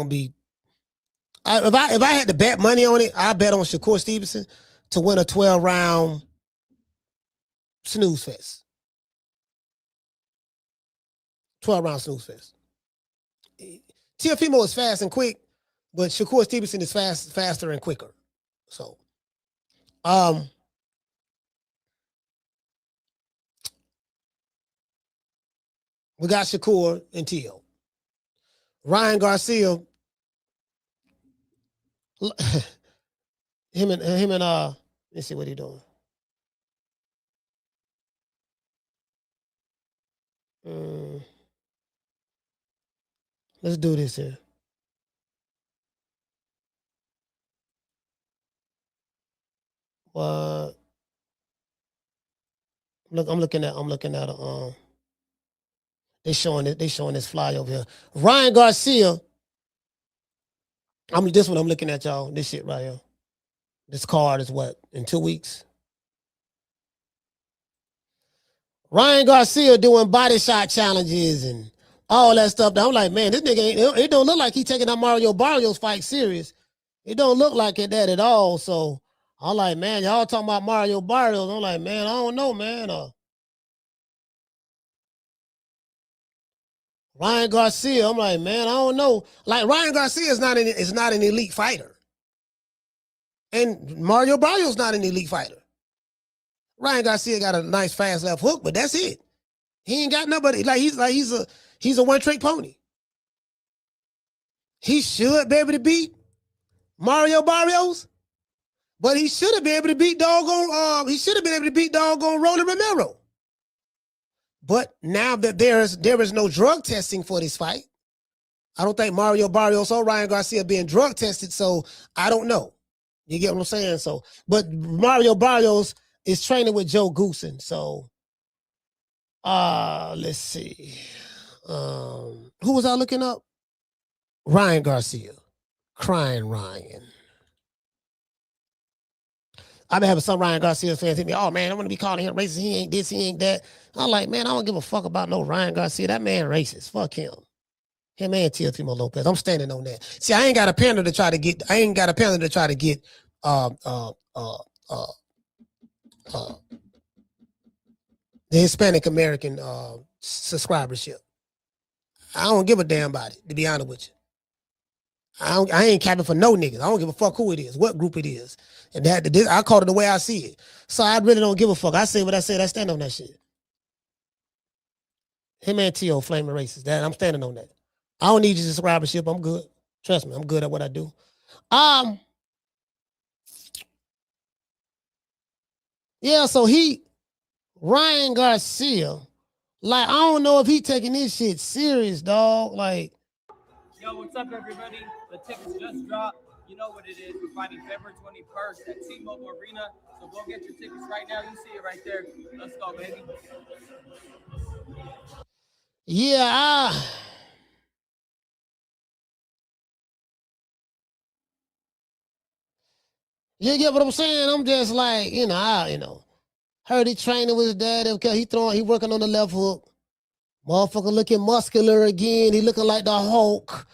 S2: be. If I had to bet money on it, I bet on Shakur Stevenson to win a 12-round snooze fest. 12-round snooze fest. Teofimo is fast and quick, but Shakur Stevenson is faster and quicker. So, we got Shakur and Teo. Ryan Garcia. him and let's see what he doing. Let's do this here. What? Look, I'm looking at they showing this fly over here. Ryan Garcia. This one I'm looking at, y'all. This shit right here. This card is what? In 2 weeks? Ryan Garcia doing body shot challenges and all that stuff. I'm like, man, this nigga it don't look like he taking that Mario Barrios fight serious. It don't look like it that at all. So I'm like, man, y'all talking about Mario Barrios. I'm like, man, I don't know, man. Ryan Garcia, I'm like, man, I don't know. Like, Ryan Garcia is not an elite fighter. And Mario Barrios not an elite fighter. Ryan Garcia got a nice fast left hook, but that's it. He ain't got nobody. He's a one-trick pony. He should be able to beat Mario Barrios, But he should have been able to beat doggone. He should have been able to beat doggone Rolly Romero. But now that there is no drug testing for this fight, I don't think Mario Barrios or Ryan Garcia being drug tested. So I don't know. You get what I'm saying? So, but Mario Barrios is training with Joe Goosen. So, let's see. Who was I looking up? Ryan Garcia. Crying Ryan. I've been having some Ryan Garcia fans hit me, oh man, I'm gonna be calling him racist. He ain't this, he ain't that. I'm like, man, I don't give a fuck about no Ryan Garcia. That man racist. Fuck him. Him and Teofimo Lopez. I'm standing on that. See, I ain't got a panel to try to get, the Hispanic American subscribership. I don't give a damn about it, to be honest with you. I ain't capping for no niggas. I don't give a fuck who it is, what group it is. And I call it the way I see it. So I really don't give a fuck. I say what I said. I stand on that shit. Him and T.O. flaming racist. That I'm standing on that. I don't need your subscribership. I'm good. Trust me, I'm good at what I do. Yeah, so Ryan Garcia, like, I don't know if he taking this shit serious, dog. Like,
S9: yo, what's up, everybody? The tickets just dropped. You know what it is. We're fighting February 21st at T-Mobile Arena. So go get your tickets right now. You see it right there. Let's go, baby.
S2: Yeah, you get what I'm saying? I'm just like, heard he training with his dad. He working on the left hook. Motherfucker looking muscular again. He looking like the Hulk.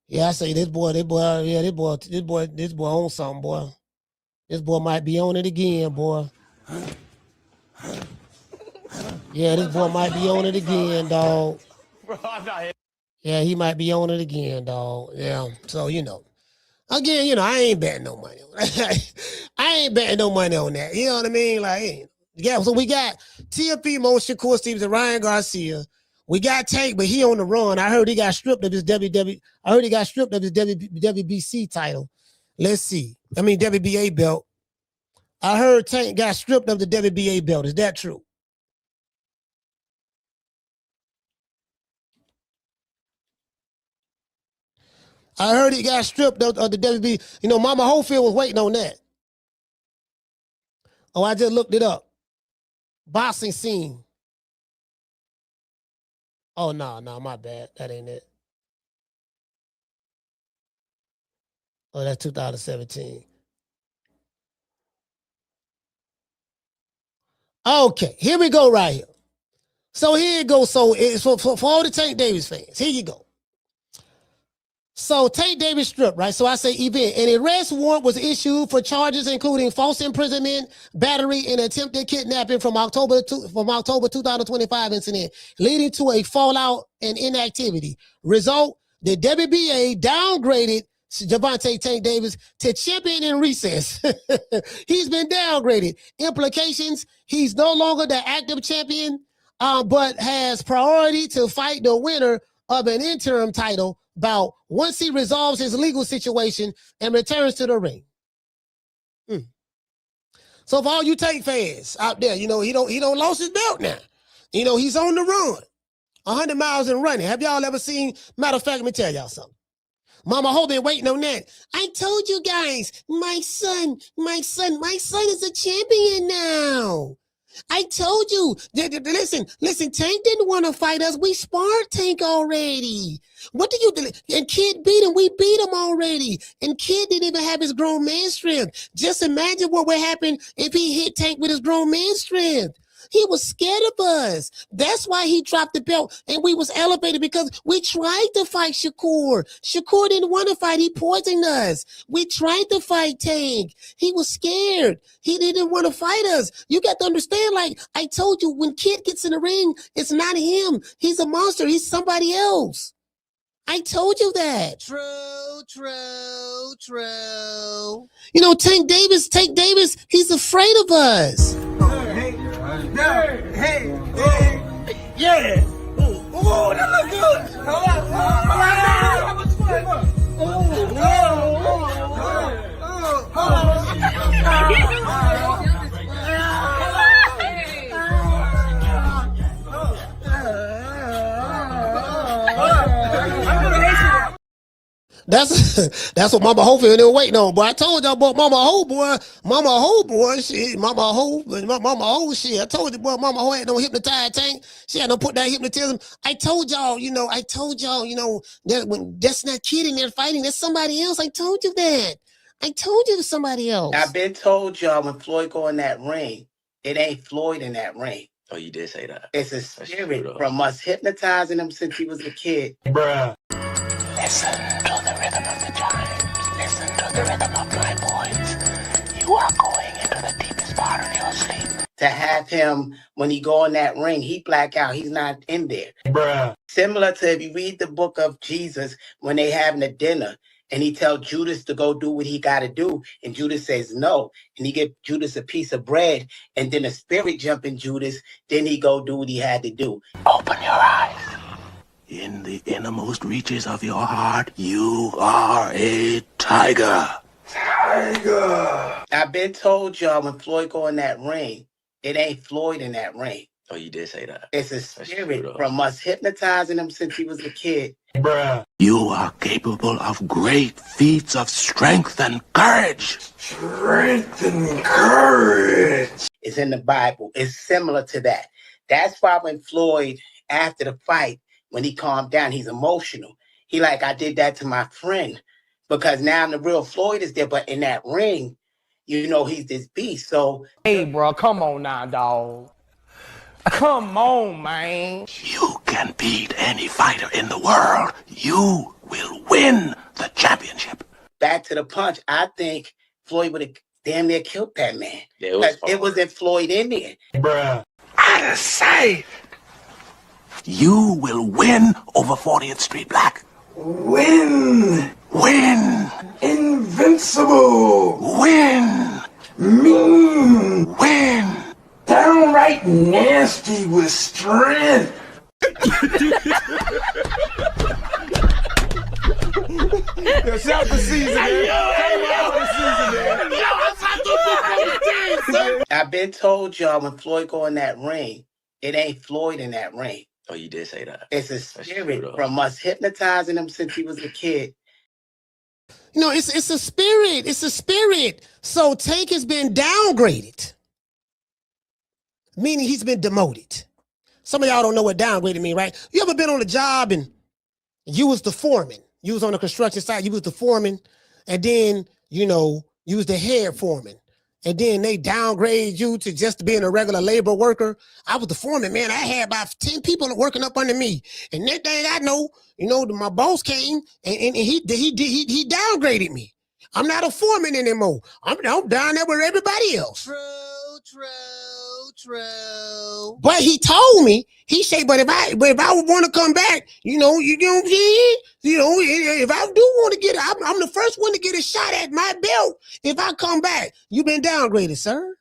S2: Yeah, I say this boy on something, boy. This boy might be on it again, boy. Yeah, this boy might be on it again, dog.
S9: Bro, I'm not here.
S2: Yeah, he might be on it again, dog. Yeah, so, again, I ain't betting no money on that. I ain't betting no money on that. You know what I mean? Like, yeah, so we got Teofimo, Shakur Stevens, and Ryan Garcia. We got Tank, but he on the run. I heard he got stripped of his WBC title. Let's see. WBA belt. I heard Tank got stripped of the WBA belt. Is that true? I heard he got stripped of the WBA. Mama Holyfield was waiting on that. Oh, I just looked it up. Boxing scene. Oh, no, my bad. That ain't it. Oh, that's 2017. Okay, here we go right here. So here it goes. So it's for all the Tank Davis fans. Here you go. So Tank Davis stripped, right? So I say event. An arrest warrant was issued for charges including false imprisonment, battery, and attempted kidnapping from October 2025 incident, leading to a fallout and inactivity. Result, the WBA downgraded Gervonta Tank Davis to champion in recess. He's been downgraded. Implications, he's no longer the active champion, but has priority to fight the winner of an interim title bout once he resolves his legal situation and returns to the ring. So for all you Tank fans out there, he don't lost his belt now. He's on the run. 100 miles and running. Have y'all ever seen? Matter of fact, let me tell y'all something. Mama Ho been waiting on that. I told you guys, my son is a champion now. I told you. Listen, Tank didn't want to fight us. We sparred Tank already. What do you do? And Kid beat him. We beat him already. And Kid didn't even have his grown man strength. Just imagine what would happen if he hit Tank with his grown man strength. He was scared of us. That's why he dropped the belt. And we was elevated because we tried to fight Shakur. Shakur didn't want to fight. He poisoned us. We tried to fight Tank. He was scared. He didn't want to fight us. You got to understand, like I told you, when Kid gets in the ring, it's not him. He's a monster. He's somebody else. I told you that. True. Tank Davis, he's afraid of us. Yeah. Oh, that look good. That's what Mama Ho feel they were waiting on, boy. I told y'all, boy, Mama Ho, boy, shit, Mama Ho, shit. I told you, boy, Mama Ho had no hypnotized tank. She had no put that hypnotism. I told y'all, that that's not kidding, they're fighting, that's somebody else. I told you that. I told you to somebody else.
S8: I've been told y'all when Floyd go in that ring, it ain't Floyd in that ring.
S11: Oh, you did say that.
S8: It's a spirit from us hypnotizing him since he was a kid.
S11: Bruh.
S8: Listen to the rhythm of the chimes. Listen to the rhythm of my voice. You are going into the deepest part of your sleep. To have him, when he go in that ring, he black out. He's not in there.
S11: Bruh.
S8: Similar to if you read the book of Jesus, when they having a dinner, and he tell Judas to go do what he got to do. And Judas says no. And he give Judas a piece of bread. And then the spirit jump in Judas. Then he go do what he had to do. Open your eyes.
S11: In the innermost reaches of your heart, you are a tiger. Tiger.
S8: I've been told y'all when Floyd go in that ring, it ain't Floyd in that ring.
S11: Oh, you did say that.
S8: It's a spirit from us hypnotizing him since he was a kid.
S11: Bruh. You are capable of great feats of strength and courage. Strength and courage.
S8: It's in the Bible. It's similar to that. That's why when Floyd, after the fight, when he calmed down, he's emotional. He like, I did that to my friend. Because now the real Floyd is there, but in that ring, he's this beast. So,
S12: hey, bro, come on now, dog. Come on, man.
S11: You can beat any fighter in the world. You will win the championship.
S8: Back to the punch. I think Floyd would have damn near killed that man.
S11: Yeah,
S8: it wasn't Floyd in there.
S11: Bruh. Out of sight. You will win over 40th Street Black. Win. Win. Invincible. Win. Mean. Win. Downright nasty with strength.
S12: Shout the season, man.
S8: I've been told y'all when Floyd go in that ring, it ain't Floyd in that ring.
S11: Oh, you did say that.
S8: It's a spirit from us hypnotizing him since he was a kid.
S2: It's a spirit. It's a spirit. So Tank has been downgraded. Meaning he's been demoted. Some of y'all don't know what downgraded mean, right? You ever been on a job and you was the foreman? You was on the construction site, you was the foreman, and then, you was the head foreman. And then they downgrade you to just being a regular labor worker. I was the foreman, man. I had about 10 people working up under me. And that thing I know, my boss came and he downgraded me. I'm not a foreman anymore. I'm down there with everybody else. True. But he told me, he said, but if I would want to come back, you know what I'm saying? If I do want to get it, I'm the first one to get a shot at my belt. If I come back, you've been downgraded, sir.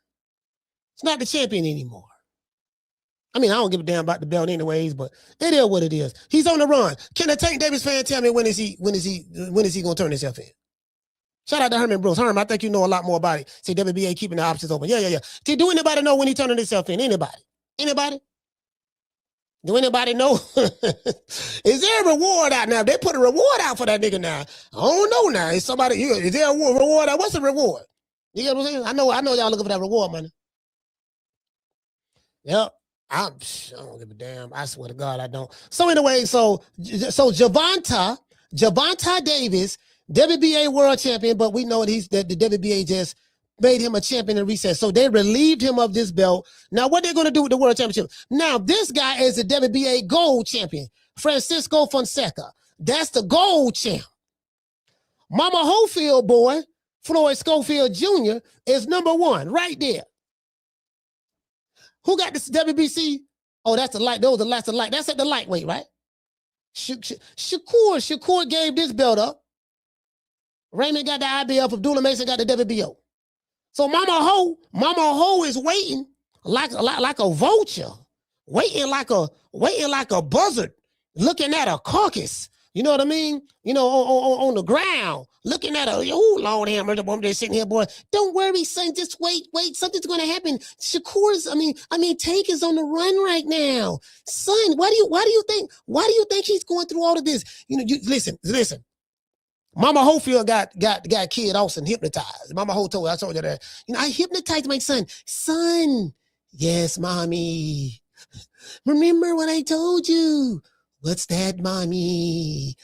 S2: It's not the champion anymore. I mean, I don't give a damn about the belt anyways, but it is what it is. He's on the run. Can a Tank Davis fan tell me when is he gonna turn himself in? Shout out to Herman Brooks. Herman, I think you know a lot more about it. See, WBA keeping the options open. Yeah. Do anybody know when he turning himself in? Anybody? Do anybody know? Is there a reward out now? They put a reward out for that nigga now. I don't know now. Is there a reward out? What's the reward? You get what I'm saying? I know y'all looking for that reward money. Yep. I don't give a damn. I swear to God, I don't. So anyway, so Gervonta Davis, WBA world champion, but we know that the WBA just made him a champion in recess. So they relieved him of this belt. Now, what they're going to do with the world championship? Now, this guy is the WBA gold champion, Francisco Fonseca. That's the gold champ. Mama Holyfield boy, Floyd Schofield Jr. is number one right there. Who got this WBC? Oh, that's the light. Those are the last of light. That's at the lightweight, right? Shakur gave this belt up. Raymond got the IBF. Abdullah Mason got the WBO. So Mama Ho is waiting like a vulture, waiting like a buzzard, looking at a carcass. You know what I mean? On the ground, looking at Lord have mercy, I'm just sitting here, boy. Don't worry, son. Just wait. Something's gonna happen. Tank is on the run right now, son. Why do you think he's going through all of this? Listen. Mama Hofield got Kid Austin hypnotized. Mama Ho told, I told you that. You know, I hypnotized my son. Son, yes, mommy. Remember what I told you. What's that, mommy?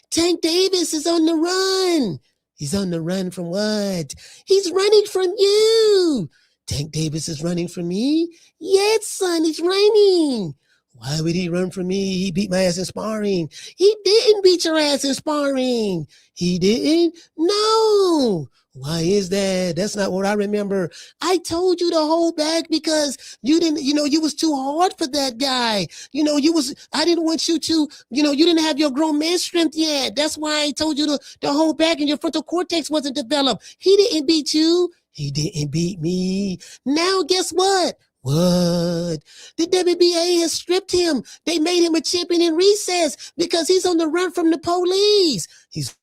S2: Tank Davis is on the run. He's on the run from what? He's running from you. Tank Davis is running from me? Yes, son, he's running. Why would he run from me? He beat my ass in sparring. He didn't beat your ass in sparring. He didn't? No. Why is that? That's not what I remember. I told you to hold back because you didn't, you was too hard for that guy. I didn't want you to, you didn't have your grown man strength yet. That's why I told you to hold back and your frontal cortex wasn't developed. He didn't beat you. He didn't beat me. Now guess what? What? The WBA has stripped him. They made him a champion in recess because he's on the run from the police. He's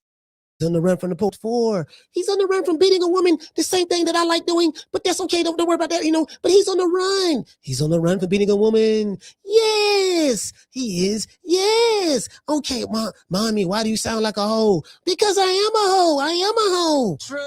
S2: on the run from the police for. He's on the run from beating a woman, the same thing that I like doing, but that's okay. Don't worry about that, but he's on the run. He's on the run for beating a woman. Yes, he is. Yes. Okay, mommy, why do you sound like a hoe? Because I am a hoe. I am a hoe. True.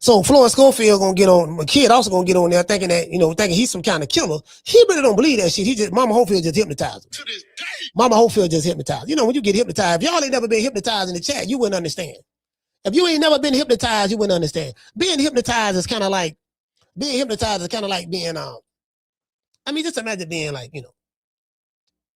S2: So Floyd Schofield gonna get on, Kid also gonna get on there thinking that, thinking he's some kind of killer. He really don't believe that shit. Mama Hofield just hypnotized him. To this day. Mama Hofield just hypnotized. When you get hypnotized, if y'all ain't never been hypnotized in the chat, you wouldn't understand. If you ain't never been hypnotized, you wouldn't understand. Being hypnotized is kind of like being, just imagine being like,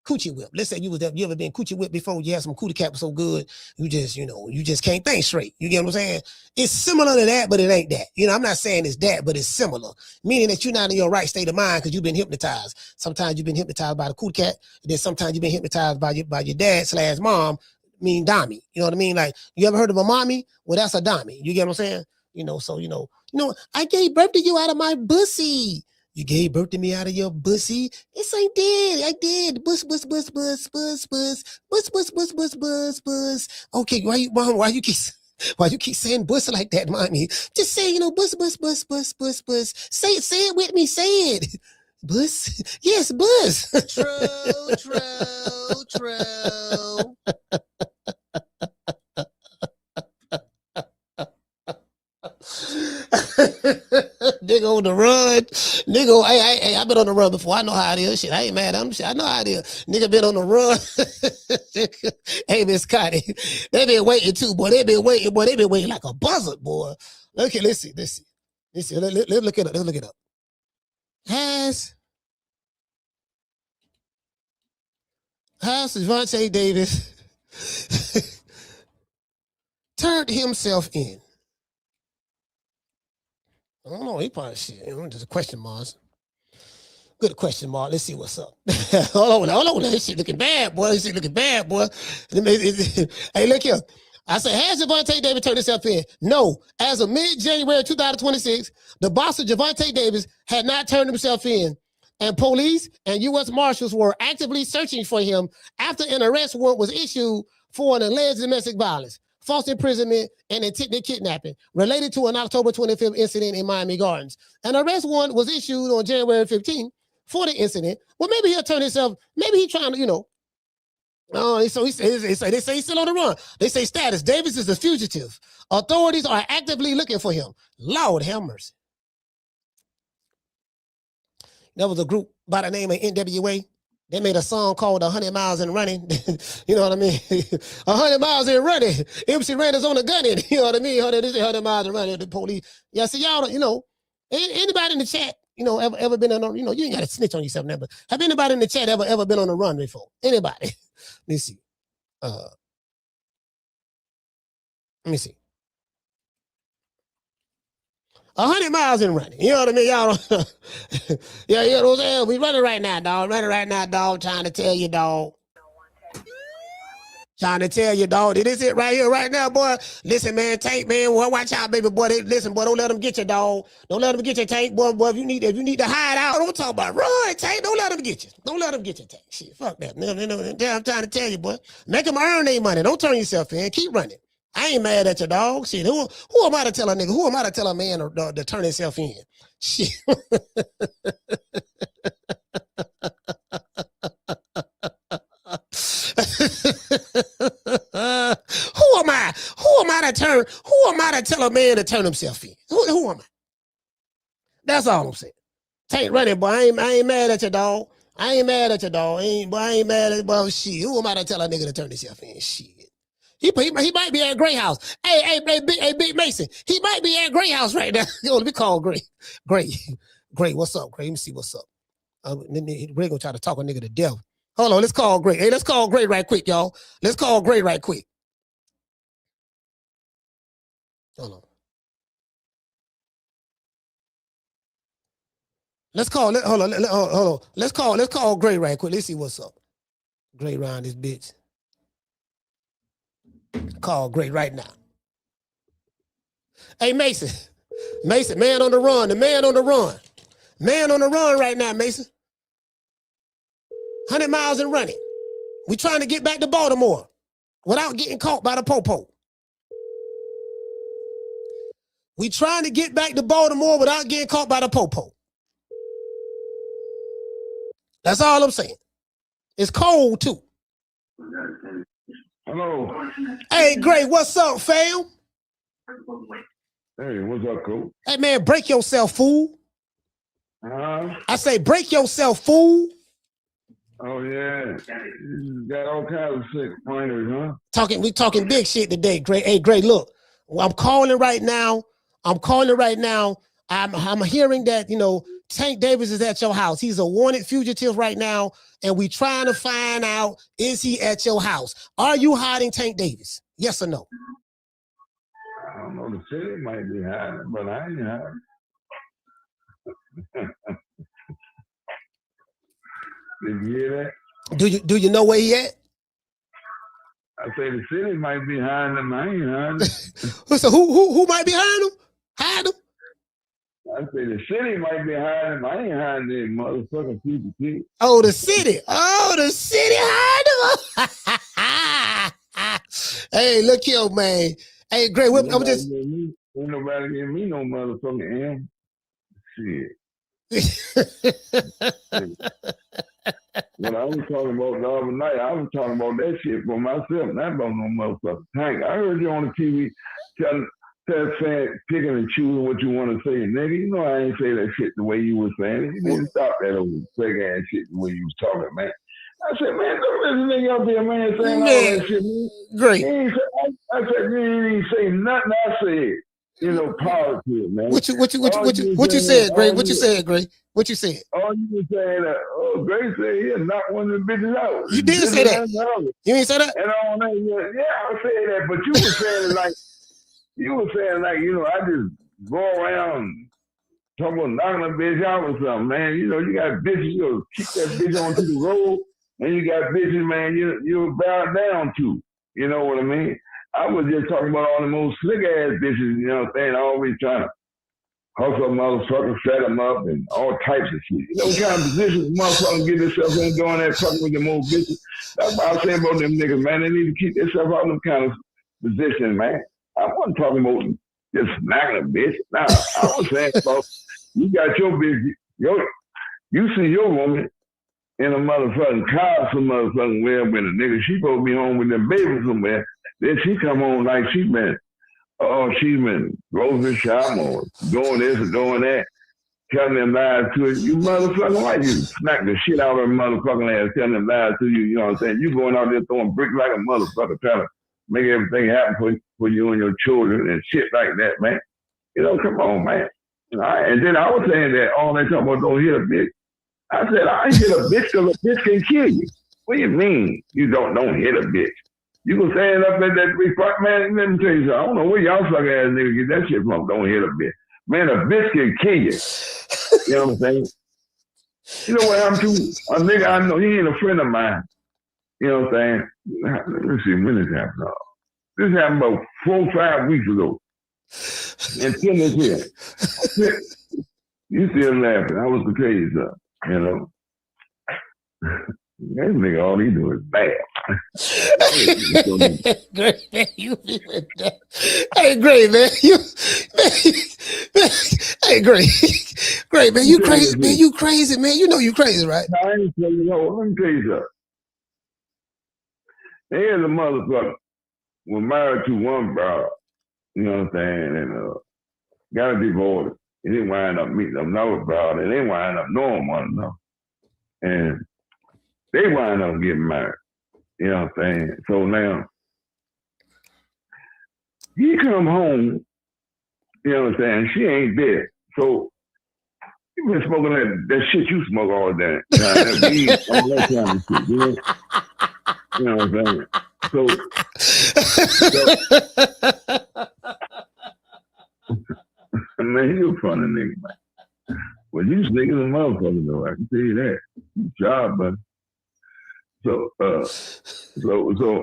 S2: coochie whip. Let's say you ever been coochie whip before, you had some cootie cap so good, you just can't think straight. You get what I'm saying? It's similar to that, but it ain't that. I'm not saying it's that, but it's similar. Meaning that you're not in your right state of mind because you've been hypnotized. Sometimes you've been hypnotized by the cootie cat, and then sometimes you've been hypnotized by your dad/mom, Dommy. You know what I mean? Like, you ever heard of a mommy? Well, that's a Dommy. You get what I'm saying? I gave birth to you out of my pussy. You gave birth to me out of your pussy? Yes, I did. I did. Bus. Okay, why you keep saying bus like that, mommy? Just say, bus. Say it with me. Say it. Bus? Yes, bus. True. Nigga on the run. Nigga, hey, I've been on the run before. I know how it is. Shit, I ain't mad at him. Shit, I know how it is. Nigga been on the run. Hey, Miss Connie, they been waiting too, boy. They been waiting like a buzzard, boy. Okay, let's see. Let's look it up. Let's look it up. Has Gervonta Davis turned himself in? I don't know. He probably shit. There's a question mark. Good question mark. Let's see what's up. Hold on. This shit looking bad, boy. Hey, look here. I said, has Gervonta Davis turned himself in? No. As of mid-January 2026, the boxer Gervonta Davis had not turned himself in, and police and U.S. Marshals were actively searching for him after an arrest warrant was issued for an alleged domestic violence, false imprisonment, and attempted kidnapping related to an October 25th incident in Miami Gardens. An arrest warrant was issued on January 15th for the incident. Well, maybe he'll turn himself, maybe he's trying to, they say he's still on the run. They say status, Davis is a fugitive. Authorities are actively looking for him. Lord have mercy. There was a group by the name of NWA. They made a song called 100 Miles and Running. You know what I mean? 100 miles and running. MC Rander's on the gunning. You know what I mean? 100 miles and running. The police. Yeah, see, y'all, anybody in the chat, ever been on, you ain't got to snitch on yourself never. Have anybody in the chat ever been on the run before? Anybody? Let me see. 100 miles and running. You know what I mean? Y'all don't, yeah, you know what I'm saying? We running right now, dog. Trying to tell you, dog. It is it right here, right now, boy. Listen, man, Tank, man, well, watch out, baby, boy. Listen, boy, don't let them get you, dog. Don't let them get you, Tank, boy. If you need to hide out, don't talk about run, Tank. Don't let them get you. Tank. Shit, fuck that. I'm trying to tell you, boy. Make them earn their money. Don't turn yourself in. Keep running. I ain't mad at your dog. Shit, who am I to tell a nigga? Who am I to tell a man to turn himself in? Shit. Who am I to tell a man to turn himself in? Who am I? That's all I'm saying. Tank running, boy. I ain't mad at you, dog. I ain't mad at you, dog. I ain't mad at you, boy. Shit. Who am I to tell a nigga to turn himself in? Shit. He might be at Gray House. Hey, Big Mason. He might be at Gray House right now. Yo, let me call Gray. Gray, what's up, Gray? Let me see what's up. Gray gonna try to talk a nigga to death. Hold on, let's call Gray. Hey, let's call Gray right quick, y'all. Let's call Gray right quick. Hold on. Hold on. Let's call Gray right quick. Let's see what's up. Gray around this bitch. Call Gray right now. Hey, Mason, man on the run. The man on the run. Man on the run right now, Mason. 100 miles and running. We trying to get back to Baltimore without getting caught by the popo. We trying to get back to Baltimore without getting caught by the popo. That's all I'm saying. It's cold too.
S13: Hello.
S2: Hey, Gray, what's up, fam?
S13: Hey, what's up, coach?
S2: Hey, man, break yourself, fool. I say break yourself, fool.
S13: Oh, yeah. You got all kinds of sick pointers, huh?
S2: We talking big shit today, Gray. Hey, Gray, look. I'm calling right now. I'm hearing that, Tank Davis is at your house. He's a wanted fugitive right now, and we trying to find out, is he at your house? Are you hiding Tank Davis? Yes or no?
S13: I don't know. The city might be hiding, but I ain't hiding. Did you hear
S2: that? Do you know where he at?
S13: I say the city might be hiding him. I ain't hiding.
S2: So who might be hiding him? Hide him?
S13: I say the city might be hiding him. I ain't hiding this motherfucking people.
S2: Oh, the city. Hide him. Hey, look here, man. Hey, Gray, I'm just.
S13: Ain't nobody give me no motherfucking M. Shit. When I was talking about the other night, I was talking about that shit for myself, not about no motherfucking Tank. I heard you on the TV saying, picking and choosing what you want to say. Nigga, I ain't say that shit the way you was saying it. You need to stop that old fake ass shit the way you was talking, man. I said, man, look at this nigga up there, man, saying all that shit, man.
S2: Great.
S13: I said, you ain't say nothing I said. Politics, man.
S2: What you said, Gray? What you said, Gray? What you said?
S13: Oh, you were saying that, Gray said he'll knock one of the bitches out.
S2: You did say that. You ain't say that?
S13: And all that, yeah, I said that, but you were saying it like, I just go around talking about knocking a bitch out or something, man. You got bitches, you keep that bitch onto the road, and you got bitches, man, you bow down to. You know what I mean? I was just talking about all the most slick ass bitches, always trying to hustle motherfuckers, set them up, and all types of shit. What kind of positions motherfuckers get themselves in doing that fucking with them old bitches? That's what I say about them niggas, man. They need to keep themselves out of them kind of positions, man. I wasn't talking about just smacking a bitch. Nah, I was saying about you got your bitch, you see your woman in a motherfucking car some motherfucking where when a nigga, she supposed to be home with them babies somewhere. Then she come home like she's been grocery shop or doing this or doing that, telling them lies to it. You motherfucking like you smack the shit out of her motherfucking ass, telling them lies to you, you know what I'm saying? You going out there throwing bricks like a motherfucker, trying to make everything happen for you and your children and shit like that, man. Come on, man. And then I was saying that all they talking about don't hit a bitch. I said, I ain't hit a bitch because a bitch can kill you. What do you mean you don't hit a bitch? You can stand up at that big fuck, man. Let me tell you something. I don't know where y'all suck ass niggas get that shit from. Don't hit a bitch. Man, a bitch can kill you. You know what I'm saying? You know what happened to a nigga I know? He ain't a friend of mine. You know what I'm saying? Let me see when this happened. This happened about 4 or 5 weeks ago. And Tim is here. You still laughing. I was to tell you something, That nigga, all he do is bad.
S2: Great, man, you feeling that? Hey, Great, man, hey, Great, man, you crazy, man, you crazy, man. You know you crazy, right?
S13: No, I ain't tell you, let me tell you something. Here's a motherfucker was married to one brother, You know what I'm saying? And got a divorce. And they wind up meeting another brother, and they wind up knowing one another. And they wind up getting married. You know what I'm saying? So now, he come home, you know what I'm saying? She ain't there. So, you been smoking that shit you smoke all day. That weed, all that kind of shit, you know what I'm saying? So man, you a funny nigga, man. Well, you niggas a motherfucker though, I can tell you that. Good job, buddy. So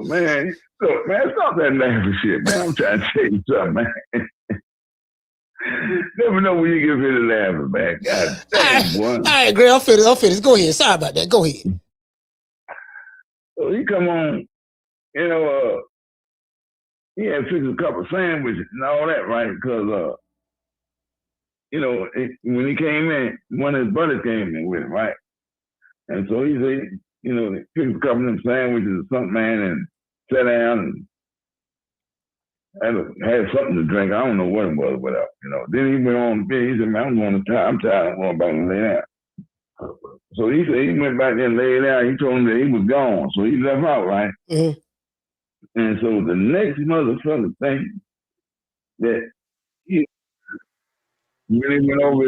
S13: man, stop that laughing shit, man. I'm trying to tell you something, man. Never know when you get rid of laughing, man. God damn, boy.
S2: All right, Greg, I'm finished. Go ahead. Sorry about that. Go ahead.
S13: So he come on, you know, he had fixed a couple of sandwiches and all that, right? Because, you know, when he came in, one of his brothers came in with him, right? And so he said, you know, they fixed a couple of them sandwiches or something, man, and sat down and had something to drink. I don't know what it was, whatever, you know. Then he went on the bed. He said, man, I'm tired. I'm going back and lay down. So he said he went back there and laid down. He told him that he was gone. So he left out, right?
S2: Mm-hmm.
S13: And so the next motherfucker thing that when he went over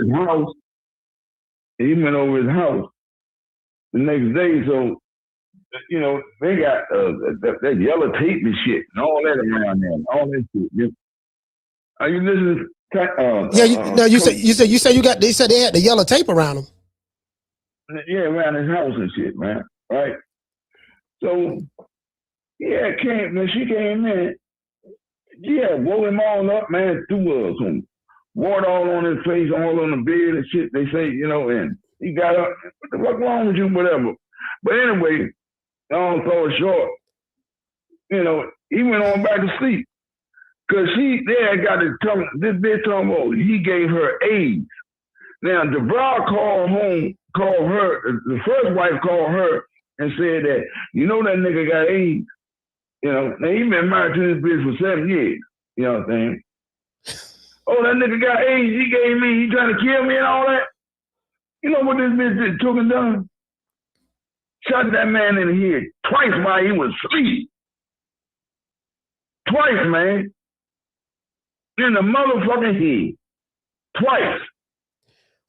S13: his house, the next day. So, you know, they got that yellow tape and shit and all that around there, all that shit. Are you listening?
S2: You said they said they had the yellow tape around them.
S13: Yeah, around his house and shit, man. Right? So, yeah, when she came in, yeah, woke him all up, man, threw some water all on his face, all on the bed and shit, they say, you know, and he got up, what the fuck wrong with you, whatever. But anyway, long story short, you know, he went on back to sleep. Because they had got this bitch talking about he gave her AIDS. Now, DeBra called her, the first wife called her and said that, you know that nigga got AIDS. You know, now he been married to this bitch for 7 years. You know what I'm saying? Oh, that nigga got AIDS, he trying to kill me and all that. You know what this bitch took and done? Shot that man in the head twice while he was asleep. Twice, man. In the motherfucking head. Twice.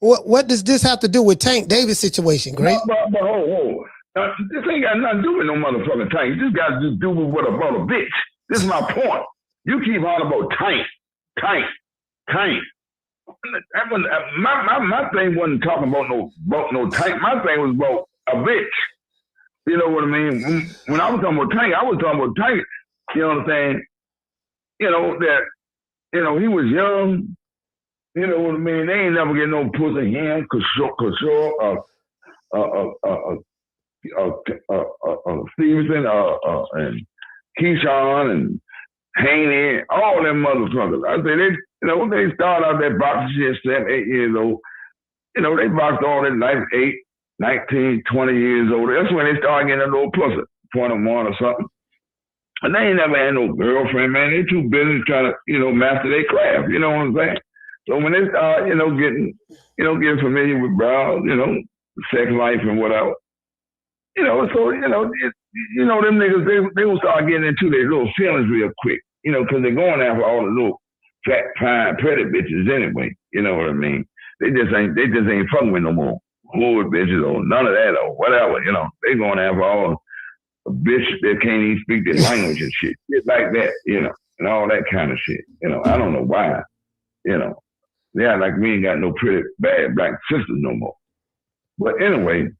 S2: What does this have to do with Tank Davis situation, Greg?
S13: But hold. This ain't got nothing to do with no motherfucking Tank. This got to do with what about a bitch. This is my point. You keep on about Tank. My thing wasn't talking about no Tank. My thing was about a bitch. You know what I mean? When I was talking about Tank, I was talking about Tank. You know what I'm saying? You know, that, you know, he was young. You know what I mean? They ain't never get no pussy him, Stevenson, and Keyshawn, and Haney, all them motherfuckers. I say they started out that boxing shit 7, 8 years old. You know, they boxed all that life 8, 19, 20 years old. That's when they started getting a little pussy, 21 or something. And they ain't never had no girlfriend, man. They too busy trying to, you know, master their craft. You know what I'm saying? So when they start, you know, getting familiar with brows, you know, sex life and whatever, you know, so, you know, them niggas, they will start getting into their little feelings real quick, you know, because they're going after all the little fat, fine, pretty bitches anyway. You know what I mean? They just ain't fucking with no more hood bitches or none of that or whatever, you know. They going after all a bitch that can't even speak their language and shit like that, you know, and all that kind of shit. You know, I don't know why, you know. Yeah, like we ain't got no pretty bad black sisters no more. But anyway,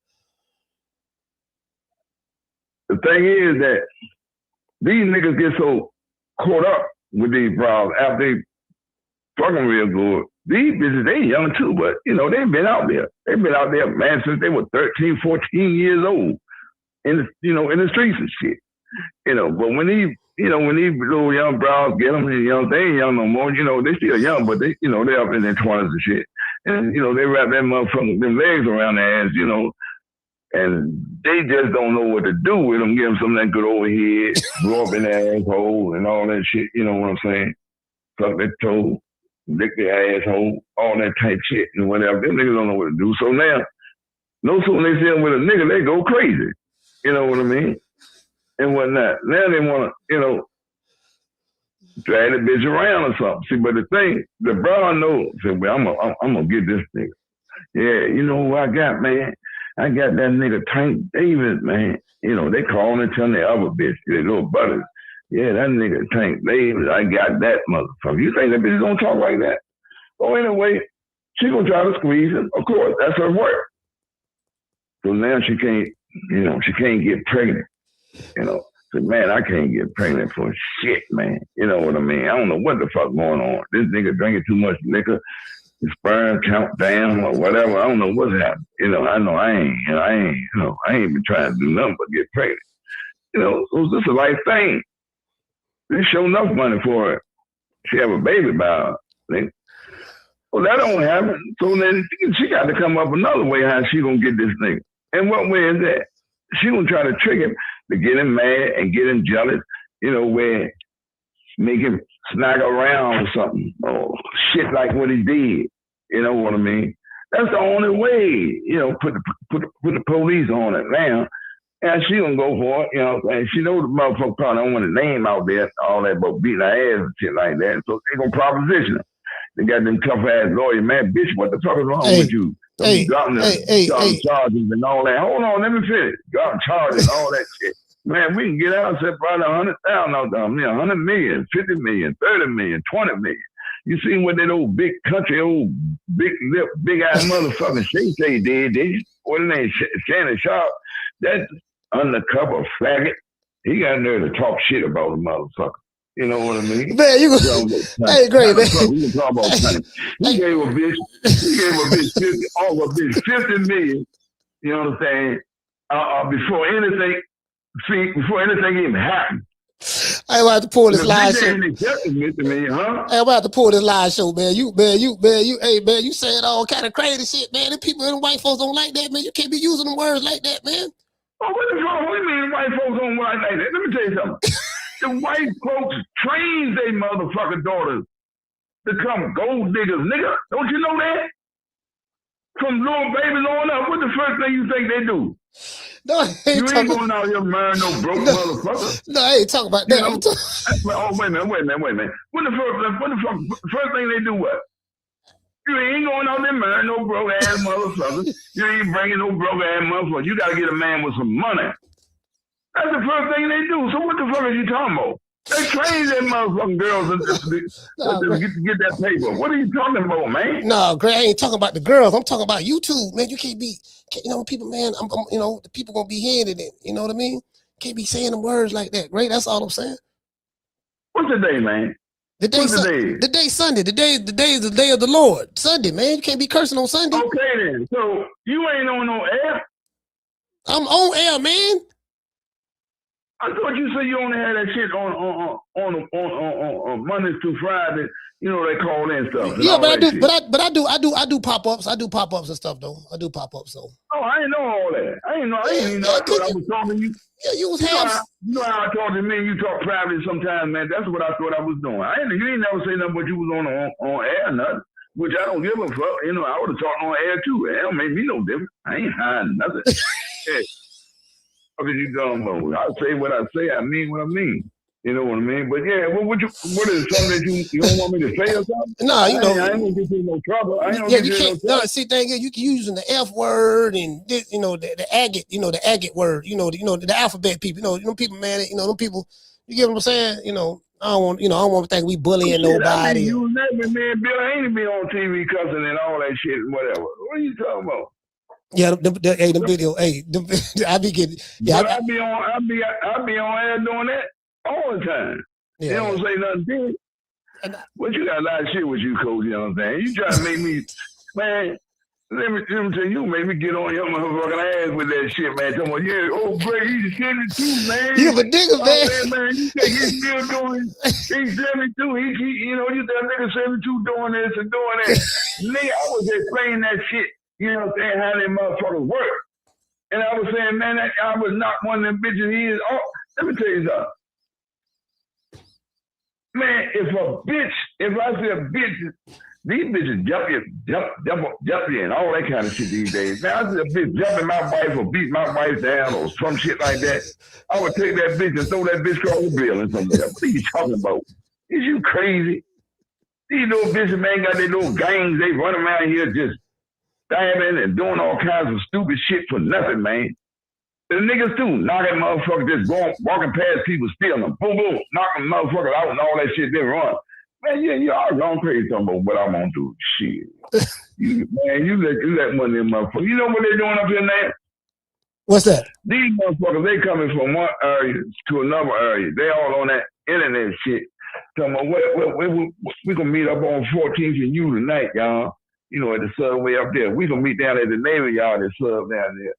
S13: the thing is that these niggas get so caught up with these problems after they fucking real good. These bitches, they young too, but, you know, they've been out there. They've been out there, man, since they were 13, 14 years old in the streets and shit. You know, but when these little young brows get them, you know, they ain't young no more. You know, they still young, but they, you know, they're up in their 20s and shit. And, you know, they wrap that motherfucker, them legs around their ass, you know, and they just don't know what to do with them. Give them some of that good old head, blow up in their asshole and all that shit. You know what I'm saying? suck their toe, lick their asshole, all that type shit and whatever. Them niggas don't know what to do. So now, no sooner they see them with a nigga, they go crazy. You know what I mean? And whatnot. Now they want to, drag the bitch around or something. See, but the thing, the broad knows, said, well, I'm gonna get this nigga. Yeah, you know who I got, man? I got that nigga Tank Davis, man. They calling and telling the other bitch, their little brothers. Yeah, that nigga Tank Davis, I got that motherfucker. You think that bitch gonna talk like that? So anyway, she gonna try to squeeze him. Of course, that's her work. So now she can't get pregnant. So man, I can't get pregnant for shit, man. You know what I mean? I don't know what the fuck going on. This nigga drinking too much liquor, his sperm count down or whatever. I don't know what's happening. I know I ain't been trying to do nothing but get pregnant. So this is a life thing. They show enough money for it. She have a baby by her. Well, that don't happen. So then she got to come up another way how she gonna get this nigga. And what way is that? She gonna try to trick him to get him mad and get him jealous, where make him snag around or something, or shit like what he did. You know what I mean? That's the only way, put the police on it now. And she gonna go for it, and she know the motherfucker probably don't want his name out there, all that about beating her ass and shit like that. So they gonna proposition her. They got them tough ass lawyers, man, bitch, what the fuck is wrong with you? Dropping charges and all that. Hold on, let me finish. Dropping charges and all that shit. Man, we can get out and say probably 100,000 out there. 100 million, 50 million, 30 million, 20 million. You seen what that old big country, old big lip, big ass motherfucking Shaefer did? What his name? Shannon Sharp. That undercover faggot. He got nerve to talk shit about a motherfucker. You know what I mean? Man,
S2: hey, great, man.
S13: We can talk about money. He gave a bitch 50 million, you know what I'm saying? Before anything even happened.
S2: I ain't about to pull this live show.
S13: Huh?
S2: I'm about to pull this live show, man. You saying all kind of crazy shit, man. The people and the white folks don't like that, man. You can't be using them words like that, man.
S13: Oh, what the fuck? What do you mean white folks don't like that? Let me tell you something. The white folks train their motherfucking daughters to become gold diggers, nigga. Don't you know that? From little babies on up, what the first thing you think they do?
S2: No,
S13: you ain't going out here marrying no broke motherfucker.
S2: No, I ain't talking about that.
S13: Wait a minute. What the first thing they do what? You ain't going out there marrying no broke ass motherfucker. You ain't bringing no broke ass motherfucker. You gotta get a man with some money. That's the first thing they do. So what the fuck are you talking about? They train them motherfucking girls to get that paper. What are you talking about, man?
S2: No, Greg, I ain't talking about the girls. I'm talking about you too, man. You can't be, people, man. The people gonna be hearing it. You know what I mean? Can't be saying them words like that, Greg. That's all I'm saying.
S13: What's the day, man?
S2: The day Sunday. The day is the day of the Lord. Sunday, man. You can't be cursing on Sunday.
S13: Okay then. So you ain't on no air.
S2: I'm on air, man.
S13: I thought you said you only had that shit on Mondays through Friday. They call in stuff.
S2: Yeah, but I do pop-ups. I do pop-ups and stuff though. I do pop-ups though.
S13: Oh, I ain't know all that. I ain't even know. I thought I was talking to you.
S2: Yeah, you was half.
S13: You know how I talk to me and you talk privately sometimes, man. That's what I thought I was doing. You ain't never say nothing but you was on air or nothing, which I don't give a fuck. I would have talked on air too. It don't make me no difference. I ain't hiding nothing. Hey. What are you talking about? I say what I say. I mean what I mean. You know what I mean? But yeah, what is something that you don't want me to say or something?
S2: No,
S13: I ain't gonna get you in no trouble.
S2: You can't. No, see, thing is, you can using the F word and this, the agate, the agate word, the alphabet people, people, man, them people. You get what I'm saying? I don't want to think we bullying nobody.
S13: You never, man, Bill, I ain't been on TV cussing and all that shit and whatever. What are you talking about?
S2: Yeah, the video. Hey, I be getting. Yeah,
S13: I be on air doing that all the time. Yeah, you don't say nothing to me. But you got a lot of shit with you, Coach. You know what I'm saying? You try to make me, man. Let me tell you, make me get on your motherfucking ass with that shit, man. Tell me, yeah, Greg, he's 72, man.
S2: You a nigga,
S13: man. You think he's still doing? He's 72. You that nigga 72 doing this and doing that. Nigga, I was explaining that shit. You know what I'm saying? How them motherfuckers work. And I was saying, man, I was not one of them bitches. Let me tell you something. Man, if I see a bitch, these bitches jump in, all that kind of shit these days. Man, I see a bitch jumping my wife or beat my wife down or some shit like that. I would take that bitch and throw that bitch across the bill and something like that. What are you talking about? Is you crazy? These little bitches, man, got their little gangs. They run around here just stabbing and doing all kinds of stupid shit for nothing, man. The niggas too, knocking motherfuckers, just walking past people, stealing them. Boom, boom, knocking motherfuckers out and all that shit, then run. Man, you all gone crazy talking about what I want to do. Shit. You let money in motherfuckers. You know what they're doing up here now?
S2: What's that?
S13: These motherfuckers, they coming from one area to another area. They all on that internet shit. Talking about, we gonna meet up on 14th and U tonight, y'all. You know, at the subway up there. We gonna meet down at the Navy Yard, the sub down there.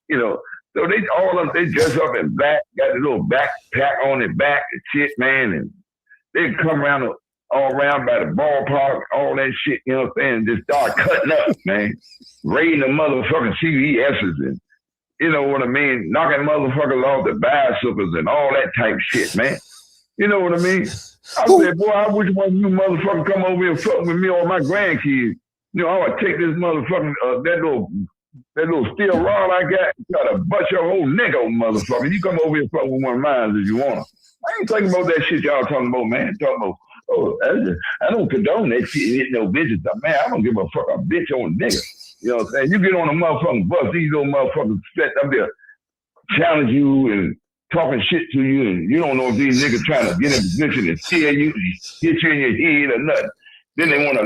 S13: You know, so they dress up in black, got the little backpack on their back and shit, man, and they come around all around by the ballpark, all that shit, you know what I'm saying, just start cutting up, man. Raiding the motherfucking CVS's and, you know what I mean, knocking motherfuckers off the bicycles and all that type shit, man. You know what I mean? I said, boy, I wish one of you motherfuckers come over here and fuck with me or my grandkids. You know, I would take this motherfucking, that little steel rod I got, try to bust your whole neck open, motherfucker. You come over here and fuck with one of mine if you want to. I ain't talking about that shit y'all talking about, man. Talking about, I don't condone that shit, hitting no bitches. Man, I don't give a fuck a bitch on a nigga. You know what I'm saying? You get on a motherfucking bus, these little motherfuckers set up there, challenge you and talking shit to you, and you don't know if these niggas trying to get in position and scare you, hit you in your head or nothing. Then they want to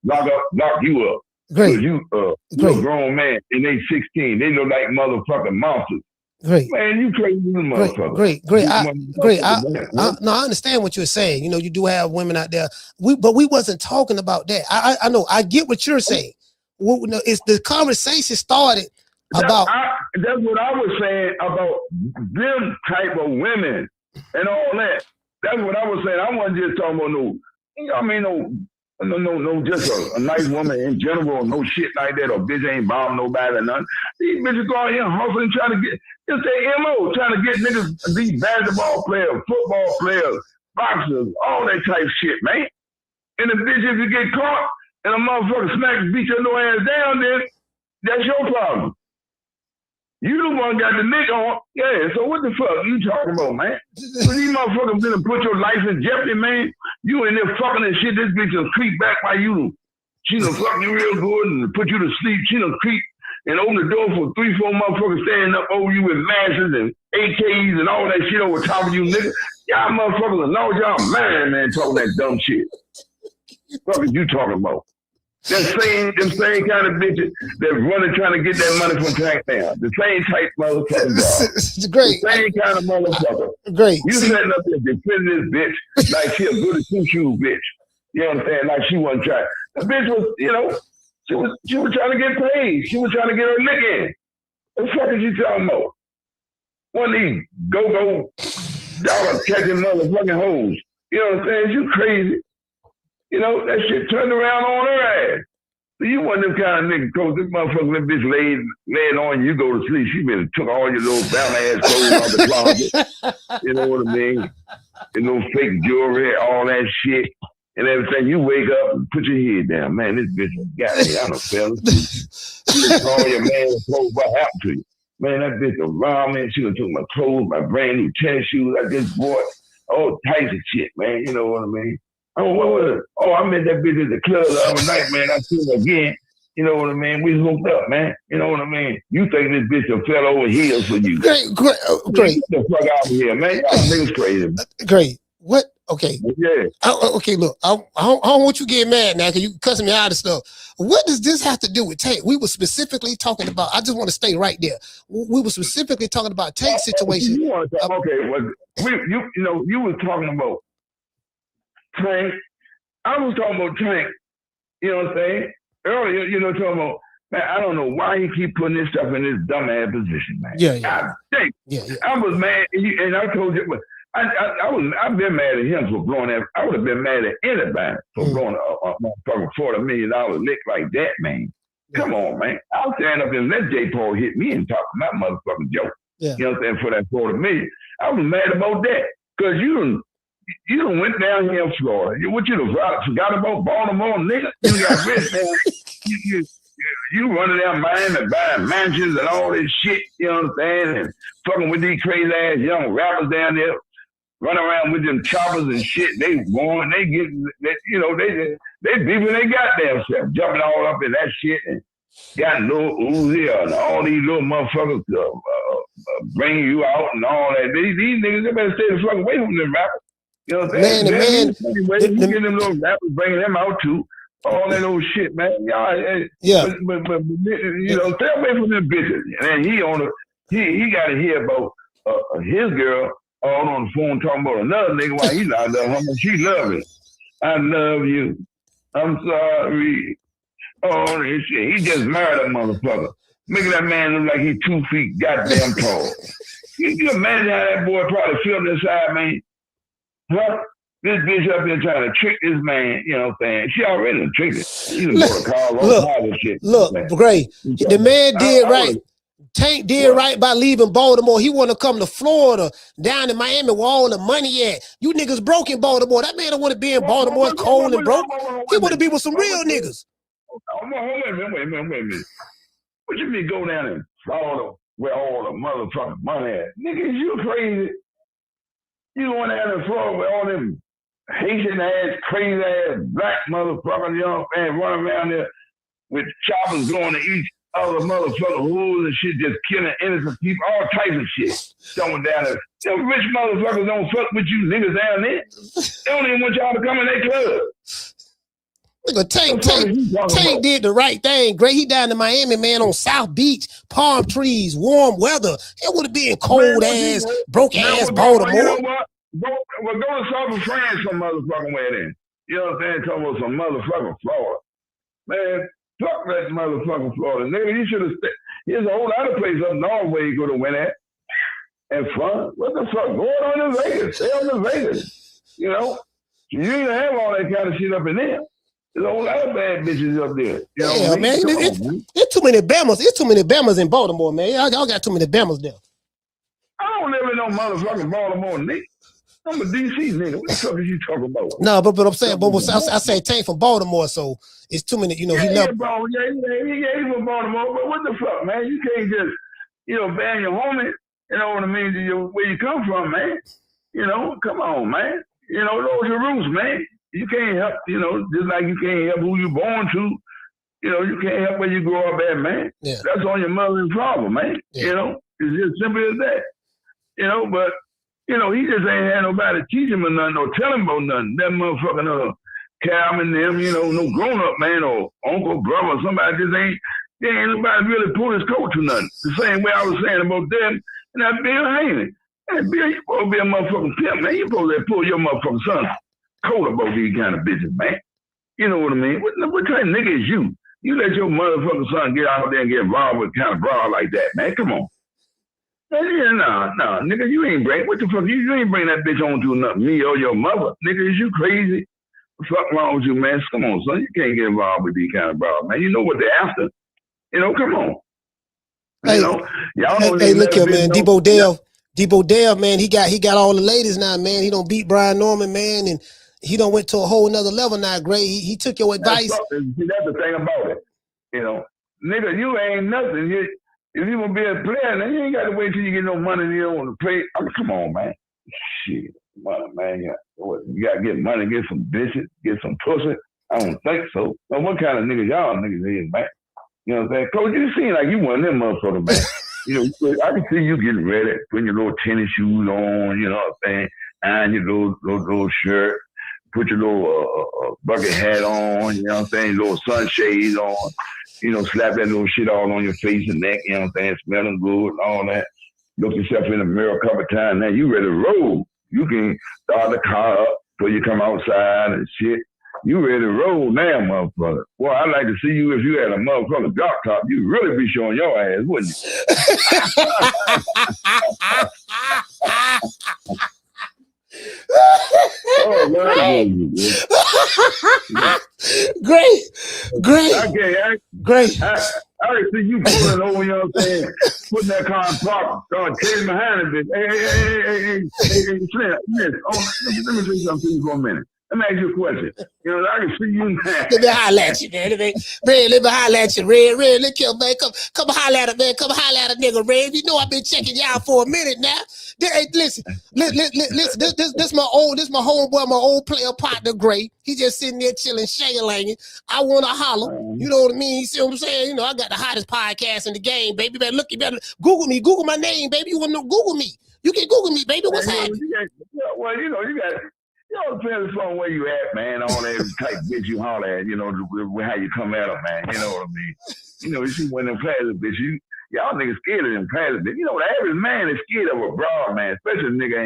S13: lock you up.
S2: Great.
S13: You a grown man and they 16. They look like motherfucking monsters.
S2: Great.
S13: Man, you crazy motherfucker.
S2: Great. I understand what you're saying. You know, you do have women out there. But we wasn't talking about that. I know. I get what you're saying. It's the conversation started about.
S13: That's what I was saying about them type of women and all that. That's what I was saying. I wasn't just talking about no, just a nice woman in general, no shit like that, or bitch ain't bombing nobody or nothing. These bitches go out here hustling, trying to get, it's their MO, trying to get niggas, these basketball players, football players, boxers, all that type shit, man. And the bitch, if you get caught and a motherfucker beat your little ass down, then that's your problem. You the one got the nigga on. Yeah, so what the fuck you talking about, man? So these motherfuckers gonna put your life in jeopardy, man. You in there fucking and shit, this bitch will creep back by you. She done fuck you real good and put you to sleep. She done creep and open the door for 3-4 motherfuckers standing up over you with matches and AKs and all that shit over top of you, nigga. Y'all motherfuckers are know y'all man, talking that dumb shit. What are you talking about? Them same kind of bitches that running trying to get that money from taxpayers. The same type motherfuckers.
S2: Great.
S13: The same kind of motherfucker.
S2: Great.
S13: You setting up there defending this bitch like she a good two-shoe bitch. You know what I'm saying? Like she wasn't trying. The bitch was, you know, she was trying to get paid. She was trying to get her lick in. What the fuck is you talking about? One of these go-go dollar catching motherfucking hoes. You know what I'm saying? You crazy. You know, that shit turned around on her ass. So you one of them kind of niggas, cause this motherfucker, that bitch laid on you, go to sleep. She been took all your little brown ass clothes out the closet. You know what I mean? And no fake jewelry, all that shit. And everything. You wake up and put your head down. Man, this bitch got me. I done fell asleep. You call your man and clothes, what happened to you? Man, that bitch around me. She done took my clothes, my brand new tennis shoes. I just bought all types of shit, man. You know what I mean? Oh, what was it? Oh, I met that bitch at the club the other night, man. I seen her again. You know what I mean? We hooked up, man. You know what I mean? You think this bitch will fell over heels for you.
S2: Great.
S13: Get the fuck out of here, man. Y'all niggas crazy.
S2: Great. What? Okay.
S13: Yeah.
S2: Okay, look, I don't want you to get mad now because you cussing me out of stuff. What does this have to do with Tank? We were specifically talking about, I just want to stay right there. We were specifically talking about Tank's situation.
S13: You want to talk, okay, you were talking about Tank. I was talking about Tank. You know what I'm saying? Earlier, you know, talking about, man, I don't know why he keep putting this stuff in this dumb ass position, man.
S2: Yeah.
S13: I was mad, and I told you, I've been mad at him for blowing that. I would have been mad at anybody for blowing a motherfucking $40 million lick like that, man. Come on, man. I'll stand up and let J. Paul hit me and talk my motherfucking joke.
S2: Yeah.
S13: You know what I'm saying? For that $40 million. I was mad about that. Because you You done went down here in Florida. What you done forgot about Baltimore, nigga? You got rich now. You running down Miami buying mansions and all this shit, you know what I'm saying? And fucking with these crazy ass young rappers down there, running around with them choppers and shit. They want, they get, you know, they beefing they goddamn self, jumping all up in that shit and got little Uzi and all these little motherfuckers bringing you out and all that. These niggas, they better stay the fuck away from them rappers. You know what I'm saying? You get them little rappers bringing them out too. All that old shit, man. Y'all,
S2: yeah.
S13: But you know, stay away from them bitches. And then he got to hear about his girl all on the phone talking about another nigga while he not love her. She love it. I love you. I'm sorry. Oh, this shit. He just married a motherfucker. Making that man look like he 2 feet goddamn tall. You imagine how that boy probably feel inside, man? Huh? This bitch up here trying to trick this man, you know what I'm saying? She already done tricked it. She done bought a car, all kinds of shit.
S2: Look, Gray, the man did right. Tank did right by leaving Baltimore. He want to come to Florida, down in Miami where all the money at. You niggas broke in Baltimore. That man don't want to be in Baltimore. It's cold and broke. He want to be with some real niggas.
S13: Wait a minute. What you mean go down in Florida where all the motherfucking money at? Niggas, you crazy. You going down in Florida where all them Haitian ass, crazy ass, black motherfuckers, you know, and running around there with choppers going to each other motherfucker hoods and shit, just killing innocent people, all types of shit. Going down there. Them rich motherfuckers don't fuck with you niggas down there. They don't even want y'all to come in their club.
S2: Look, Tank did the right thing. Gray, he down in Miami, man, on South Beach, palm trees, warm weather. It would have been cold ass, broke ass Baltimore.
S13: You know what? Go to South of France some motherfucking way then. You know what I'm saying? Talking about some motherfucking Florida. Man, fuck that motherfucking Florida. Nigga, you should have stayed. Here's a whole other place up north where you could have went at. And fun. What the fuck? Go on to Vegas. Stay on to Vegas. You know? You ain't have all that kind of shit up in there. There's a whole lot of bad bitches up there. You know
S2: yeah, man. It's too many Bamas. It's too many Bamas in Baltimore, man. Y'all got too many Bamas there.
S13: I don't live in no motherfucking Baltimore, nigga. I'm a DC nigga. What the fuck is you talking about?
S2: No, but I'm saying, I say Tank from Baltimore, so it's too many. You know, he left.
S13: He's from Baltimore, but what the fuck, man? You can't just, you know, ban your homie. You know what I mean? Where you come from, man. You know, come on, man. You know, those are roots, man. You can't help, you know, just like you can't help who you born to. You know, you can't help where you grow up at, man.
S2: Yeah.
S13: That's on your mother's problem, man. Yeah. You know, it's just simple as that. You know, but, you know, he just ain't had nobody teach him or nothing or tell him about nothing. That motherfucking Cal and them, you know, no grown-up man or uncle, brother, somebody just ain't nobody really pull his coat to nothing. The same way I was saying about them and that Bill Hayman. Hey, Bill, you supposed to be a motherfucking pimp, man. You supposed to pull your motherfucking son coat about these kind of bitches, man. You know what I mean? What kind of nigga is you? You let your motherfucking son get out there and get involved with kind of broad like that, man. Come on. Yeah, nah, nigga, you ain't bring, what the fuck, you ain't bring that bitch on to nothing, me or your mother. Nigga, is you crazy? What the fuck wrong with you, man? Come on, son, you can't get involved with these kind of broad, man. You know what they're after. You know, come on.
S2: Hey,
S13: you know, y'all know
S2: hey look here, man, Debo Dale, man, he got all the ladies now, man. He don't beat Brian Norman, man, and he don't went to a whole nother level now, Gray. He took your advice.
S13: That's the thing about it. You know, nigga, you ain't nothing. If you gonna be a player, then you ain't got to wait till you get no money and you don't want to play. I mean, come on, man. Shit, man. You got to get money, get some bitches, get some pussy. I don't think so. Now, what kind of niggas y'all niggas is, man? You know what I'm saying? Coach, you seem like you one of them motherfuckers, man. You know, I can see you getting ready, putting your little tennis shoes on, you know what I'm saying? And your little shirt, put your little bucket hat on, you know what I'm saying? Little sunshades on, you know, slap that little shit all on your face and neck, you know what I'm saying? Smelling good and all that. Look yourself in the mirror a couple of times. Now you ready to roll. You can start the car up before you come outside and shit. You ready to roll now, motherfucker. Well, I'd like to see you if you had a motherfucking drop top. You'd really be showing your ass, wouldn't you? Oh, man.
S2: Great.
S13: I I see you pulling over, you know what I'm saying? Putting that car in park, chasing behind it, bitch. Hey, Slim, miss, let me say something to you for a minute. Let me ask you a question. You know, I can see you now.
S2: Let me holler at you, man. Let me holler at you, Red. Look here, man. Come holler at it, man. Come holler at a nigga, Red. You know I've been checking y'all for a minute now. Hey, listen. This my homeboy, my old player partner, Gray. He just sitting there chilling, shangling. I want to holler. You know what I mean? You see what I'm saying? You know, I got the hottest podcast in the game, baby. You better Google me. Google my name, baby. You want to know? Google me. You can Google me, baby. What's happening?
S13: Well, you know, depends on where you at, man. All that type bitch you holler at, you know, how you come at them, man. You know what I mean? You know, you see when them plastic bitch, y'all niggas scared of them plastic bitch. You know, the average man is scared of a broad, man. Especially if a nigga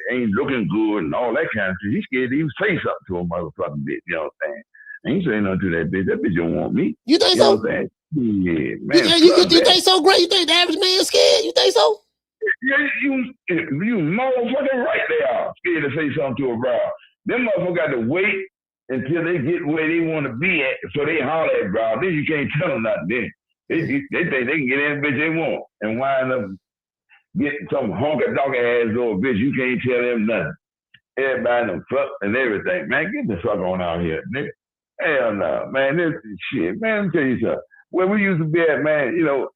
S13: ain't looking good and all that kind of shit. He's scared to even say something to a motherfucking bitch. You know what I'm saying? I ain't saying nothing to that bitch. That bitch don't want me.
S2: You think
S13: so?
S2: Know what I'm
S13: saying? Yeah, man.
S2: You think so, Gray? You think the average man is scared? You think so?
S13: Yeah, you motherfucking right there. Scared to say something to a broad. Them motherfuckers got to wait until they get where they want to be at, so they holler at broad. Then you can't tell them nothing. Then they think they can get any bitch they want and wind up getting some honky-donkey ass little bitch. You can't tell them nothing. Everybody done fuck and everything. Man, get the fuck on out here, nigga. Hell no, man. This is shit. Man, let me tell you something. Where we used to be at, man, you know,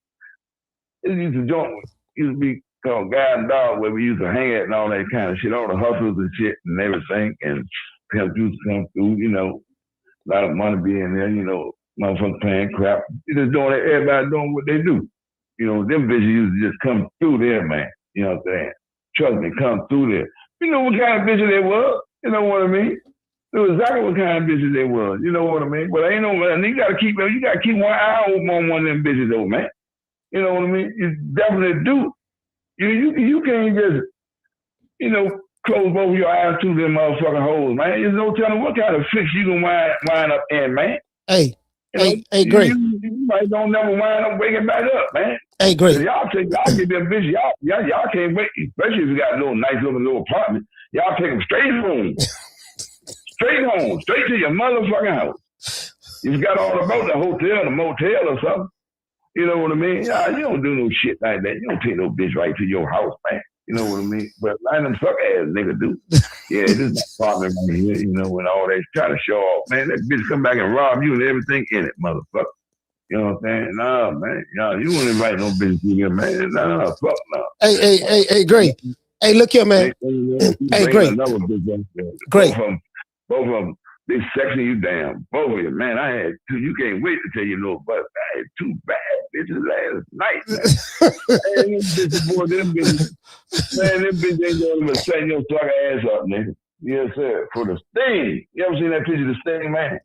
S13: it used to be called Guy and Dog, where we used to hang at and all that kind of shit, all the hustles and shit and everything, and Pimp used to come through, you know, a lot of money being there, you know, motherfuckers paying crap. Just doing it, everybody doing what they do. You know, them bitches used to just come through there, man. You know what I'm saying? Trust me, come through there. You know what kind of bitches they was? You know what I mean? It was exactly what kind of bitches they was. You know what I mean? But ain't no, man, you gotta keep one eye open on one of them bitches though, man. You know what I mean? You definitely do. You can't just, you know, close both your eyes to them motherfucking hoes, man. There's no telling what kind of fix you gonna wind up in, man.
S2: Hey,
S13: Great. You might don't never wind up waking back up, man.
S2: Hey, Great.
S13: Y'all get them bitches. Y'all can't wait, especially if you got a little nice looking little apartment. Y'all take them straight home. Straight to your motherfucking house. You got all about the hotel, the motel or something. You know what I mean? You don't do no shit like that. You don't take no bitch right to your house, man. You know what I mean? But like them suck ass nigga do. Yeah, this is my apartment right here, you know, and all that trying to show off. Man, that bitch come back and rob you and everything in it, motherfucker. You know what I'm saying? Nah, man. You wouldn't invite no bitch to you, man. Nah, fuck no.
S2: Hey, Gray. Hey, look here, man. Hey, Gray. Great.
S13: Both of them, they sexing you down. Both of you, man. I had two. You can't wait to tell you no, but I had two bad bitches last night, man. Man, them bitches ain't gonna set your fucking ass up, nigga. Yes, sir. For the sting. You ever seen that picture of the sting, man?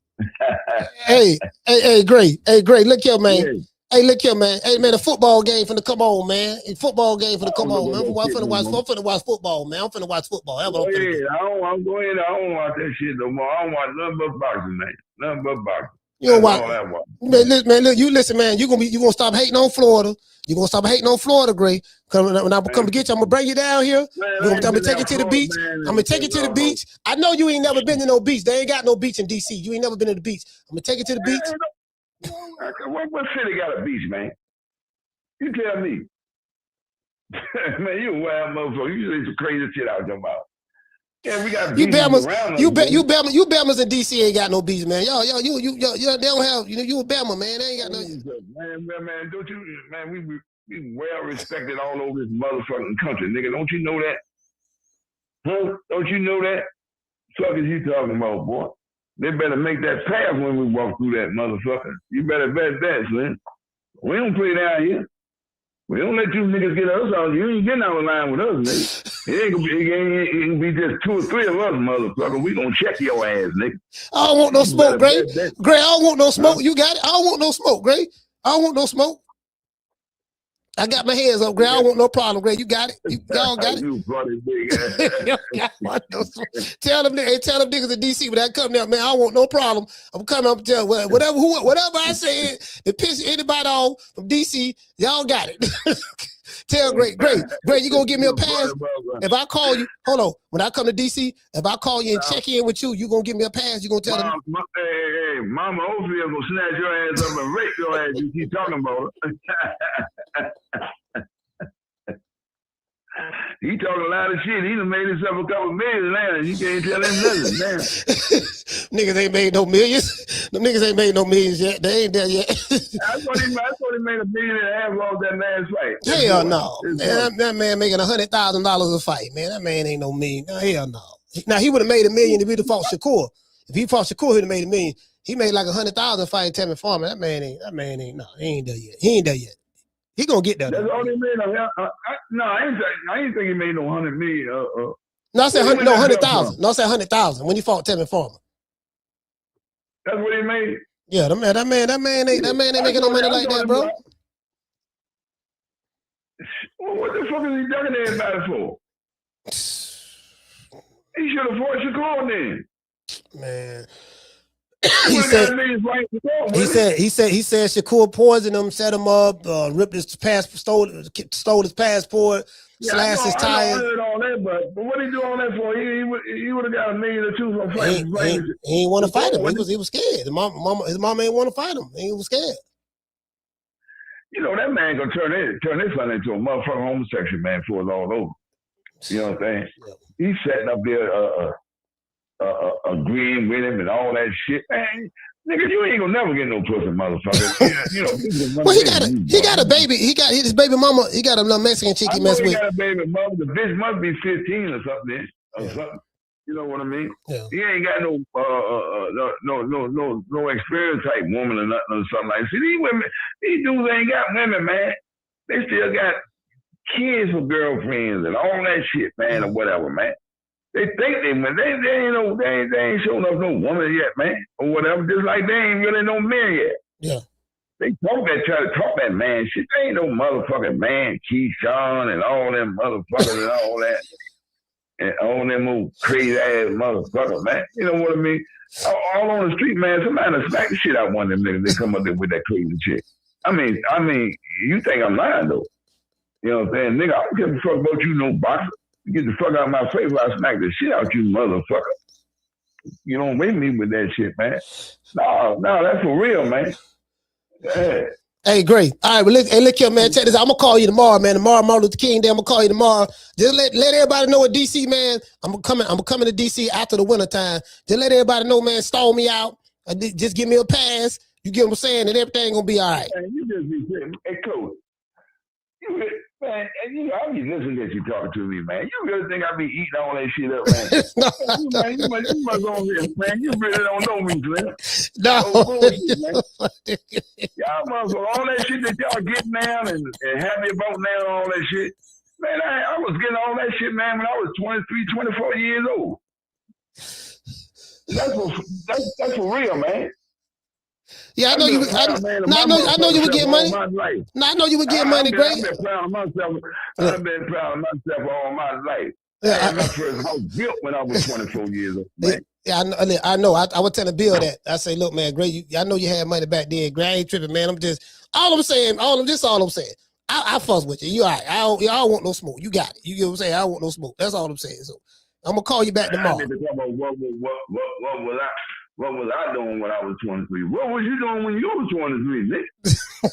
S2: Hey, Gray. Hey, Gray, look here, man.
S13: Yeah.
S2: Hey, look here, man. Hey, man, the football game finna come on, man. Football game finna come on, man. I'm finna watch football, man. I'm finna watch football.
S13: I'm going in. I don't watch that shit no more. I don't watch nothing but boxing, man. Nothing but boxing.
S2: You don't watch. Man, look, you listen, man. You gonna stop hating on Florida. You gonna stop hating on Florida, Gray. When I come to get you, I'm gonna bring you down here. I'm gonna take you to the beach. I'm gonna take you to the beach. I know you ain't never been to no beach. They ain't got no beach in DC. You ain't never been to the beach. I'm gonna take you to the beach.
S13: What city got a beach, man? You tell me. Man, you a wild motherfucker. You say some crazy shit out your mouth. Yeah, we got beaches around us. You
S2: Bama's in DC ain't got no beach, man. Yo, they don't have, you a Bama, man. They ain't got no.
S13: Man, don't you, man, we well respected all over this motherfucking country, nigga. Don't you know that? Huh? Don't you know that? Fuck is you talking about, boy? They better make that path when we walk through that motherfucker. You better bet that, son. We don't play down here. We don't let you niggas get us out. You ain't getting out of line with us, nigga. It ain't gonna be just 2 or 3 of us, motherfucker. We gonna check your ass, nigga.
S2: I don't want no smoke, Gray. Gray, I don't want no smoke. You got it. I don't want no smoke, Gray. I don't want no smoke. I got my hands up, Gray. I don't want no problem, Gray. You got it. Y'all got it.
S13: You funny nigga.
S2: Tell them niggas in DC when I come there, man. I don't want no problem. I'm coming up to tell whatever I say to piss anybody off from DC. Y'all got it. Tell Great, you gonna give me a pass? If I call you, hold on. When I come to DC, if I call you and check in with you, you gonna give me a pass? You gonna tell them?
S13: Hey, Mama Ophir gonna snatch your ass up and rape your ass. You keep talking about it. He talking a lot of shit. He done made himself a couple million now. You can't tell him nothing now.
S2: Niggas ain't made no millions. Them niggas ain't made no millions yet. They ain't there yet.
S13: I thought he made $1.5 million off that last fight.
S2: Hell no. Man, that man making $100,000 a fight, man. That man ain't no million. No, hell no. Now, he would have made $1 million if he'd have fought Shakur. If he fought Shakur, he'd have made $1 million. He made like $100,000 fighting Tammy Farmer. That man ain't, no, he ain't there yet. He ain't there yet. He gonna get there.
S13: That's all he made. No, I ain't think he made no $100 million.
S2: No, I said 100,000. No, I said 100,000 when he fought Tammy Farmer.
S13: That's what he made.
S2: Yeah, that man ain't making no money like that, bro.
S13: Well, what the fuck is he ducking everybody for? He should have fought Shakur then.
S2: Man. He said Shakur poisoned him, set him up, ripped his stole his passport, slashed his tires.
S13: I heard all that, but what he do all that for? He would have got $1 million or $2 from fighting.
S2: He ain't want to fight him. He was scared. His mama ain't want to fight him. He was scared.
S13: You know that man gonna turn his son into a motherfucking homosexual man before it's all over. You know what I'm saying? Yeah. He's setting up there agreeing with him and all that shit. Man, nigga, you ain't gonna never get no pussy, motherfucker. You know,
S2: well, he got a baby. He got his baby mama. He got a little Mexican chick he messed with.
S13: He got a baby mama. The bitch must be 15 or something. Something. You know what I mean? Yeah. He ain't got no experience type woman or nothing or something like that. See, these women, these dudes ain't got women, man. They still got kids for girlfriends and all that shit, man, or whatever, man. They think they ain't showing up no woman yet, man, or whatever. Just like they ain't really no men yet.
S2: Yeah.
S13: They try to talk that man shit. They ain't no motherfucking man, Keyshawn and all them motherfuckers and all that. And all them old crazy ass motherfuckers, man. You know what I mean? All on the street, man, somebody smack the shit out one of them niggas. They come up there with that crazy shit. I mean, you think I'm lying though. You know what I'm saying? Nigga, I don't give a fuck about you, no boxer. Get the fuck out of my face while I smack the shit out you, motherfucker. You don't wake me with that shit, man. No, that's for real, man. Yeah.
S2: Hey, great. All right, well, look here, man. Check this out. I'm gonna call you tomorrow, man. Tomorrow, Martin Luther King Day. I'm gonna call you tomorrow. Just let everybody know at DC, man. I'm coming to DC after the winter time. Just let everybody know, man. Stall me out. Just give me a pass. You get what I'm saying, and everything gonna be all right.
S13: Man, you just be saying, hey, coach. Man, you know, I be listening to you talking to me, man. You really think I be eating all that shit up, man? You must go here, man. You really don't know me, Glenn.
S2: No.
S13: Bullshit, man. Y'all motherfucker, all that shit that y'all getting down and happy about now and all that shit. Man, I was getting all that shit, man, when I was 23, 24 years old. That's for real, man.
S2: Yeah, I know you. I know you would get money. No, I know you would get money, great.
S13: I've been proud of myself. I've been proud of myself all my life. Yeah, my first house built when I was 24 years old. Man.
S2: Yeah, I know. I would tell Bill that. I say, look, man, great. I know you had money back then. Great, I ain't tripping, man. I'm just all I'm saying. All I'm saying. I fuss with you. You all right? I don't want no smoke. You got it. You get what I'm saying? I don't want no smoke. That's all I'm saying. So I'm gonna call you back tomorrow.
S13: What was I doing when I was 23? What was you doing when you was 23, nigga?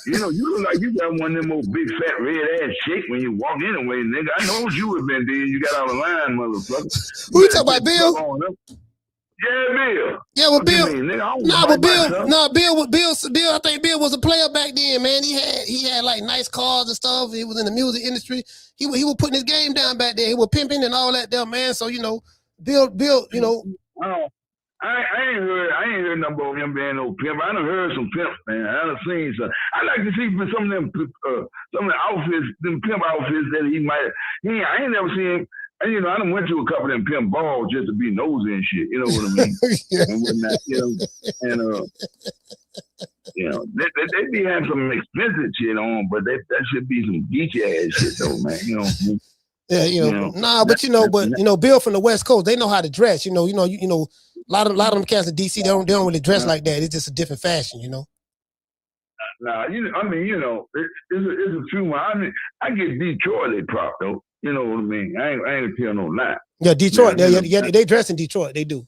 S13: You know, you look like you got one of them old big fat red ass shake when you walk anyway, nigga. I know what you would have been doing. You got out of line, motherfucker.
S2: Who you talking about, Bill?
S13: Yeah, Bill.
S2: Yeah, well, Bill. Bill. I think Bill was a player back then, man. He had like nice cars and stuff. He was in the music industry. He was putting his game down back there. He was pimping and all that there, man. So, you know, Bill, you know.
S13: I ain't heard nothing about him being no pimp. I done heard some pimps, man. I done seen some. I like to see some of the outfits, them pimp outfits that he might. I ain't never seen. You know, I done went to a couple of them pimp balls just to be nosy and shit. You know what I mean? And whatnot. You know, and they be having some expensive shit on, but that should be some geeky ass shit though, man. You know.
S2: Yeah, you know, Bill from the West Coast, they know how to dress. You know, a lot of them cats in DC, they don't really dress like that. It's just a different fashion, you know.
S13: Nah, I mean, it's a few. I mean, I get Detroit they prop though. You know what I mean? I ain't gonna tell no lie.
S2: Yeah, Detroit. They dress in Detroit. They do.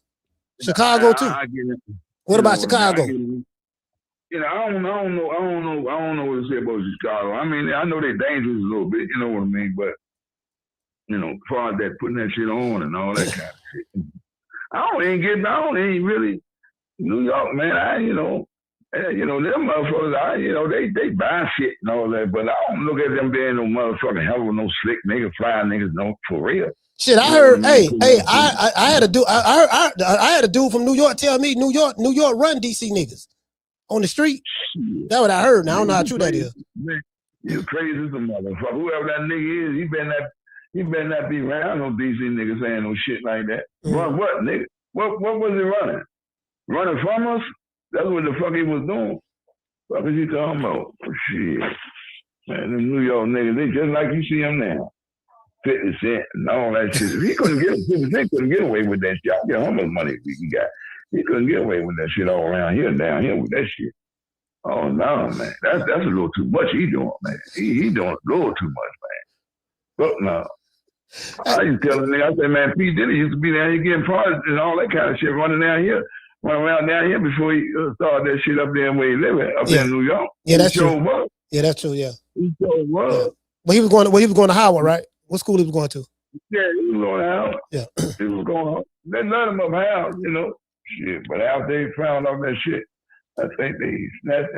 S2: Chicago too.
S13: I get it.
S2: What about Chicago?
S13: I don't know what to say about Chicago. I mean, I know they're dangerous a little bit. You know what I mean? But as far as that putting that shit on and all that kind of shit, I don't ain't really New York, man. Them motherfuckers, they buy shit and all that, but I don't look at them being no motherfucking hell of no slick nigga, fly niggas, no, for real.
S2: Shit, I heard. I had a dude from New York tell me New York run DC niggas on the street. That's what I heard. Now I don't know how true that is.
S13: Man, you crazy as a motherfucker. Whoever that nigga is, he better not be around no DC niggas saying no shit like that. Run what, nigga? What was he running? Running from us? That's what the fuck he was doing. What was he talking about? Shit. Man, the New York niggas, they just like you see them now. 50 Cent and all that shit. He couldn't get 50 Cent couldn't get away with that shit. I get how much money he got. He couldn't get away with that shit all around here, down here with that shit. Oh no, man. That's a little too much he doing, man. He doing a little too much, man. But no. I used to tell the nigga, I said, man, P. Diddy used to be down here getting parties and all that kind of shit running around down here before he started that shit up there where he living, up in New York.
S2: Yeah, that's true. Yeah, that's true, yeah.
S13: He showed up. Yeah.
S2: But he was going to Howard, right? What school he was going to?
S13: Yeah, he was going to Howard.
S2: Yeah.
S13: He was going to they let him up Howard, Shit. But after they found out that shit, I think they snatched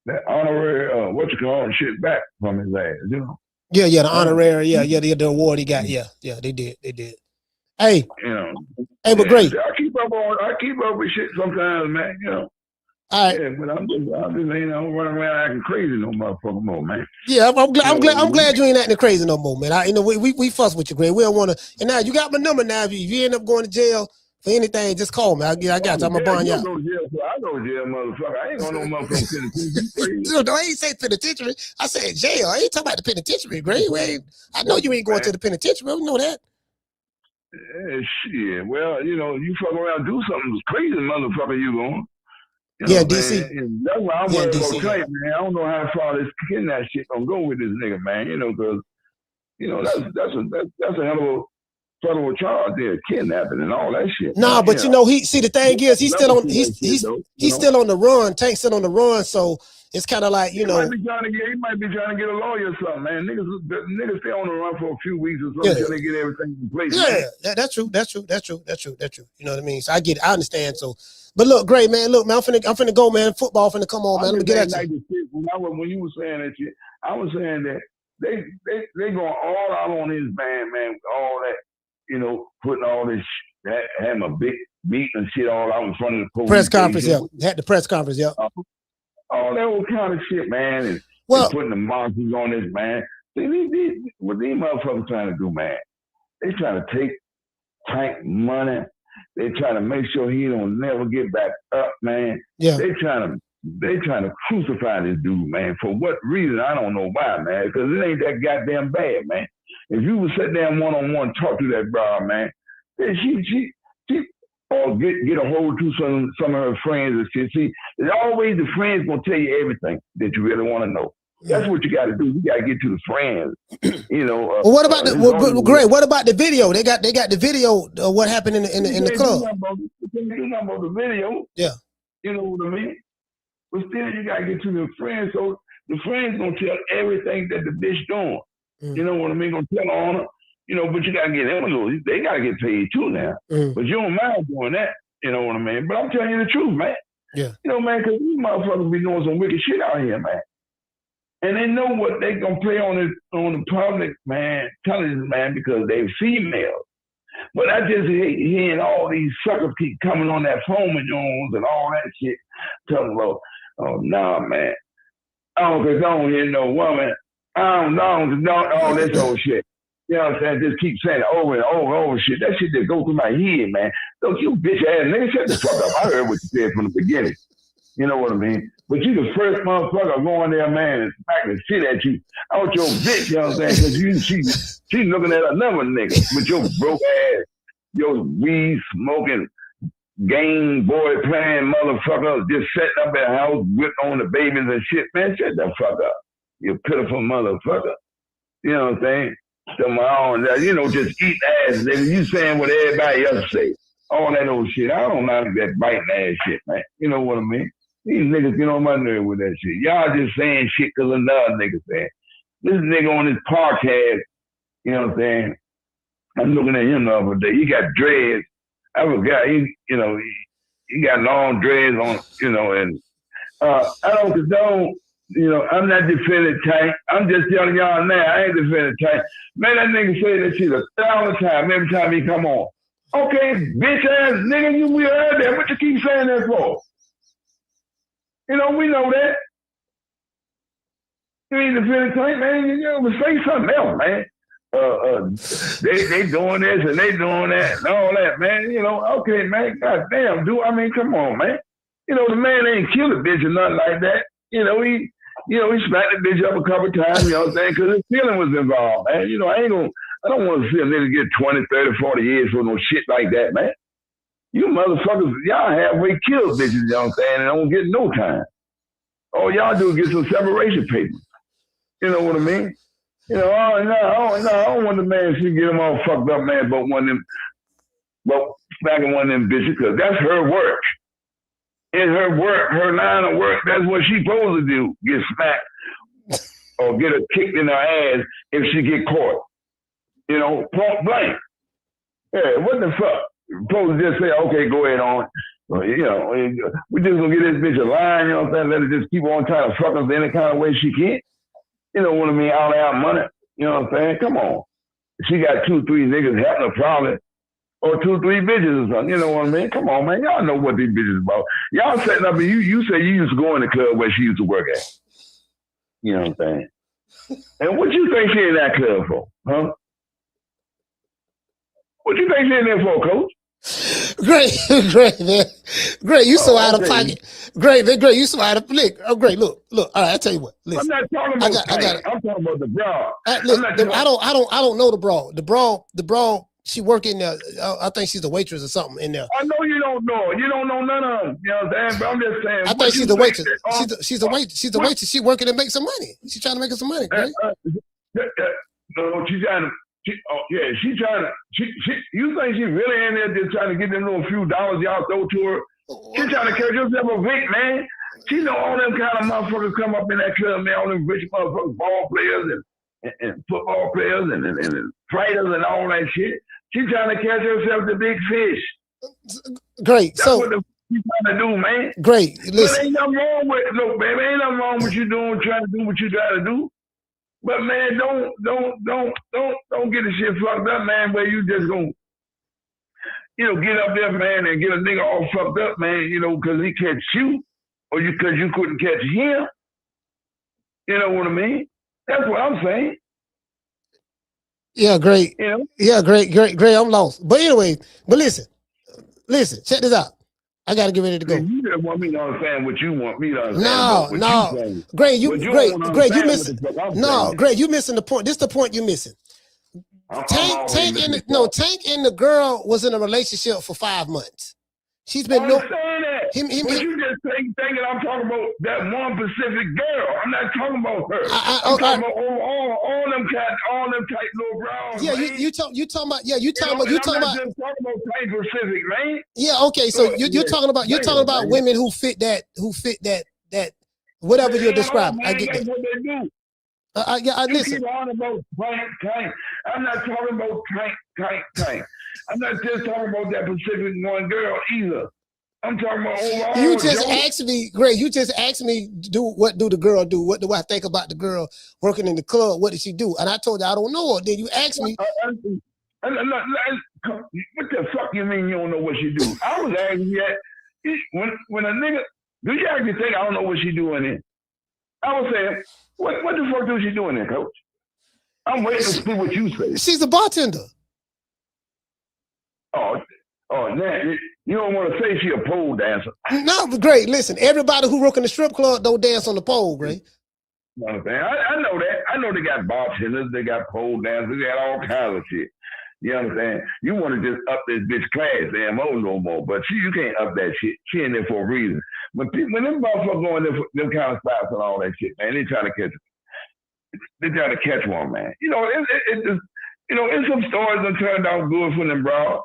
S13: that honorary shit back from his ass,
S2: Yeah, the honorary, the award he got. Yeah, they did. Hey, hey, but great.
S13: I keep up with shit sometimes, man.
S2: All right.
S13: Yeah, but I'm just running around acting crazy no motherfucker more, man.
S2: Yeah, I'm glad you ain't acting crazy no more, man. We fuss with you, Greg. We don't want to. And now you got my number now. If you end up going to jail for anything, just call me. I got you. I'm gonna bond you out.
S13: I go to jail, motherfucker. I ain't going to no motherfucking penitentiary.
S2: No, I ain't say penitentiary. I said jail. I ain't talking about the penitentiary, Greg. I know you ain't going to the penitentiary. We know that.
S13: Yeah, shit. Well, you fuck around, do something crazy, motherfucker. You going?
S2: DC.
S13: That's why I'm worried about Clay, man. I don't know how far this kidnap shit gonna go with this nigga, man. Because that's a hell of a federal charge there, kidnapping and all that shit.
S2: Nah, but the thing is, he's still on the run. Tank's still on the run, so it's kind of like
S13: he might be trying to get a lawyer or something, man. Niggas stay on the run for a few weeks or something until they get everything in place.
S2: Yeah, that's true. You know what I mean? So I get it. I understand. So, but look, great, man. Look, man, I'm finna go, man. Football finna come on, man. Let me get at you.
S13: When you were saying that shit, I was saying that they going all out on his man, all that, putting all this, having a big meet and shit all out in front of the police.
S2: Press conference, yeah. Had the press conference, yeah.
S13: All that old kind of shit, man. And putting the monsters on this, man. See, what these motherfuckers trying to do, man, they trying to take Tank money. They trying to make sure he don't never get back up, man.
S2: Yeah.
S13: They trying to crucify this dude, man. For what reason? I don't know why, man. Because it ain't that goddamn bad, man. If you would sit down one-on-one, talk to that broad, man, then she or get a hold to some of her friends and shit. See, there's always the friends gonna tell you everything that you really want to know. That's what you got to do. You got to get to the friends.
S2: Well, what about Greg? What about the video? They got the video of what happened in the club.
S13: You know about the video.
S2: Yeah.
S13: You know what I mean? But still, you got to get to the friends. So the friends gonna tell everything that the bitch doing. You know what I mean? Gonna tell on her. But you gotta get them a little. They gotta get paid too now. But you don't mind doing that. You know what I mean? But I'm telling you the truth, man.
S2: Yeah.
S13: Man, because these motherfuckers be doing some wicked shit out here, man. And they know what they gonna play on the public, man, television, man, because they females. But I just hate hearing all these suckers keep coming on that phone with Jones and all that shit, talking about, oh nah, man, I don't hear no woman. I don't all this old shit. You know what I'm saying? Just keep saying it over and over shit. That shit just go through my head, man. Look, you bitch ass nigga, shut the fuck up. I heard what you said from the beginning. You know what I mean? But you the first motherfucker going there, man, and smacking shit at you. I want your bitch, you know what I'm saying? Because she looking at another nigga with your broke ass, your weed smoking, Game boy playing motherfucker, just setting up at the house, whipping on the babies and shit. Man, shut the fuck up. You pitiful motherfucker. You know what I'm saying? Just eat ass, nigga. You saying what everybody else say. All that old shit. I don't like that biting ass shit, man. You know what I mean? These niggas get on my nerve with that shit. Y'all just saying shit because another nigga saying. This nigga on his podcast, you know what I'm saying? I'm looking at him the other day. He got dreads. I forgot. He got long dreads on, and I don't condone, I'm not defending Tank. I'm just telling y'all now, I ain't defending Tank. Man, that nigga say that shit 1,000 times every time he come on. Okay, bitch ass nigga, we heard that. What you keep saying that for? We know that. You ain't defending Tank, man. Say something else, man. They doing this and they doing that and all that, man. Okay, man. Goddamn, come on, man. The man ain't killed a bitch or nothing like that. He smacked the bitch up a couple times, you know what I'm saying? Because his feeling was involved, man. I don't want to see a nigga get 20, 30, 40 years for no shit like that, man. You motherfuckers, y'all halfway killed bitches, you know what I'm saying, and don't get no time. All y'all do is get some separation papers. You know what I mean? I don't want the man to get him all fucked up, man, but smacking one of them bitches, because that's her work. In her work, her line of work, that's what she's supposed to do, get smacked or get her kicked in her ass if she get caught. Point blank. Yeah, what the fuck? Supposed to just say, okay, go ahead on. We just gonna get this bitch a line, you know what I'm saying? Let her just keep on trying to fuck us any kind of way she can. You know what I mean? All out money. You know what I'm saying? Come on. She got 2, 3 niggas having a problem. Or 2, 3 bitches or something. You know what I mean? Come on, man. Y'all know what these bitches about. Y'all setting up and you say you used to go in the club where she used to work at. You know what I'm saying? And what you think she in that club for? Huh? What you think she in there for, coach?
S2: Great, man. Great, you so out of pocket. Great, you so out of look. Oh, great, look. All right, I tell you what. Listen,
S13: I'm not talking about I'm talking about the broad.
S2: I don't know the broad. The broad. She work in there. I think she's a waitress or something in there.
S13: I know you don't know. You don't know none of them. You know what I'm saying? But I'm just saying.
S2: I think she's a waitress. She's a waitress. She's a waitress. She working to make some money. She's trying to make some money, right?
S13: No, she's trying to. She's trying to. You think she's really in there just trying to get them little few dollars y'all throw to her? She's trying to catch herself a Vic, man. She know all them kind of motherfuckers come up in that club, man. All them rich motherfuckers, ball players and football players and fighters and all that shit. She's trying to catch herself the big fish.
S2: Great.
S13: That's what she's trying to do, man.
S2: Great. Listen.
S13: But ain't nothing wrong with look, baby. Ain't nothing wrong with you trying to do what you try to do. But man, don't get the shit fucked up, man. Where you just gonna, get up there, man, and get a nigga all fucked up, man. Because he catch you, or because you couldn't catch him. You know what I mean? That's what I'm saying.
S2: Yeah, great. Yeah, great. I'm lost. But anyway, listen, check this out. I gotta get ready to go.
S13: You just want me to understand what you want me to understand.
S2: No. Great, you missing. No, great, you missing the point. This is the point you're missing. Tank and the girl was in a relationship for 5 months. She's been
S13: But you just thinking I'm talking about that one specific girl. I'm not talking about her. I'm talking about all them tight little brown.
S2: Yeah, you talking about.
S13: I'm not just talking about tight specific, man.
S2: Yeah, okay. So you're talking about women who fit that whatever you're describing. I get that.
S13: That's what they do.
S2: I listen.
S13: You keep on about tank. I'm not talking about tank. I'm not just talking about that specific one girl either. I'm talking about overall.
S2: You just asked me, Greg. You just asked me, what do the girl do? What do I think about the girl working in the club? What did she do? And I told you I don't know her. Then you asked me.
S13: What the fuck you mean you don't know what she do? I was asking you that when a nigga, do you actually think I don't know what she doing there? I was saying, what the fuck do she doing there, coach? I'm waiting to see what you say.
S2: She's a bartender.
S13: Oh, man, you don't want to say she a pole dancer.
S2: No, but great. Listen, everybody who work in the strip club don't dance on the pole, Gray.
S13: No, I know that. I know they got bartenders, they got pole dancers, they got all kinds of shit. You understand? You want to just up this bitch class, damn old no more. But you can't up that shit. She in there for a reason. When them motherfuckers go in there for them kind of spots and all that shit, man, they try to catch one, man. You know, it just, you know, it's some stories that turned out good for them, bro.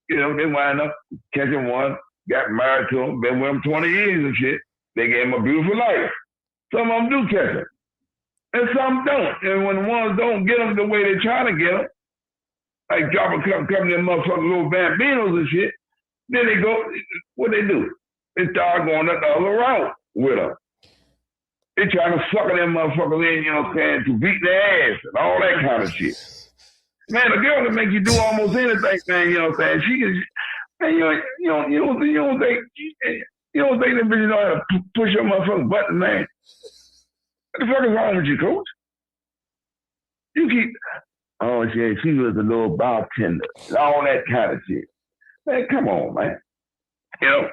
S13: You know, they wind up catching one, got married to him, been with him 20 years and shit. They gave him a beautiful life. Some of them do catch him. And some don't. And when the ones don't get them the way they try to get them, like drop a couple of them motherfucking little bambinos and shit, then they go, what they do? They start going up the other route with them. They try to sucker them motherfuckers in, you know what I'm saying, to beat their ass and all that kind of shit. Man, a girl can make you do almost anything, man, you know what I'm saying? She can, man, you don't think that bitch know how to push your motherfucking button, man. What the fuck is wrong with you, coach? You keep, oh, she was a little bartender, and all that kind of shit. Man, come on, man. You know,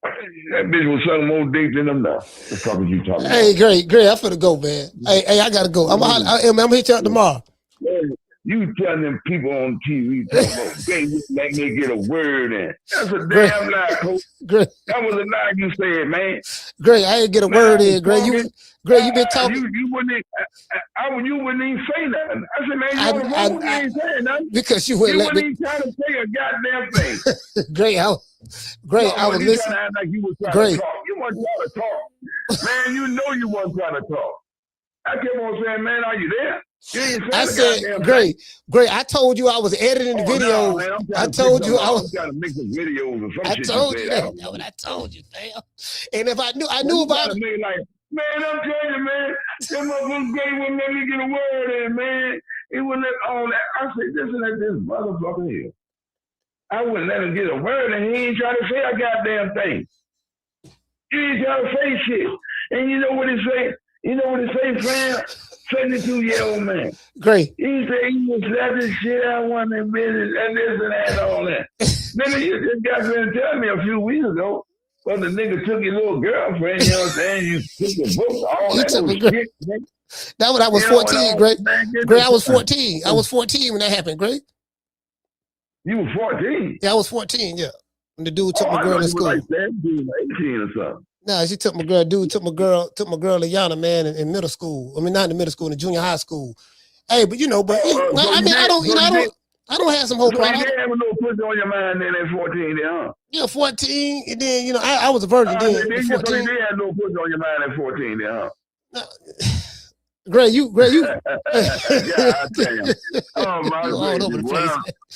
S13: that bitch was sucking more dick than them now. The fuck is you talking about?
S2: Hey, great. I'm finna go, man. Hey, I gotta go. I'm gonna hit you up tomorrow.
S13: Man, you telling them people on TV talking about, they let me get a word in. That's a damn lie, coach.
S2: Great.
S13: That was a lie you said, man.
S2: Great, I ain't get a word in. Great, you been talking.
S13: You wouldn't even say nothing. I said, man, you ain't saying nothing.
S2: Because you wouldn't let me.
S13: You wouldn't even try to say a goddamn thing.
S2: Great, I was listening.
S13: Trying to act like you was trying to talk. You wasn't trying to talk. Man, you know you wasn't trying to talk. I kept on saying, man, are you there?
S2: I said, great. I told you I was editing the video.
S13: No,
S2: I told you I was
S13: trying to make some videos or some
S2: I
S13: shit.
S2: told you that. That's what I told you, fam. And if I knew about it.
S13: Like, man, I'm telling you, man, that motherfucker Gray wouldn't let me get a word in, man. He wouldn't let all that. I said, listen at this motherfucker here. I wouldn't let him get a word, and he ain't trying to say a goddamn thing. He ain't trying to say shit. And you know what he say? You know what he say, fam? 72-year-old man.
S2: Great.
S13: He said he was slapping shit out one of business and this and that and all that. Nigga, you just got to tell me a few weeks ago, well, the nigga took your little girlfriend, you know what I'm saying? You took the book, all that shit.
S2: That when I was 14, Great. Great, I was 14. I was 14 when that happened, Great.
S13: You were 14?
S2: Yeah, I was 14, yeah. When the dude took my girl in school.
S13: Like 17 or 18 or something.
S2: No, she took my girl. Dude took my girl, Liana, man, in middle school. I mean, not in the middle school, in the junior high school. Hey, but you know, I don't have some hope.
S13: So you didn't have no pussy on your mind then at 14, then, huh?
S2: Yeah, 14, and then you know, I was a virgin then.
S13: So you didn't have no pussy on your mind at 14, then, huh?
S2: Gray, you.
S13: God damn. Oh my God.
S2: Over the place.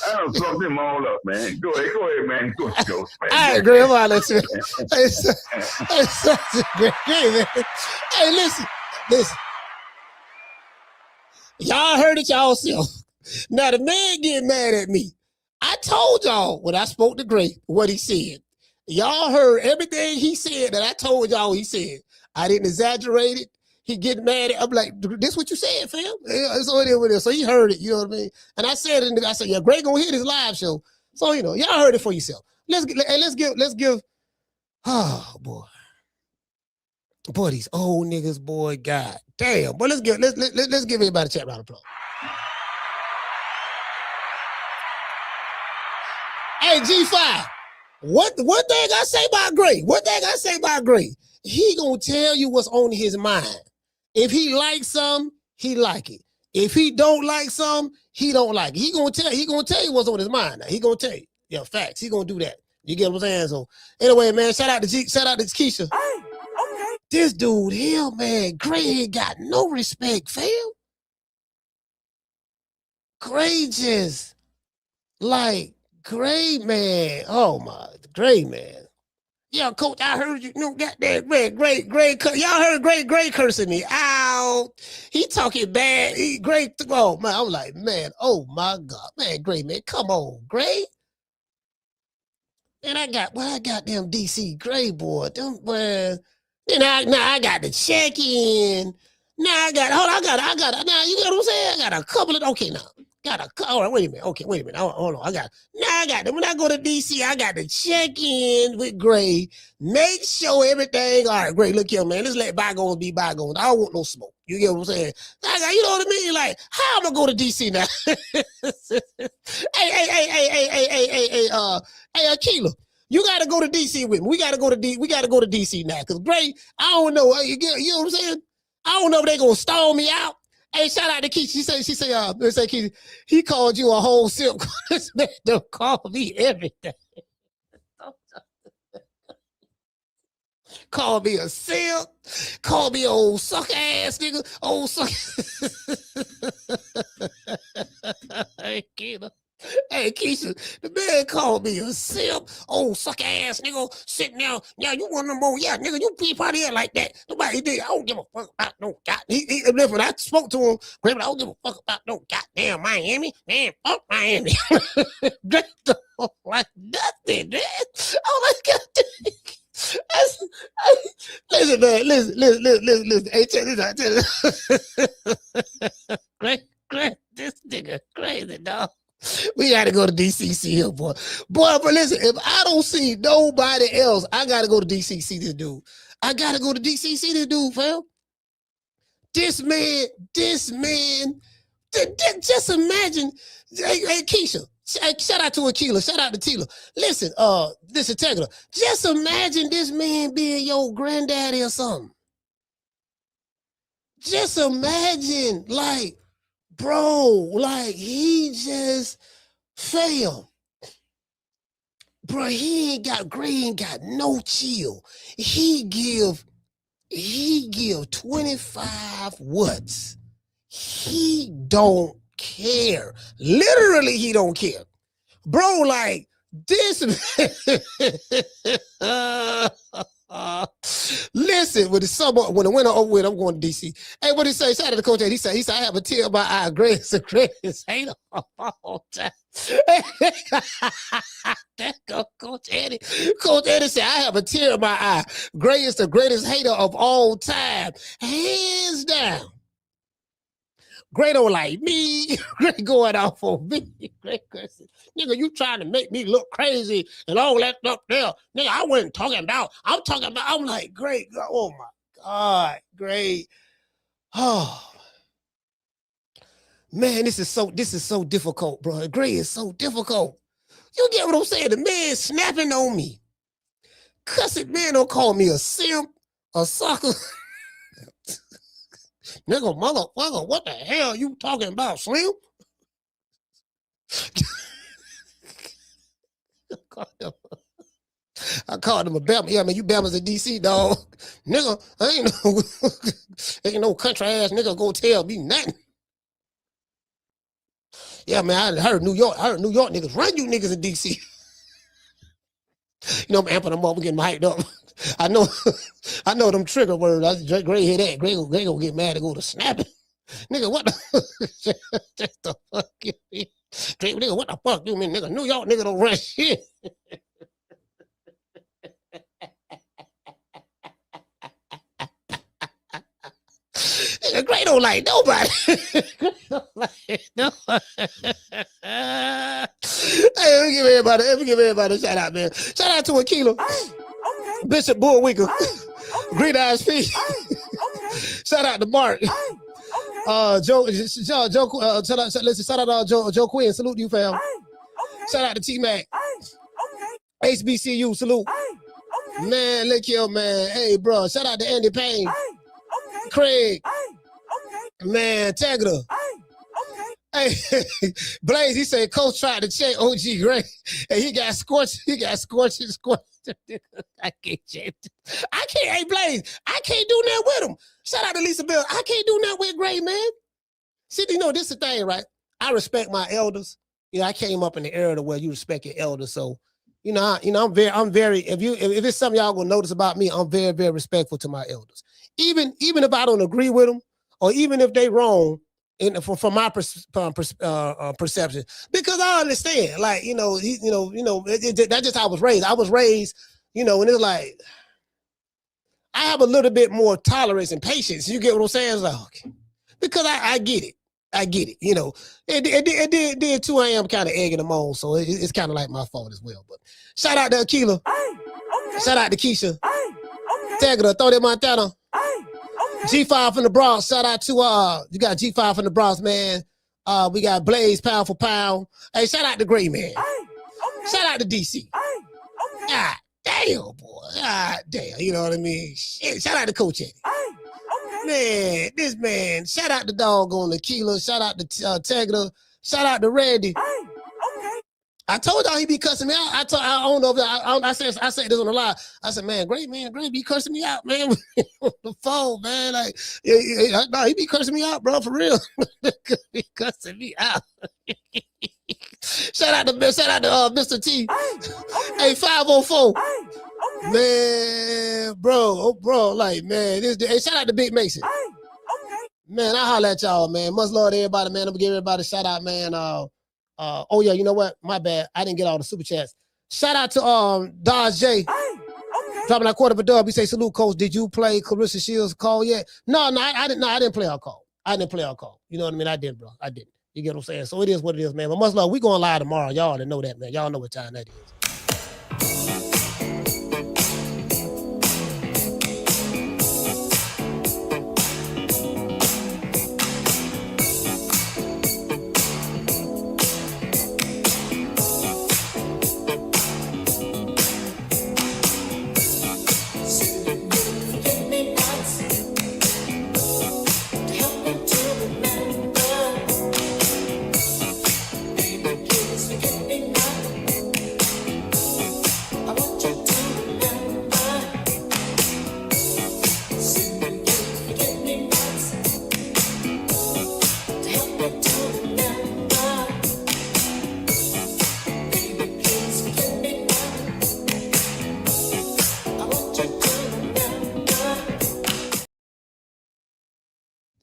S13: I done fucked them all up, man. Go ahead, man. Go, man.
S2: All right, Gray, I'm out. Listen. Hey, Gray, man. Hey, listen. Y'all heard it yourself. Now the man get mad at me. I told y'all when I spoke to Gray what he said. Y'all heard everything he said that I told y'all he said. I didn't exaggerate it. He get mad at. I'm like, this what you said, fam? Yeah, it's all there with it. So he heard it. You know what I mean? And I said it. I said, yeah, Gray gonna hit his live show. So you know, y'all heard it for yourself. Let's give. Oh boy, these old niggas, boy, god damn. But let's give everybody a chat round of applause. Hey, G5. What thing I say about Gray? He gonna tell you what's on his mind. If he likes some, he like it. If he don't like some, he don't like it. He gonna tell you what's on his mind. Now. He gonna tell you. Yeah, facts. He gonna do that. You get what I'm saying? So anyway, man, shout out to Keisha. Hey, okay. This dude here, man, Gray ain't got no respect, fam. Gray just like Gray, man. Oh my, Gray, man. Yeah, coach, I heard you. No, goddamn, Gray. Y'all heard Gray cursing me out. He talking bad. Gray, oh man, I'm like, man, oh my God, man, Gray, man, come on, Gray. And I got them DC Gray boy, them boy. Now I got the check in. Now I got, now you get what I'm saying? I got a couple of, okay, now. All right, wait a minute. Okay, wait a minute. Hold on. When I go to DC, I got to check in with Gray, make sure everything. All right, Gray, look here, man. Let's let bygones be bygones. I don't want no smoke. You get what I'm saying? You know what I mean? Like, how am I going to DC now? Hey, Akila, you got to go to DC with me. We got to go to DC now. Cause Gray, I don't know. You know what I'm saying? I don't know if they gonna stall me out. Hey, shout out to Keith. She said, Keith, he called you a whole simp. This man don't call me everything. Call me a simp. Call me an old suck ass nigga. Old suck. Hey, Keisha, the man called me a simp, old suck ass nigga, sitting there. Yeah, you want no more? Yeah, nigga, you peep out here like that. Nobody did. I don't give a fuck about no god. When I spoke to him, I don't give a fuck about no goddamn Miami. Man, fuck Miami. Like nothing, man. Oh my God. Listen, man. Listen. Hey, tell this. Great, this nigga crazy, dog. We got to go to DCC here, boy. But listen, if I don't see nobody else, I got to go to DCC this dude. I got to go to DCC this dude, fam. This man, just imagine. Hey, Keisha, shout out to Akila, shout out to Tila. Listen, Tegra, just imagine this man being your granddaddy or something. Just imagine, like, bro, like he just failed. Bro, Gray ain't got no chill. He give 25 watts. He don't care. Literally, he don't care. Bro, like this. Listen, when the winter over with, I'm going to DC. Hey, what he say? Shout out to Coach Eddie. He said, I have a tear in my eye. Greatest hater of all time. That go Coach Eddie. Coach Eddie said, I have a tear in my eye. Gray is the greatest hater of all time. Hands down. Gray don't like me. Gray going off on me. Gray cursing. Nigga, you trying to make me look crazy and all that stuff there. Nigga, I wasn't talking about. I'm like, Gray. Oh my God, Gray. Oh man, this is so difficult, bro. Gray is so difficult. You get what I'm saying? The man snapping on me. Cussing man don't call me a simp, a sucker. Nigga, motherfucker, what the hell you talking about, Slim? I called him a Bama. Yeah, man, you Bama's in DC, dog. Nigga, ain't no country ass nigga go tell me nothing. Yeah, man, I heard New York niggas run you niggas in DC. You know, I'm amping them up, I'm getting hyped up. I know them trigger words. Gray hear that. Gray gonna get mad and go to snapping. Nigga, what the fuck you mean? Nigga, what the fuck you mean? Nigga, New York nigga don't run shit. Nigga, Gray don't like nobody. Hey, let me give everybody a shout out, man. Shout out to Akila. Bishop Bullwinkle, Green Eyes Feet. Shout out to Mark. Joe. Shout out Joe Quinn. Salute you, fam. Shout out to T Mac. HBCU. Salute. Man, look here, man. Hey, bro. Shout out to Andy Payne. Craig. Man, Taggart. Hey, Blaze. He said Coach tried to check OG Gray, and he got scorched. I can't change it. Hey, Blaze, I can't do that with him. Shout out to Lisa Bill. I can't do that with Gray, man. See, you know, this is the thing, right? I respect my elders. You know, I came up in the era where you respect your elders. So, I'm very, if it's something y'all gonna notice about me, I'm very, very respectful to my elders. Even if I don't agree with them, or even if they wrong, from my perception, because I understand, like, that's just how I was raised. I was raised, and it's like, I have a little bit more tolerance and patience. You get what I'm saying? It's like, okay. Because I get it. I get it, you know. And then too, I am kind of egging them on, so it's kind of like my fault as well. But shout out to Aquila. Shout out to Keisha. Tagada, throw that Montana. G5 from the Bronx. Shout out to you got G5 from the Bronx, man. We got Blaze, pound for pound. Hey, shout out to Gray Man. Shout out to DC. God damn, boy. God damn. You know what I mean? Shit. Shout out to Coach Eddie. Man, this man. Shout out to doggone Aquila. Shout out to Tagada. Shout out to Randy. I told y'all he be cussing me out. I don't know if I said this on the live. I said, man, Gray be cussing me out, man. On the phone, man. Like, no, he be cussing me out, bro, for real. He cussing me out. Shout out to Mr. T. Hey, 504. Man, bro, like, man, hey, shout out to Big Mason. Man, I holler at y'all, man. Much love to everybody, man. I'm gonna give everybody a shout out, man. Oh yeah, you know what? My bad. I didn't get all the super chats. Shout out to Dodge J. Dropping that quarter of a dub. We say, salute, coach. Did you play Clarissa Shields' call yet? No, I didn't. No, I didn't play our call. I didn't play our call. You know what I mean? I didn't, bro. I didn't. You get what I'm saying? So it is what it is, man. But much love. We going live tomorrow. Y'all already know that, man. Y'all know what time that is.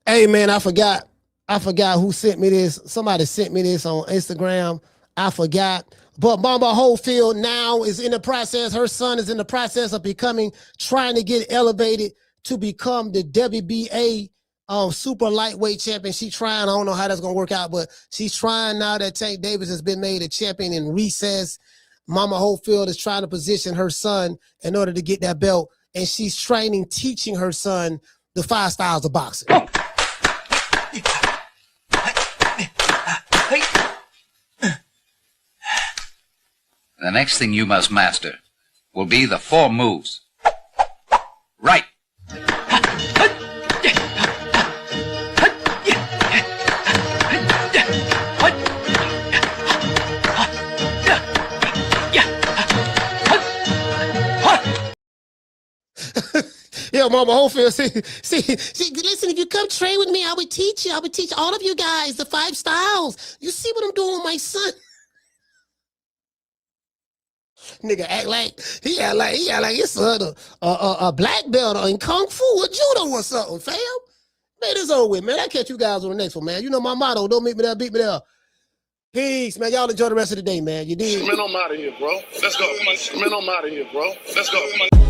S2: Hey man, I forgot who sent me this. Somebody sent me this on Instagram. I forgot. But Mama Holyfield now is in the process. Her son is in the process of trying to get elevated to become the WBA super lightweight champion. She's trying. I don't know how that's gonna work out, but she's trying now that Tank Davis has been made a champion in recess. Mama Holyfield is trying to position her son in order to get that belt, and she's teaching her son the 5 styles of boxing.
S14: The next thing you must master will be the 4 moves. Right.
S2: Yo, Mama Holyfield, see, listen, if you come train with me, I would teach all of you guys the 5 styles. You see what I'm doing with my son? Nigga act like his son a black belt in Kung Fu or Judo or something, fam. Man, it's over with, man. I'll catch you guys on the next one, man. You know my motto, don't meet me there, beat me there. Peace, man. Y'all enjoy the rest of the day, man. You did.
S15: Man, I'm out of here, bro. Let's go. Man, I'm out of here, bro. Let's go.